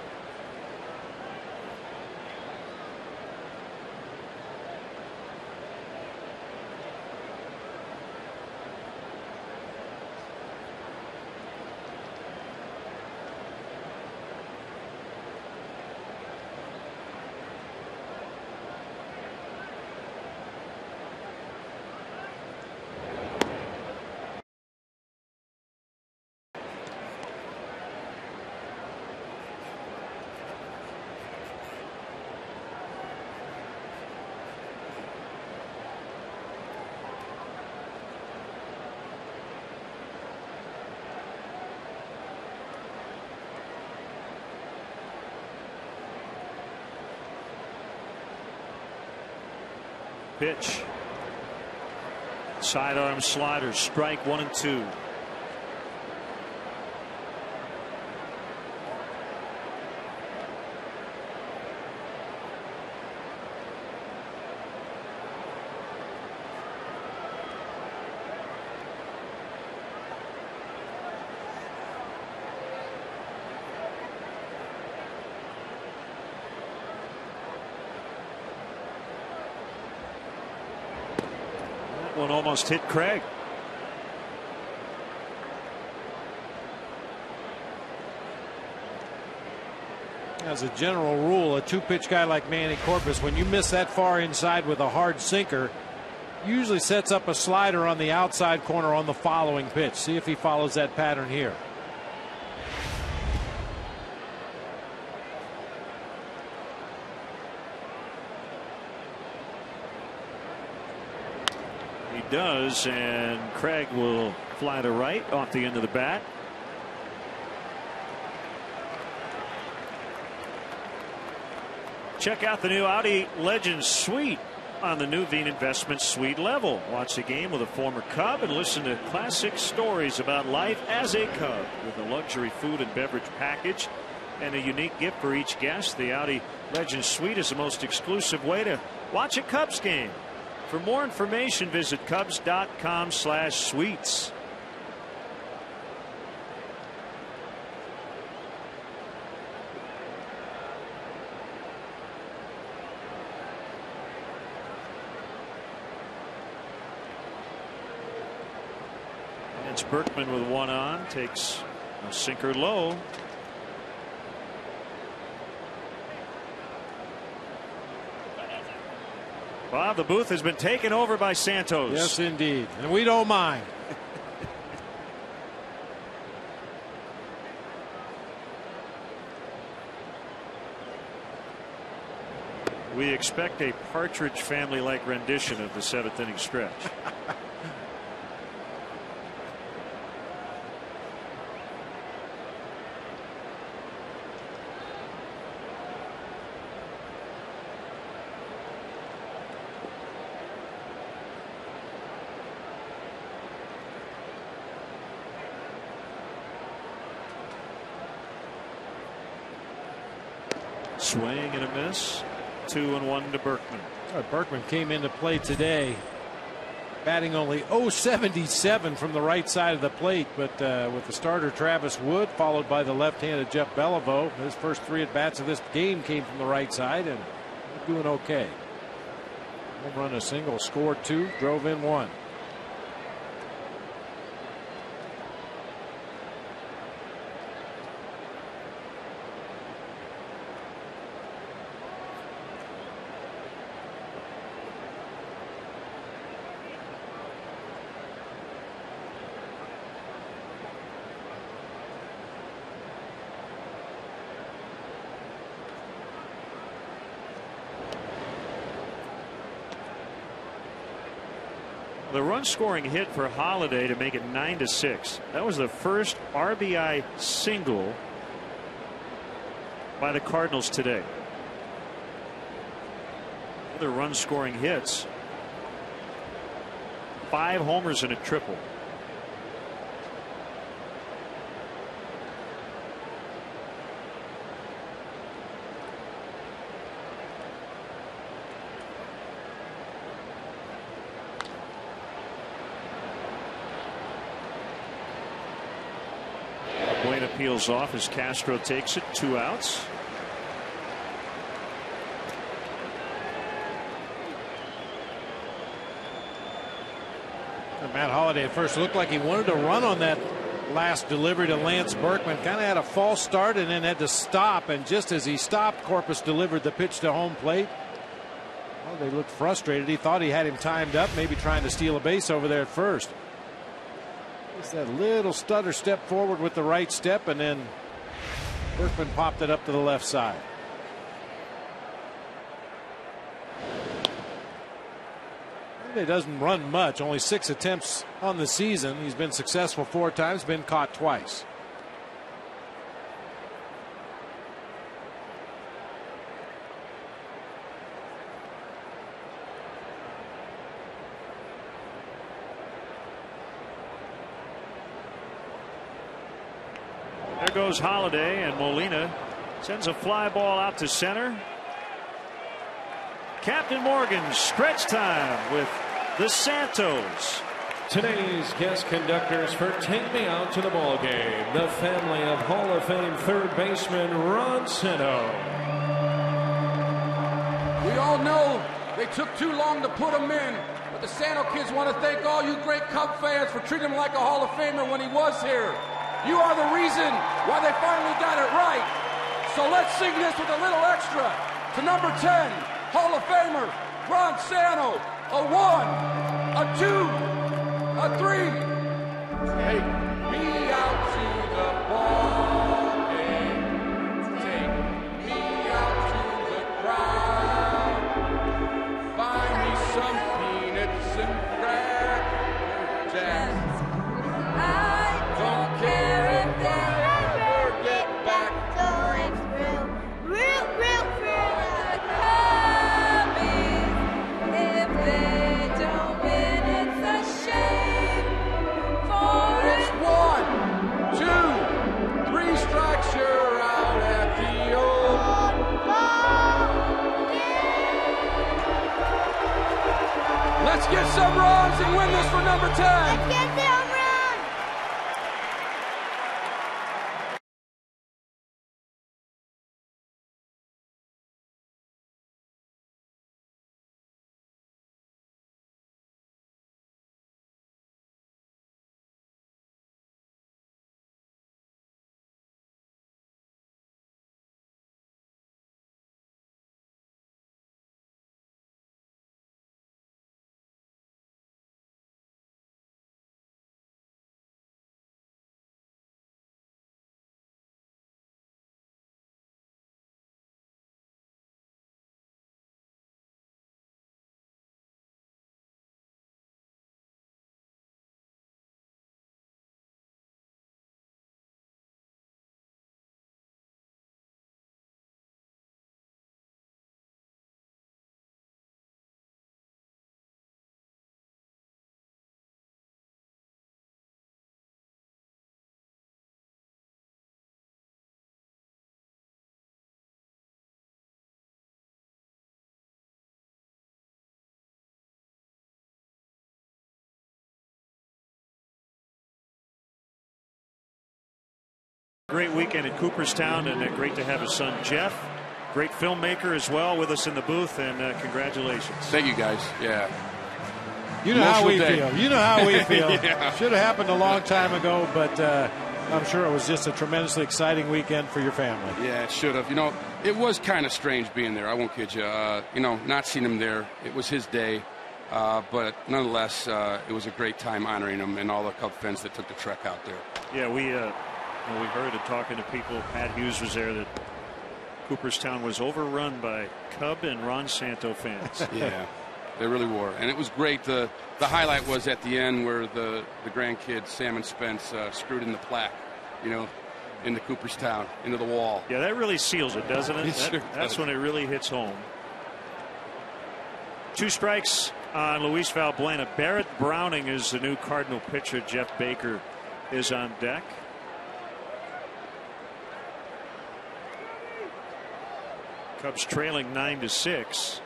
S1: pitch. Sidearm slider, strike 1 and 2. One almost hit Craig.
S2: As a general rule, a 2-pitch guy like Manny Corpus, when you miss that far inside with a hard sinker, usually sets up a slider on the outside corner on the following pitch. See if he follows that pattern here.
S1: Does, and Craig will fly to right off the end of the bat. Check out the new Audi Legends Suite on the new Veen Investment Suite level. Watch the game with a former Cub and listen to classic stories about life as a Cub with a luxury food and beverage package and a unique gift for each guest. The Audi Legends Suite is the most exclusive way to watch a Cubs game. For more information, visit Cubs.com/suites. It's Berkman with one on, takes a sinker low. Bob, the booth has been taken over by Santos.
S2: Yes, indeed. And we don't mind.
S1: We expect a Partridge Family-like rendition of the 7th inning stretch. Swing and a miss. 2-1 to Berkman.
S2: Berkman came into play today batting only .077 from the right side of the plate, but with the starter Travis Wood followed by the left-handed Jeff Beliveau, his first 3 at bats of this game came from the right side and doing okay. Home run, a single, scored 2, drove in 1.
S1: The run scoring hit for Holiday to make it 9-6. That was the first RBI single by the Cardinals today. Other run scoring hits, 5 homers and a triple. Peels off as Castro takes it, 2 outs.
S2: And Matt Holliday at first looked like he wanted to run on that last delivery to Lance Berkman. Kind of had a false start and then had to stop. And just as he stopped, Corpus delivered the pitch to home plate. Well, they looked frustrated. He thought he had him timed up, maybe trying to steal a base over there at first. Just that little stutter step forward with the right step, and then Berkman popped it up to the left side. He doesn't run much, only 6 attempts on the season. He's been successful 4 times, been caught twice.
S1: There goes Holiday, and Molina sends a fly ball out to center. Captain Morgan, stretch time with the Santos.
S4: Today's guest conductors for Take Me Out to the Ball Game, the family of Hall of Fame third baseman Ron Santo.
S6: We all know they took too long to put him in, but the Santo kids want to thank all you great Cub fans for treating him like a Hall of Famer when he was here. You are the reason why they finally got it right. So let's sing this with a little extra. To number 10, Hall of Famer Ron Santo, a 1, a 2, a 3. Take me out to the ball game. Take me out to the crowd. Buy me some peanuts and cracker jacks. I don't care if they ever get back.
S7: So it's real for the Cubbies. If they don't win, it's a shame. For
S6: It's 1, 2, 3 strikes, you're out at the old
S7: ball game.
S6: Let's get some runs and win this for number 10.
S7: Let's get the home run.
S1: Great weekend in Cooperstown, and great to have his son Jeff, great filmmaker as well, with us in the booth, and congratulations.
S8: Thank you, guys. Yeah.
S2: You know how we
S8: Emotional day.
S2: feel. You know how we feel.
S8: Yeah.
S2: Should have happened a long time ago, but I'm sure it was just a tremendously exciting weekend for your family.
S8: Yeah, it should have. You know, it was kind of strange being there. I won't kid you. You know, not seeing him there. It was his day. But nonetheless, it was a great time honoring him and all the Cub fans that took the trek out there.
S1: Yeah, we heard it talking to people. Pat Hughes was there, that Cooperstown was overrun by Cub and Ron Santo fans.
S8: Yeah, they really were. And it was great. The highlight was at the end where the grandkids, Sam and Spence, screwed in the plaque, you know, into Cooperstown, into the wall.
S1: Yeah, that really seals it, doesn't it?
S8: It sure
S1: That's
S8: does.
S1: when it really hits home. 2 strikes on Luis Valbuena. Barrett Browning is the new Cardinal pitcher. Jeff Baker is on deck. Cubs trailing 9-6.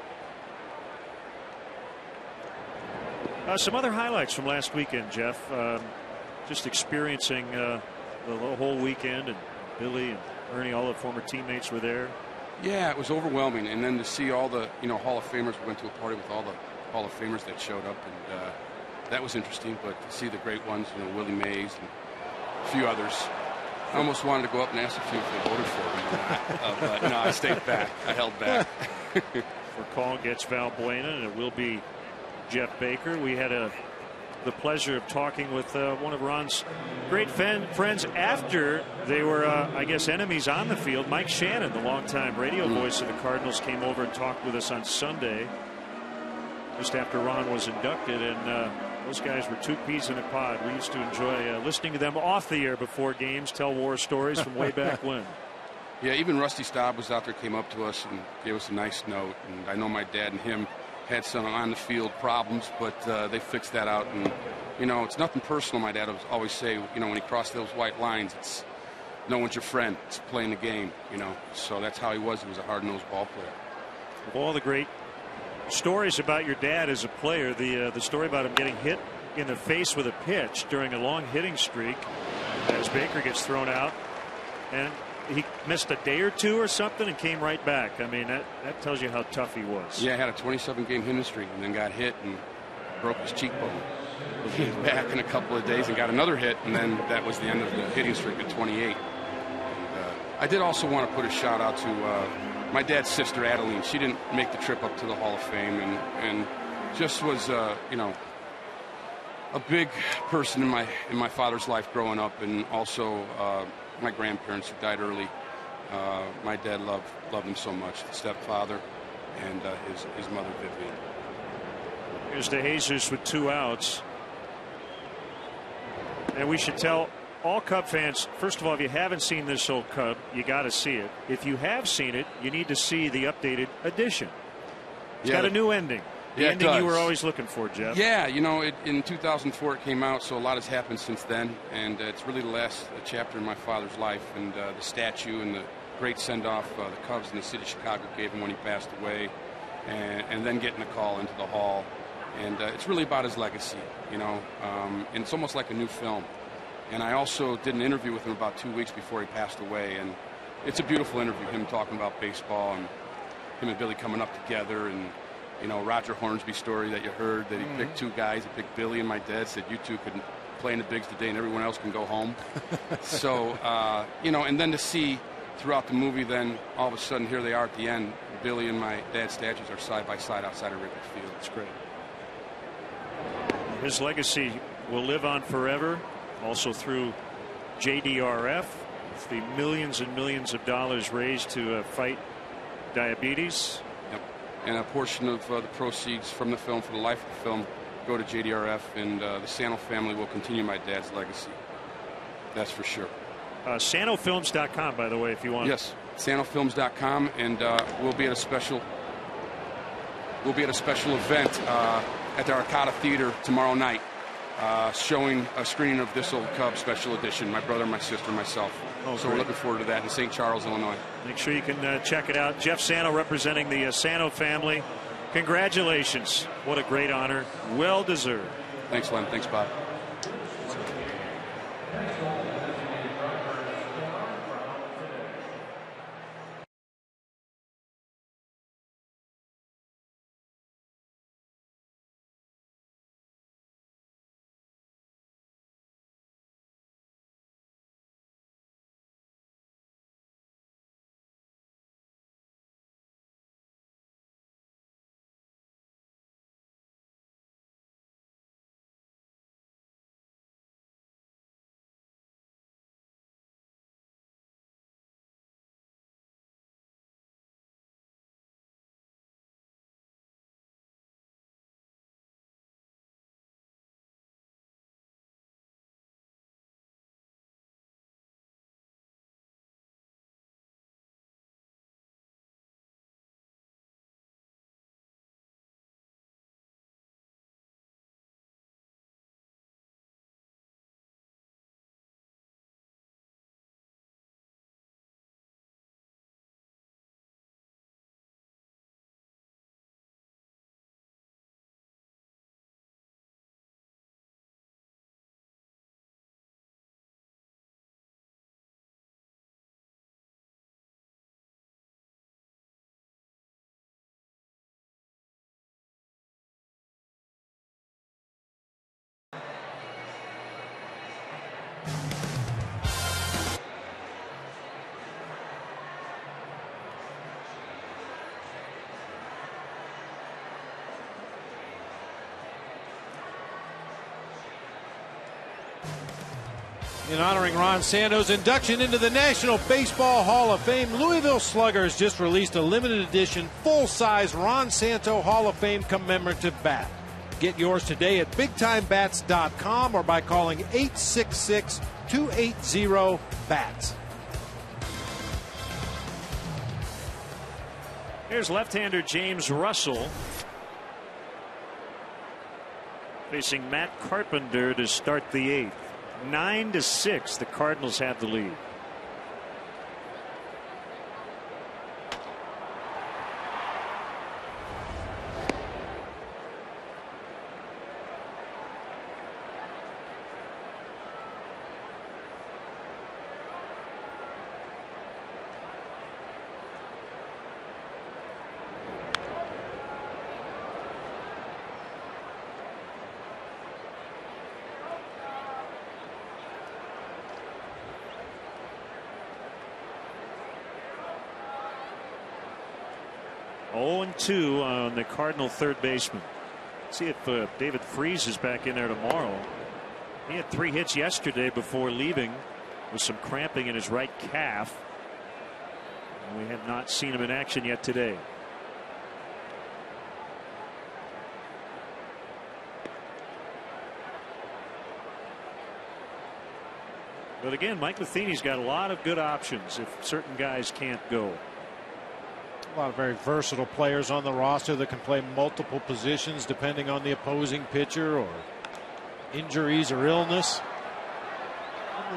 S1: Some other highlights from last weekend, Jeff. Just experiencing the whole weekend, and Billy and Ernie, all the former teammates were there.
S8: Yeah, it was overwhelming, and then to see all the Hall of Famers. We went to a party with all the Hall of Famers that showed up, and that was interesting. But to see the great ones, Willie Mays and a few others, I almost wanted to go up and ask a few if they voted for him, but no, I stayed back. I held back.
S1: For call gets Valbuena, and it will be Jeff Baker. We had the pleasure of talking with one of Ron's great friends after they were, I guess, enemies on the field. Mike Shannon, the longtime radio voice of the Cardinals, came over and talked with us on Sunday, just after Ron was inducted, and those guys were 2 peas in a pod. We used to enjoy listening to them off the air before games, tell war stories from way back when.
S8: Yeah, even Rusty Staub was out there, came up to us and gave us a nice note. And I know my dad and him had some on the field problems, but they fixed that out. And it's nothing personal. My dad would always say, when he crossed those white lines, no one's your friend. It's playing the game, you know. So that's how he was. He was a hard-nosed ball player.
S1: Of all the great stories about your dad as a player, the story about him getting hit in the face with a pitch during a long hitting streak as Baker gets thrown out, and he missed a day or two or something and came right back. I mean, that tells you how tough he was.
S8: Yeah, had a 27-game hitting streak and then got hit and broke his cheekbone. He came back in a couple of days and got another hit, and then that was the end of the hitting streak at 28. And, I did also want to put a shout out to my dad's sister Adeline. She didn't make the trip up to the Hall of Fame, and just was you know, a big person in my father's life growing up, and also my grandparents who died early. My dad loved him so much. The stepfather and his mother Vivian.
S1: Here's DeJesus with 2 outs. And we should tell all Cub fans, first of all, if you haven't seen this old Cub, you got to see it. If you have seen it, you need to see the updated edition. It's got a new ending. The ending you were always looking for, Jeff.
S8: Yeah, you know, in 2004 it came out, so a lot has happened since then, and it's really the last chapter in my father's life, and the statue and the great send-off the Cubs and the city of Chicago gave him when he passed away, and then getting a call into the Hall. And it's really about his legacy, you know, and it's almost like a new film. And I also did an interview with him about 2 weeks before he passed away, and it's a beautiful interview, him talking about baseball and him and Billy coming up together, and, you know, Roger Hornsby's story that you heard, that he picked 2 guys. He picked Billy and my dad, said, you 2 can play in the bigs today and everyone else can go home. So, you know, and then to see throughout the movie, then all of a sudden here they are at the end. Billy and my dad's statues are side by side outside of Wrigley Field.
S1: It's great. His legacy will live on forever, also through JDRF, the millions and millions of dollars raised to fight diabetes.
S8: Yep. And a portion of the proceeds from the film, for the life of the film, go to JDRF, and the Sano family will continue my dad's legacy. That's for sure.
S1: SanoFilms.com, by the way, if you want.
S8: Yes, SanoFilms.com, and we'll be at a special event at the Arcata Theater tomorrow night, showing a screening of this old Cub special edition. My brother, my sister, and myself.
S1: Oh,
S8: so we're looking forward to that in St. Charles, Illinois.
S1: Make sure you can check it out. Jeff Sano representing the Sano family. Congratulations. What a great honor. Well deserved.
S8: Thanks, Len. Thanks, Bob.
S2: In honoring Ron Santo's induction into the National Baseball Hall of Fame, Louisville Sluggers just released a limited edition full-size Ron Santo Hall of Fame commemorative bat. Get yours today at BigTimeBats.com or by calling 866-280-BATS.
S1: Here's left-hander James Russell facing Matt Carpenter to start the 8th. 9-6, the Cardinals have the lead. 0-2 on the Cardinal third baseman. See if David Freese is back in there tomorrow. He had 3 hits yesterday before leaving with some cramping in his right calf. And we have not seen him in action yet today. But again, Mike Matheny's got a lot of good options if certain guys can't go.
S2: A lot of very versatile players on the roster that can play multiple positions depending on the opposing pitcher or injuries or illness.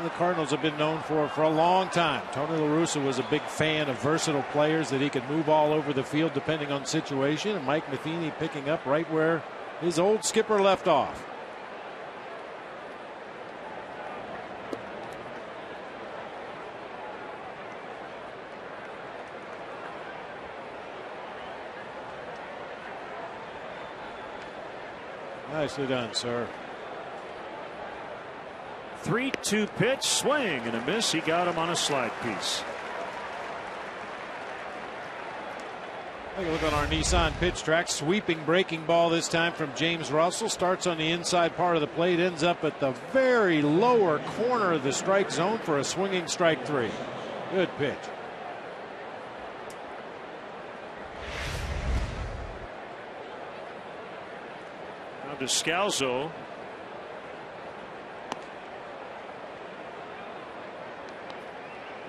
S2: The Cardinals have been known for a long time. Tony La Russa was a big fan of versatile players that he could move all over the field depending on situation, and Mike Matheny picking up right where his old skipper left off. Nicely done, sir.
S1: 3-2 pitch, swing and a miss. He got him on a slide piece.
S2: Take a look on our Nissan pitch track. Sweeping breaking ball this time from James Russell. Starts on the inside part of the plate, ends up at the very lower corner of the strike zone for a swinging strike 3. Good pitch.
S1: Now to Scalzo.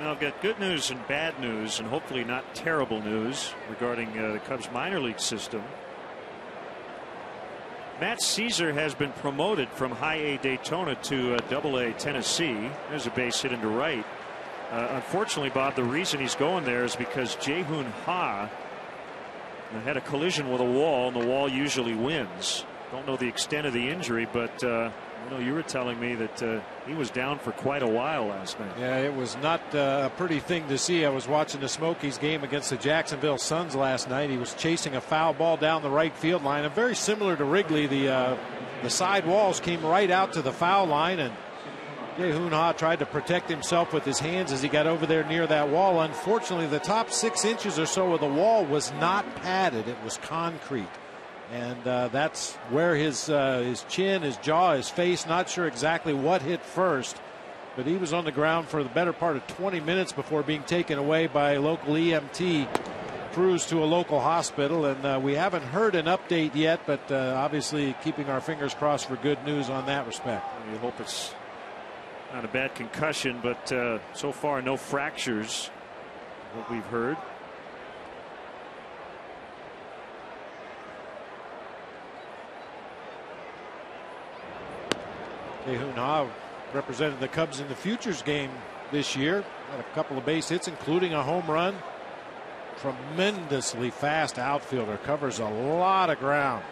S1: Now I've got good news and bad news, and hopefully not terrible news regarding the Cubs minor league system. Matt Caesar has been promoted from High A Daytona to Double A Tennessee. There's a base hit into right. Unfortunately, Bob, the reason he's going there is because Jae-Hoon Ha had a collision with a wall, and the wall usually wins. Don't know the extent of the injury, but I know you were telling me that he was down for quite a while last night.
S2: Yeah, it was not a pretty thing to see. I was watching the Smokies game against the Jacksonville Suns last night. He was chasing a foul ball down the right field line, and very similar to Wrigley, the side walls came right out to the foul line, and Jae-Hoon Ha tried to protect himself with his hands as he got over there near that wall. Unfortunately, the top 6 inches or so of the wall was not padded. It was concrete. And that's where his chin, his jaw, his face, not sure exactly what hit first. But he was on the ground for the better part of 20 minutes before being taken away by local EMT crews to a local hospital. And we haven't heard an update yet, but obviously keeping our fingers crossed for good news on that respect.
S1: We hope it's not a bad concussion, but so far no fractures, what we've heard.
S2: Jae-Hoon Ha represented the Cubs in the Futures game this year. Had a couple of base hits, including a home run. Tremendously fast outfielder. Covers a lot of ground.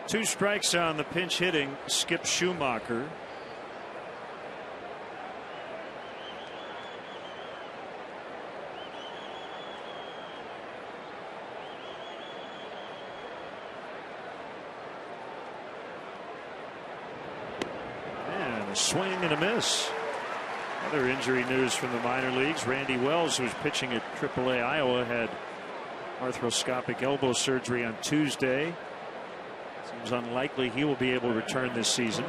S1: 2 strikes on the pinch hitting Skip Schumacher. A swing and a miss. Other injury news from the minor leagues. Randy Wells, who was pitching at AAA Iowa, had arthroscopic elbow surgery on Tuesday. Seems unlikely he will be able to return this season.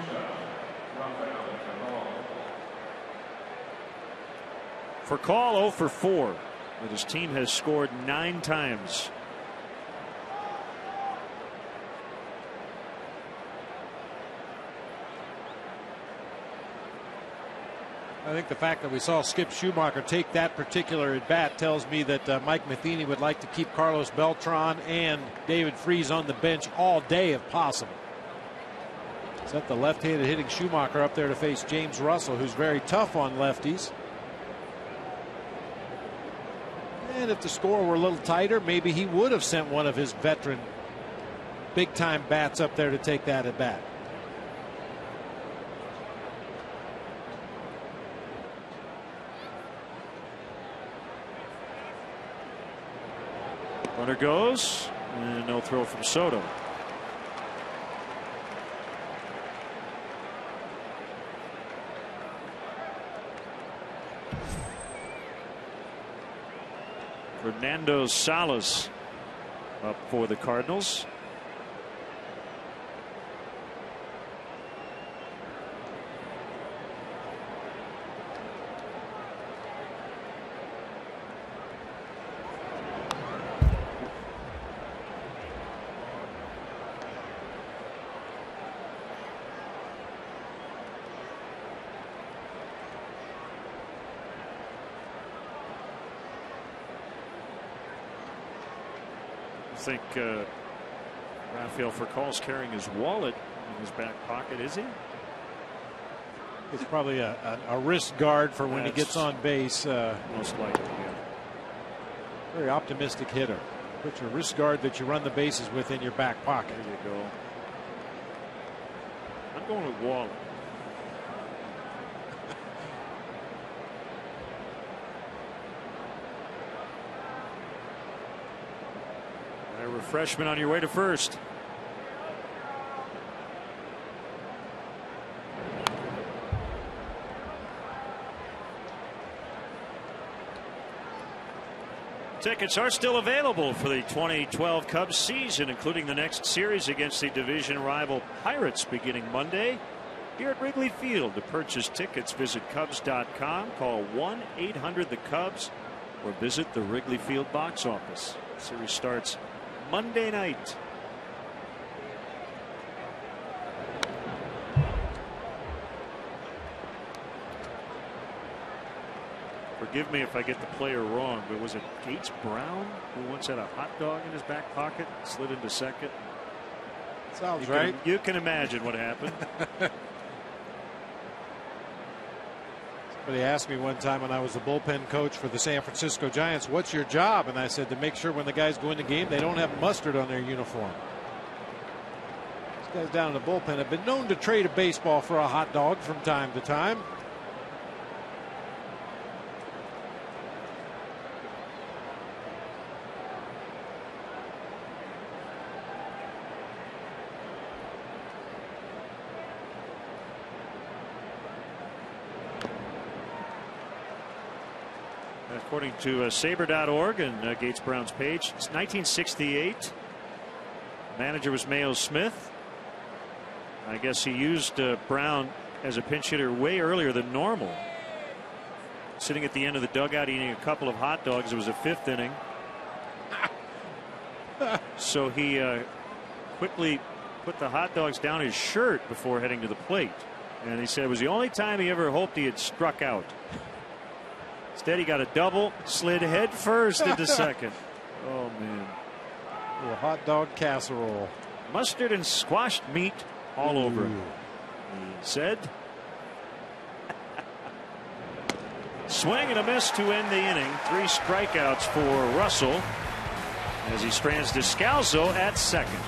S1: For Call, 0 for 4, but his team has scored 9 times.
S2: I think the fact that we saw Skip Schumacher take that particular at bat tells me that Mike Matheny would like to keep Carlos Beltran and David Freese on the bench all day if possible. Set the left-handed hitting Schumacher up there to face James Russell, who's very tough on lefties. And if the score were a little tighter, maybe he would have sent one of his veteran big-time bats up there to take that at bat.
S1: Runner goes, and no throw from Soto. For Fernando Salas up for the Cardinals. I think Rafael Furcal's carrying his wallet in his back pocket, is he?
S2: It's probably a wrist guard for when he gets on base.
S1: Most likely, yeah.
S2: Very optimistic hitter. Put your wrist guard that you run the bases with in your back pocket.
S1: There you go. I'm going with wallet. A refreshment on your way to first. Tickets are still available for the 2012 Cubs season, including the next series against the division rival Pirates beginning Monday here at Wrigley Field. To purchase tickets, visit Cubs.com, call 1-800-THE-CUBS, or visit the Wrigley Field box office. The series starts Monday night. Forgive me if I get the player wrong, but was it Gates Brown who once had a hot dog in his back pocket, slid into second?
S2: Sounds right.
S1: You can imagine what happened.
S2: Somebody asked me one time when I was the bullpen coach for the San Francisco Giants, what's your job? And I said, to make sure when the guys go in the game, they don't have mustard on their uniform. These guys down in the bullpen have been known to trade a baseball for a hot dog from time to time.
S1: According to Saber.org and Gates Brown's page, it's 1968. Manager was Mayo Smith. I guess he used Brown as a pinch hitter way earlier than normal. Sitting at the end of the dugout eating a couple of hot dogs. It was a fifth inning. So he quickly put the hot dogs down his shirt before heading to the plate. And he said it was the only time he ever hoped he had struck out. Instead, he got a double, slid head first into second. Oh, man.
S2: A hot dog casserole.
S1: Mustard and squashed meat all over him, he said. Swing and a miss to end the inning. 3 strikeouts for Russell as he strands Descalso at second.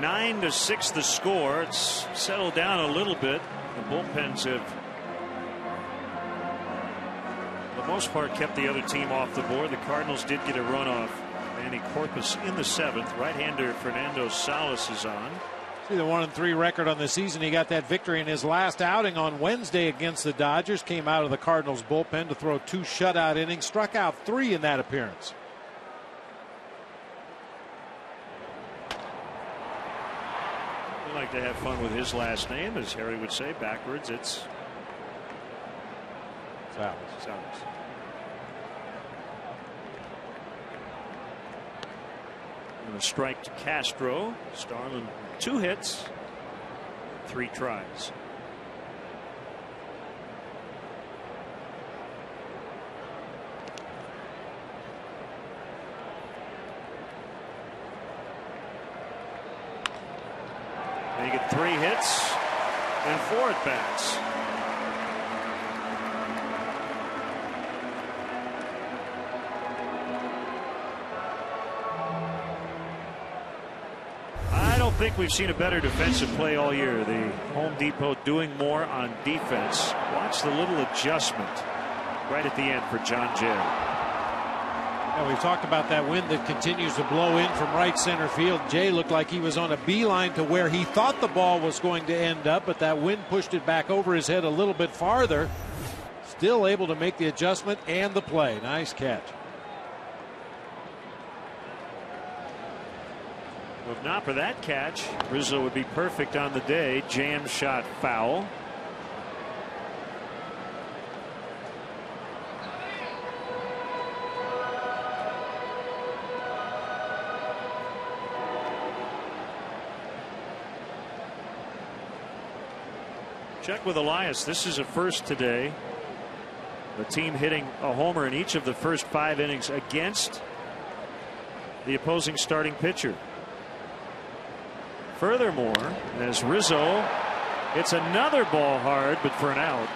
S1: 9-6 the score. It's settled down a little bit. The bullpens have, for the most part, kept the other team off the board. The Cardinals did get a run off Manny Corpus in the 7th. Right-hander Fernando Salas is on.
S2: See the 1-3 record on the season. He got that victory in his last outing on Wednesday against the Dodgers. Came out of the Cardinals bullpen to throw 2 shutout innings. Struck out 3 in that appearance.
S1: He'd like to have fun with his last name, as Harry would say. Backwards, it's
S2: Salas.
S1: And a strike to Castro. Starlin 2 hits, 3 tries. They get 3 hits and 4 at bats. I don't think we've seen a better defensive play all year. The Home Depot doing more on defense. Watch the little adjustment right at the end for John Jay.
S2: Yeah, we've talked about that wind that continues to blow in from right center field. Jay looked like he was on a beeline to where he thought the ball was going to end up, but that wind pushed it back over his head a little bit farther. Still able to make the adjustment and the play. Nice catch.
S1: Well, if not for that catch, Rizzo would be perfect on the day. Jam shot foul. Check with Elias. This is a first today. The team hitting a homer in each of the first 5 innings against the opposing starting pitcher. Furthermore, as Rizzo hits another ball hard, but for an out.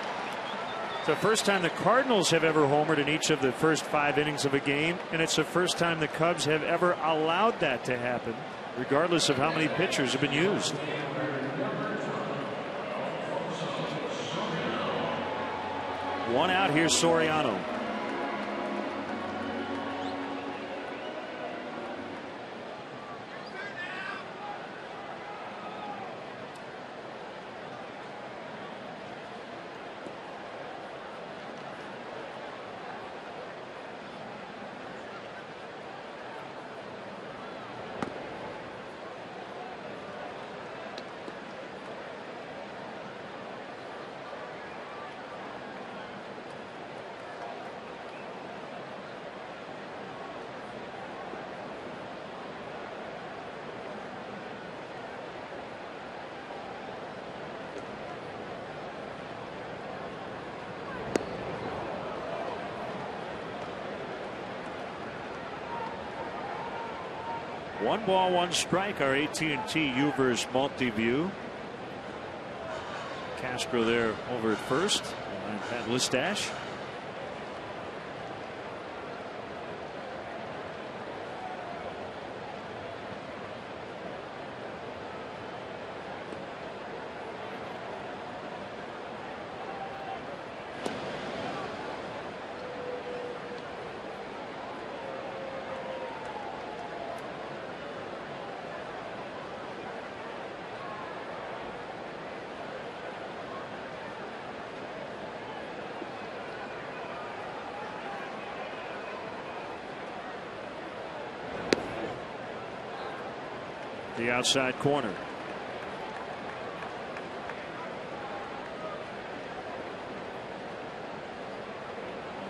S1: It's the first time the Cardinals have ever homered in each of the first 5 innings of a game, and it's the first time the Cubs have ever allowed that to happen, regardless of how many pitchers have been used. One out, here's Soriano. One ball, one strike. Our AT&T Uvers multi-view. Castro there over at first. And Pat Listash. The outside corner.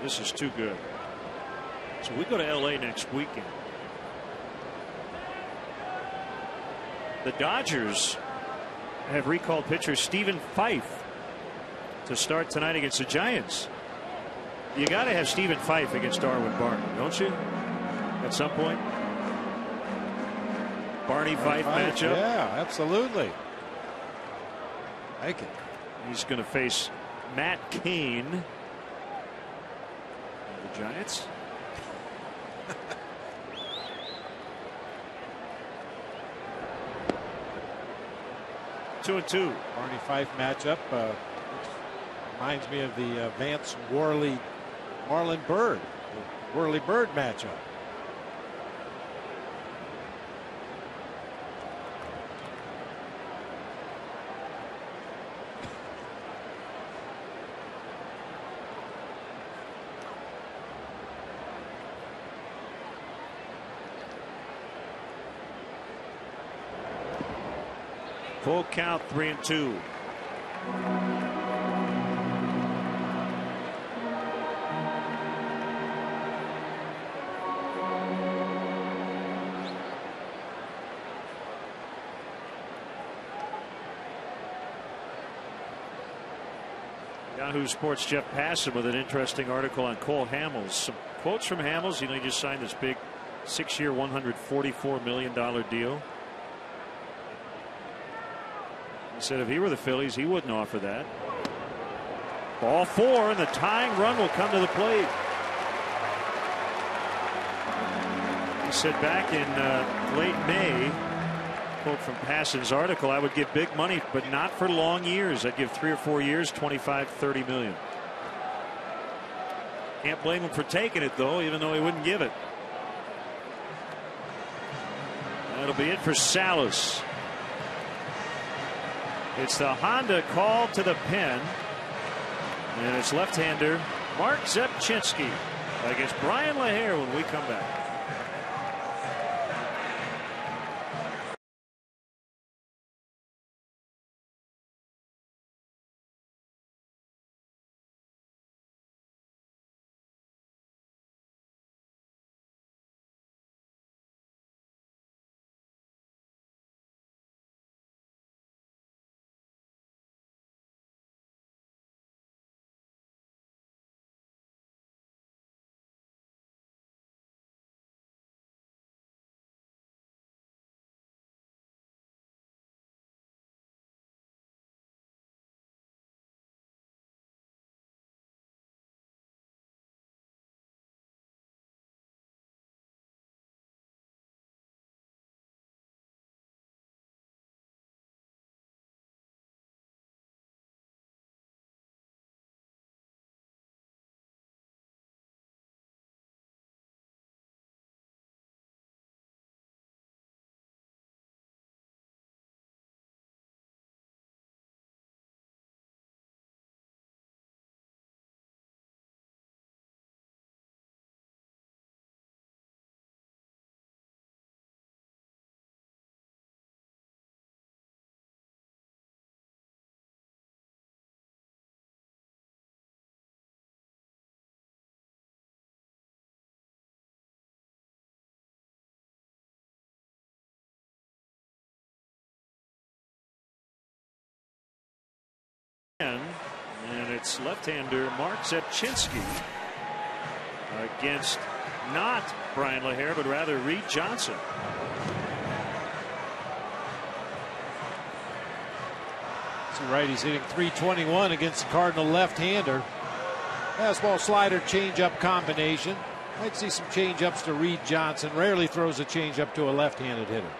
S1: This is too good. So we go to LA next weekend. The Dodgers have recalled pitcher Stephen Fife to start tonight against the Giants. You got to have Stephen Fife against Darwin Barton, don't you? At some point. Barney Fife matchup.
S2: Yeah, absolutely. Like it.
S1: He's going to face Matt Cain of the Giants. 2-2.
S2: Barney Fife matchup, which reminds me of the Vance Worley Marlon Byrd, the Worley Byrd matchup.
S1: Full count, 3-2. Yahoo Sports' Jeff Passan with an interesting article on Cole Hamels. Some quotes from Hamels. He just signed this big 6-year, $144 million deal. He said if he were the Phillies, he wouldn't offer that. Ball 4, and the tying run will come to the plate. He said back in late May, quote from Passan's article, I would give big money, but not for long years. I'd give 3 or 4 years, 25, 30 million. Can't blame him for taking it, though, even though he wouldn't give it. That'll be it for Salas. It's the Honda call to the pen, and it's left-hander Mark Zepchinski against Brian LaHare when we come back. And it's left-hander Mark Zepchinski against not Brian LaHare, but rather Reed Johnson.
S2: So right, he's hitting .321 against the Cardinal left-hander. Fastball, slider, changeup combination. Might see some changeups to Reed Johnson. Rarely throws a changeup to a left-handed hitter.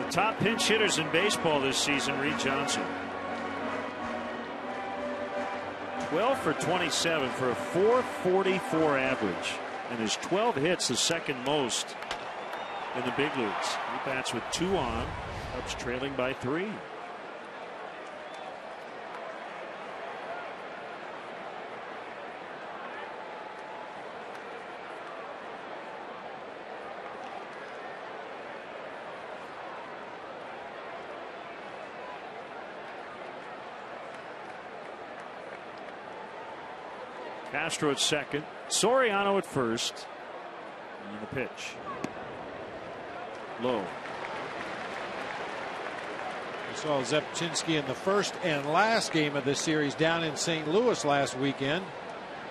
S1: Top pinch hitters in baseball this season, Reed Johnson. 12 for 27 for a .444 average, and his 12 hits the second most in the big leagues. He bats with 2 on, Cubs trailing by 3. Castro at second, Soriano at first, and the pitch. Low.
S2: We saw Zepchinski in the first and last game of this series down in St. Louis last weekend.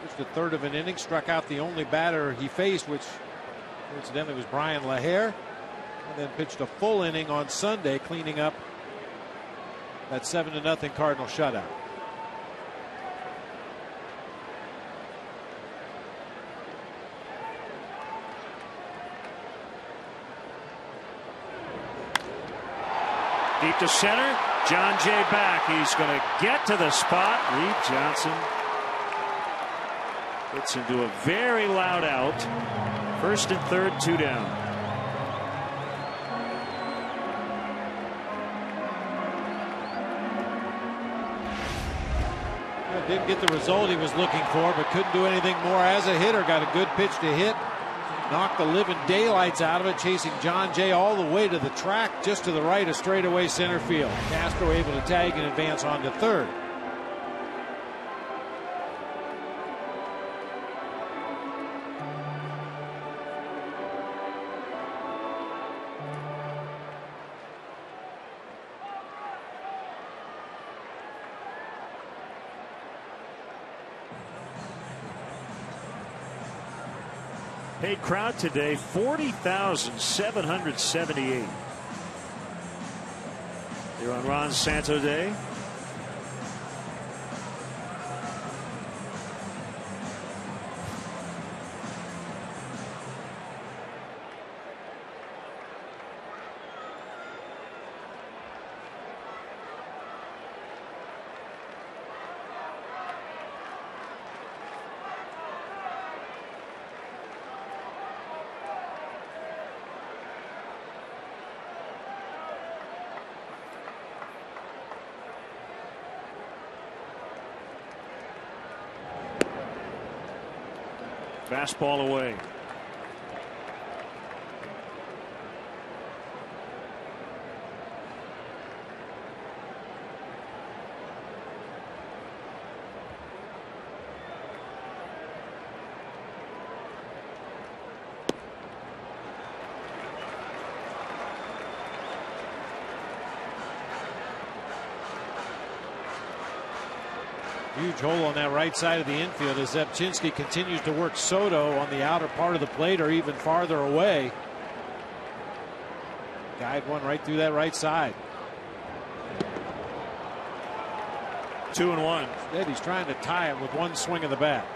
S2: Just the third of an inning, struck out the only batter he faced, which coincidentally was Brian LaHare. and then pitched a full inning on Sunday, cleaning up that 7-0 Cardinal shutout.
S1: Deep to center. John Jay back. He's going to get to the spot. Reed Johnson gets into a very loud out. First and third, 2 down.
S2: Didn't get the result he was looking for, but couldn't do anything more as a hitter. Got a good pitch to hit. Knocked the living daylights out of it, chasing John Jay all the way to the track, just to the right of straightaway center field. Castro able to tag and advance on to third.
S1: Paid crowd today, 40,778. Here on Ron Santo Day. Fastball away.
S2: Huge hole on that right side of the infield as Zepchinski continues to work Soto on the outer part of the plate or even farther away. Guide one right through that right side.
S1: 2-1.
S2: Instead, he's trying to tie it with one swing of the bat.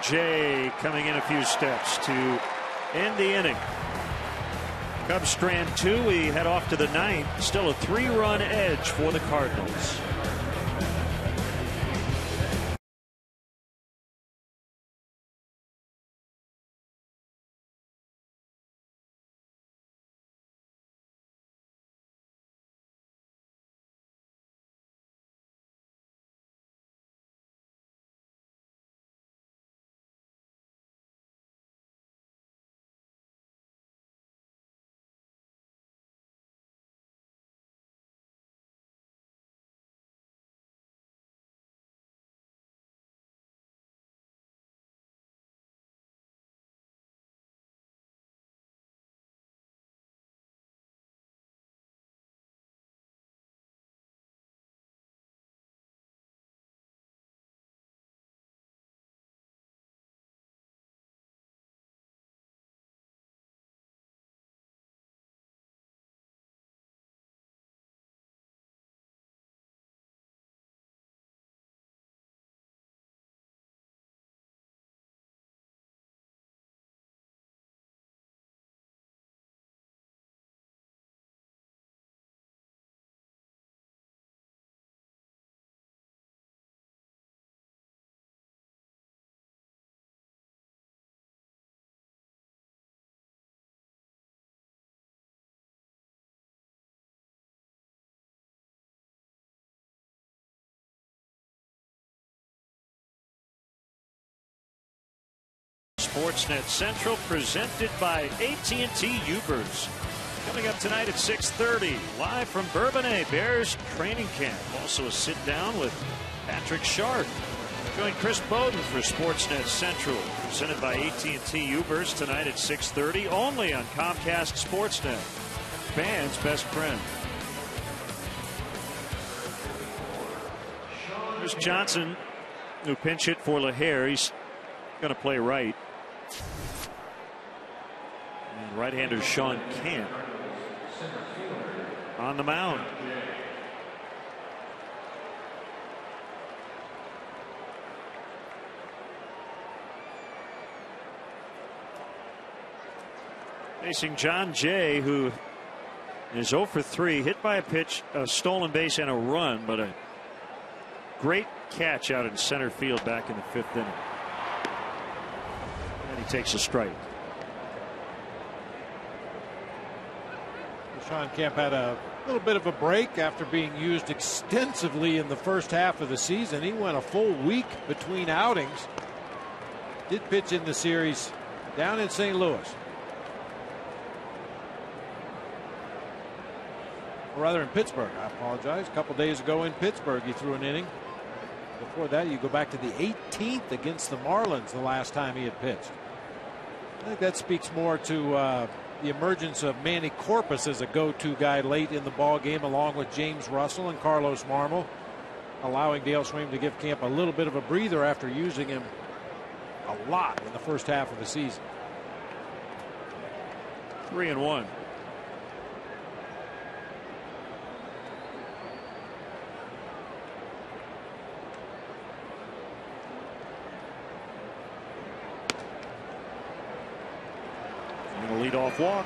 S1: Jay coming in a few steps to end the inning. Cubs strand 2. We head off to the 9th. Still a 3-run edge for the Cardinals. Sportsnet Central presented by AT&T Ubers. Coming up tonight at 6:30, live from Bourbonnais, Bears training camp. Also a sit down with Patrick Sharp. Join Chris Bowden for Sportsnet Central, presented by AT&T U-Verse tonight at 6:30, only on Comcast Sportsnet. Fans' best friend. Here's Johnson, who pinch hit for LaHare. He's going to play right. And right-hander Sean Camp on the mound. Facing John Jay, who is 0 for 3, hit by a pitch, a stolen base, and a run, but a great catch out in center field back in the 5th inning. And he takes a strike.
S2: Sean Kemp had a little bit of a break after being used extensively in the first half of the season. He went a full week between outings. Did pitch in the series down in St. Louis. Or rather in Pittsburgh. I apologize. A couple days ago in Pittsburgh he threw an inning. Before that you go back to the 18th against the Marlins, the last time he had pitched. I think that speaks more to the emergence of Manny Corpus as a go-to guy late in the ball game, along with James Russell and Carlos Marmol, allowing Dale Swaim to give Camp a little bit of a breather after using him a lot in the first half of the season.
S1: 3-1. A leadoff walk.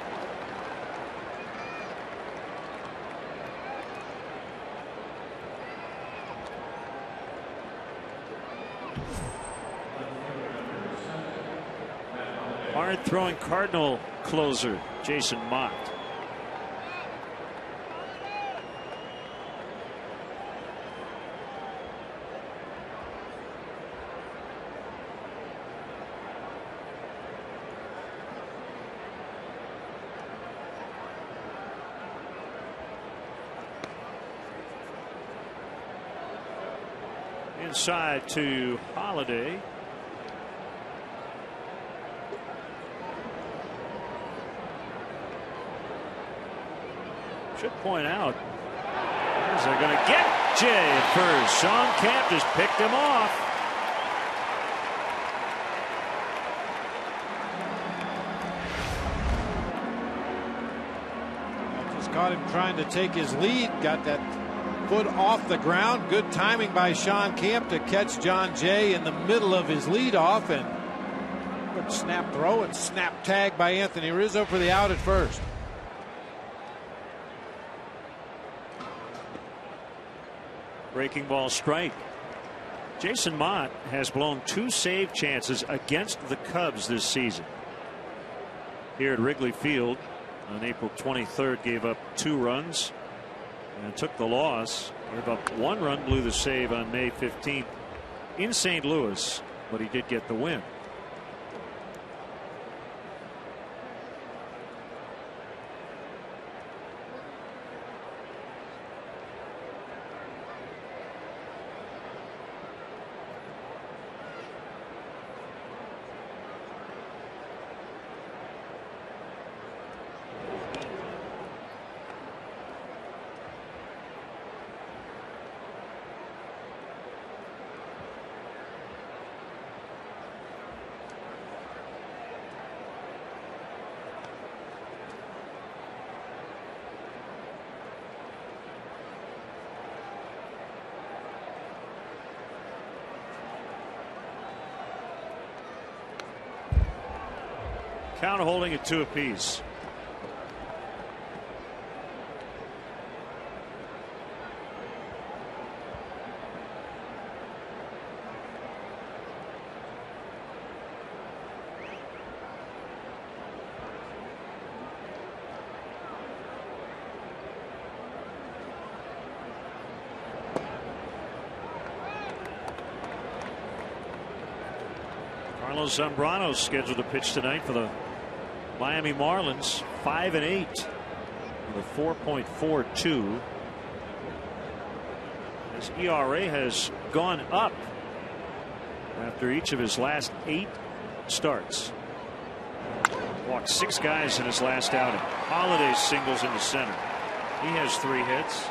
S1: Hard throwing Cardinal closer Jason Mott. Inside to Holiday. Should point out, they're going to get Jay at first. Sean Camp just picked him off.
S2: Just caught him trying to take his lead. Got that foot off the ground. Good timing by Sean Camp to catch John Jay in the middle of his leadoff, and good snap throw and snap tag by Anthony Rizzo for the out at first.
S1: Breaking ball strike. Jason Mott has blown 2 save chances against the Cubs this season. Here at Wrigley Field on April 23rd, gave up 2 runs and took the loss. Gave up 1 run, blew the save on May 15th in St. Louis, but he did get the win. Count holding at 2 apiece. Carlos Zambrano scheduled to pitch tonight for the Miami Marlins. 5-8 with a 4.42. His ERA has gone up after each of his last 8 starts. Walked 6 guys in his last outing. Holiday singles into center. He has 3 hits.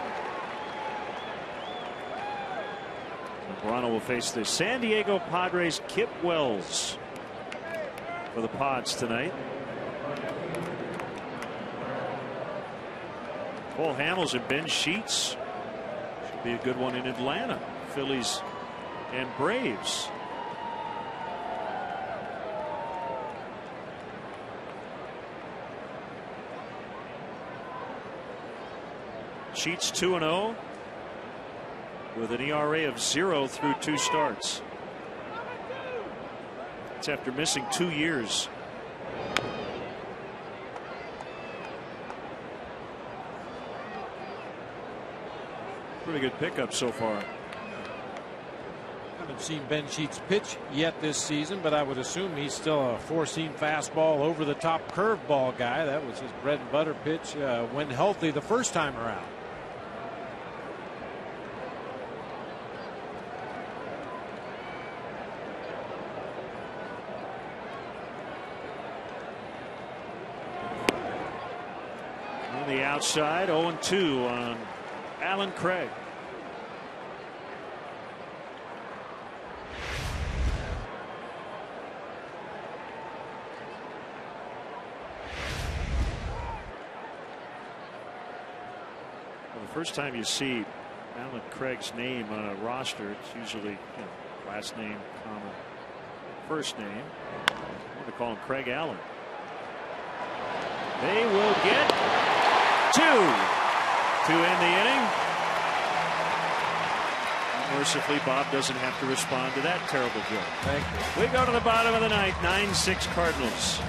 S1: Toronto will face the San Diego Padres' Kip Wells for the Pods tonight. Cole Hamels and Ben Sheets. Should be a good one in Atlanta. Phillies and Braves. Sheets 2-0 with an ERA of 0 through 2 starts. It's after missing 2 years. Pretty good pickup so far.
S2: Haven't seen Ben Sheets pitch yet this season, but I would assume he's still a 4-seam fastball, over the top curveball guy. That was his bread and butter pitch when healthy the first time around.
S1: On the outside, 0-2 on Alan Craig. Well, the first time you see Alan Craig's name on a roster, it's usually last name, comma, first name. I'm going to call him Craig Allen. They will get 2 to end the inning. Mercifully, Bob doesn't have to respond to that terrible joke.
S2: Thank you.
S1: We go to the bottom of the ninth, 9-6 Cardinals.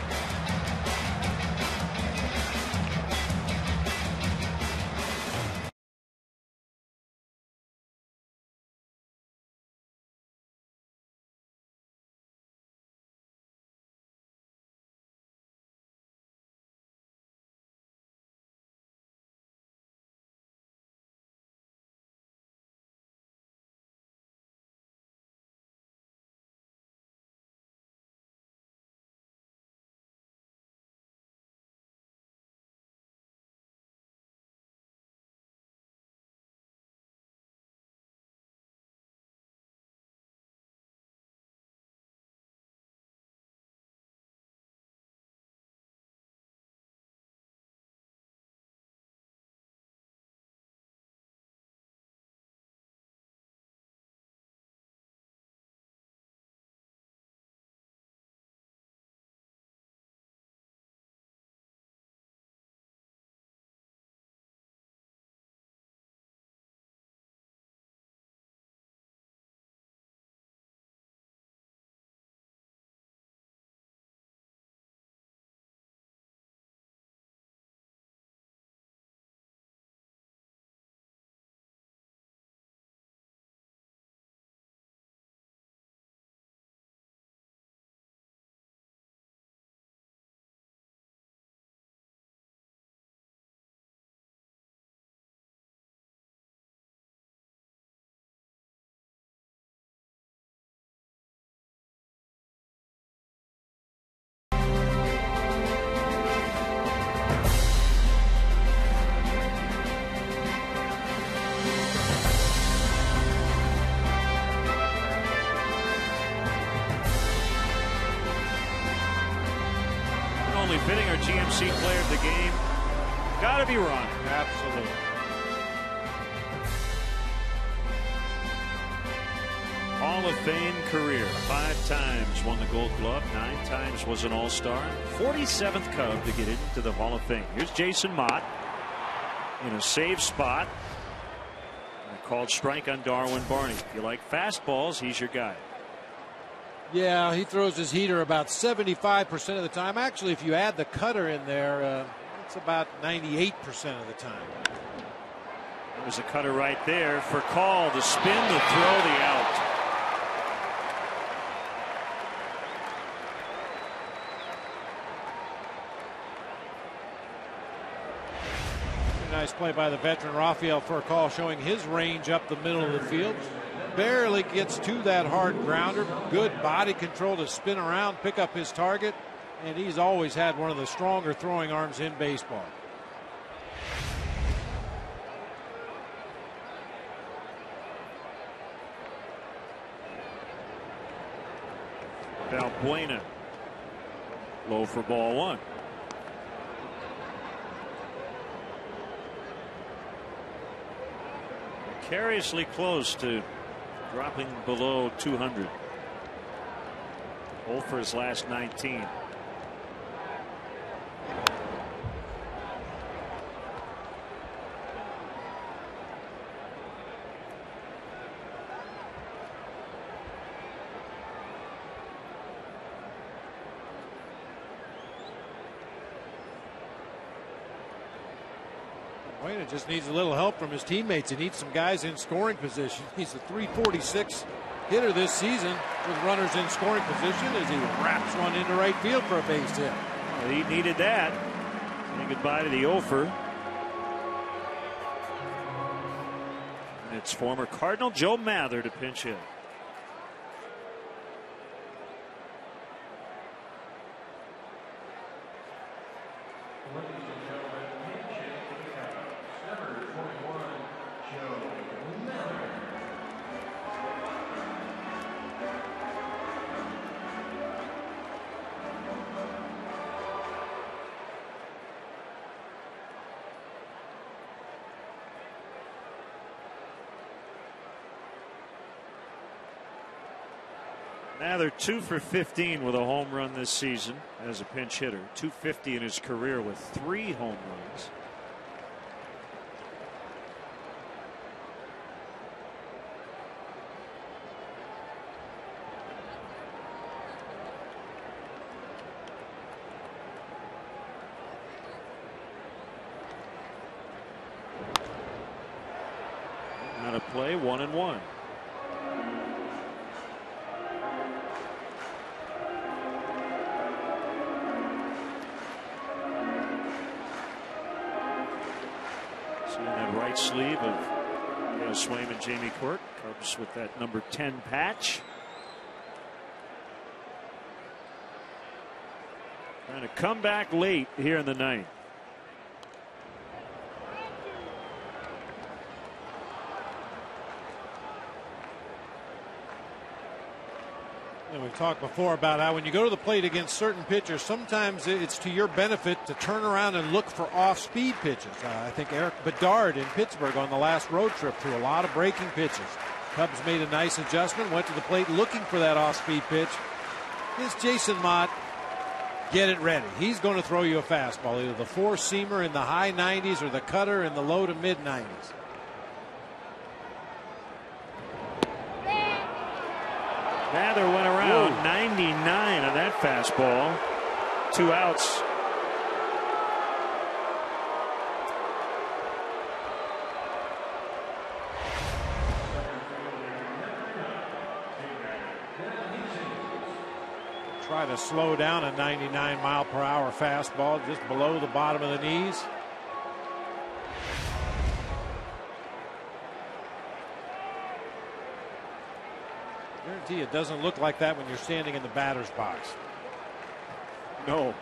S1: Only fitting our GMC player of the game. Gotta be wrong.
S2: Absolutely.
S1: Hall of Fame career. 5 times won the Gold Glove. 9 times was an All-Star. 47th Cub to get into the Hall of Fame. Here's Jason Mott in a safe spot. Called strike on Darwin Barney. If you like fastballs, he's your guy.
S2: Yeah, he throws his heater about 75% of the time. Actually, if you add the cutter in there, it's about 98% of the time.
S1: There's a cutter right there for call. The spin, the throw, the out.
S2: nice play by the veteran Rafael Furcal, showing his range up the middle of the field. Barely gets to that hard grounder. Good body control to spin around, pick up his target, and he's always had one of the stronger throwing arms in baseball.
S1: Valbuena low for ball one. Precariously close to dropping below 200. 0 for his last 19.
S2: Valbuena just needs a little help from his teammates. He needs some guys in scoring position. He's a .346 hitter this season with runners in scoring position as he wraps one into right field for a base hit.
S1: Well, he needed that. Saying goodbye to the offer. And it's former Cardinal Joe Mather to pinch hit. Mather 2 for 15 with a home run this season as a pinch hitter. 250 in his career with 3 home runs. Now to play 1-1. Right sleeve of Dale Swaim and Jamie Quirk. Cubs with that number 10 patch. Trying to come back late here in the ninth.
S2: And we've talked before about how when you go to the plate against certain pitchers, sometimes it's to your benefit to turn around and look for off-speed pitches. I think Eric Bedard in Pittsburgh on the last road trip threw a lot of breaking pitches. Cubs made a nice adjustment, went to the plate looking for that off-speed pitch. Here's Jason Mott. Get it ready. He's going to throw you a fastball, either the four-seamer in the high 90s or the cutter in the low to mid 90s.
S1: Mather went around 99 on that fastball. 2 outs.
S2: Try to slow down a 99-mile-per-hour fastball just below the bottom of the knees. Guarantee it doesn't look like that when you're standing in the batter's box.
S1: No.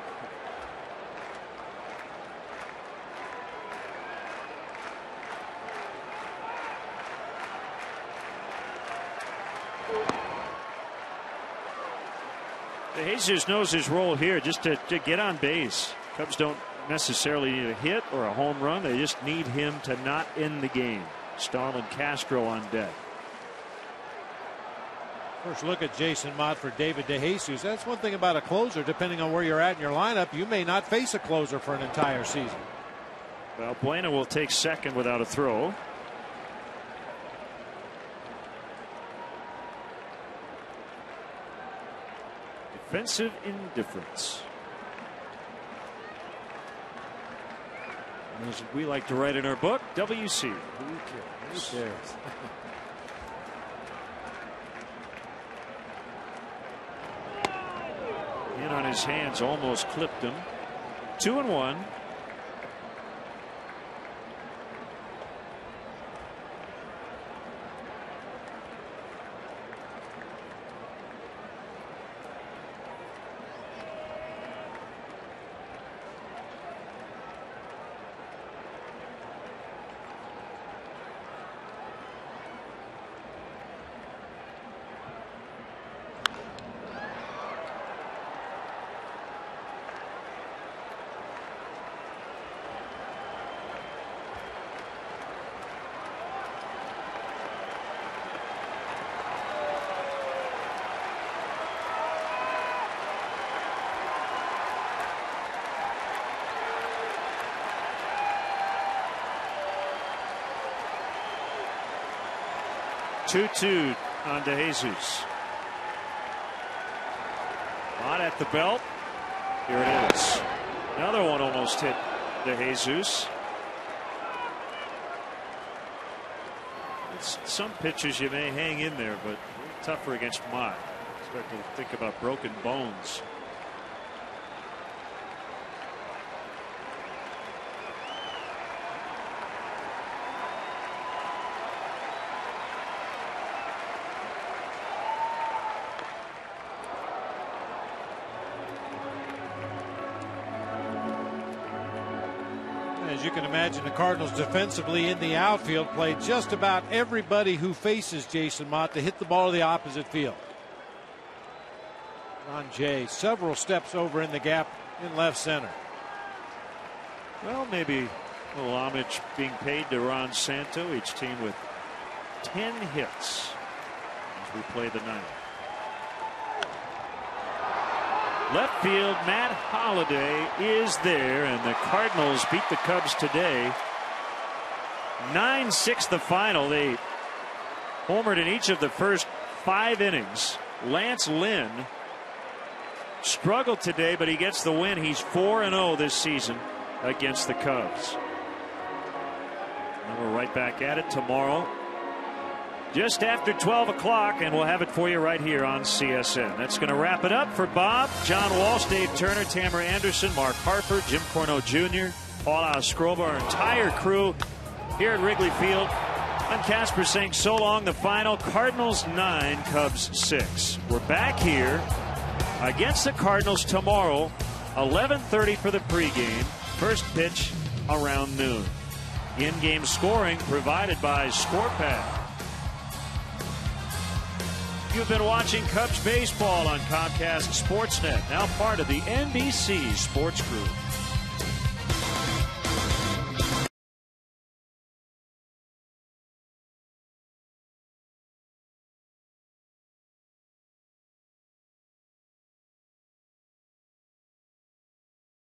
S1: Jesus knows his role here, just to get on base. Cubs don't necessarily need a hit or a home run. They just need him to not end the game. Starlin Castro on deck.
S2: First look at Jason Mott for David DeJesus. That's one thing about a closer. Depending on where you're at in your lineup, you may not face a closer for an entire season.
S1: Well, Valbuena will take second without a throw. Defensive indifference. As we like to write in our book, WC. Who cares?
S2: Who cares?
S1: In on his hands, almost clipped him. 2-1. 2-2 on DeJesus. Not at the belt. Here it is. Another one almost hit DeJesus. Some pitchers you may hang in there, but tougher against Mott. Start to think about broken bones.
S2: As you can imagine, the Cardinals defensively in the outfield played just about everybody who faces Jason Mott to hit the ball to the opposite field. Ron Jay several steps over in the gap in left center.
S1: Well, maybe a little homage being paid to Ron Santo, each team with 10 hits as we play the ninth. Left field, Matt Holliday is there, and the Cardinals beat the Cubs today. 9-6 the final. They homered in each of the first 5 innings. Lance Lynn struggled today, but he gets the win. He's 4-0 this season against the Cubs. And we're right back at it tomorrow, just after 12 o'clock, and we'll have it for you right here on CSN. That's going to wrap it up for Bob, John Walsh, Dave Turner, Tamara Anderson, Mark Harper, Jim Corno Jr., Paul Oscroba, our entire crew here at Wrigley Field. I'm Casper saying so long. The final, Cardinals 9, Cubs 6. We're back here against the Cardinals tomorrow, 11:30 for the pregame. First pitch around noon. In-game scoring provided by ScorePad. You've been watching Cubs baseball on Comcast Sportsnet, now part of the NBC Sports Group.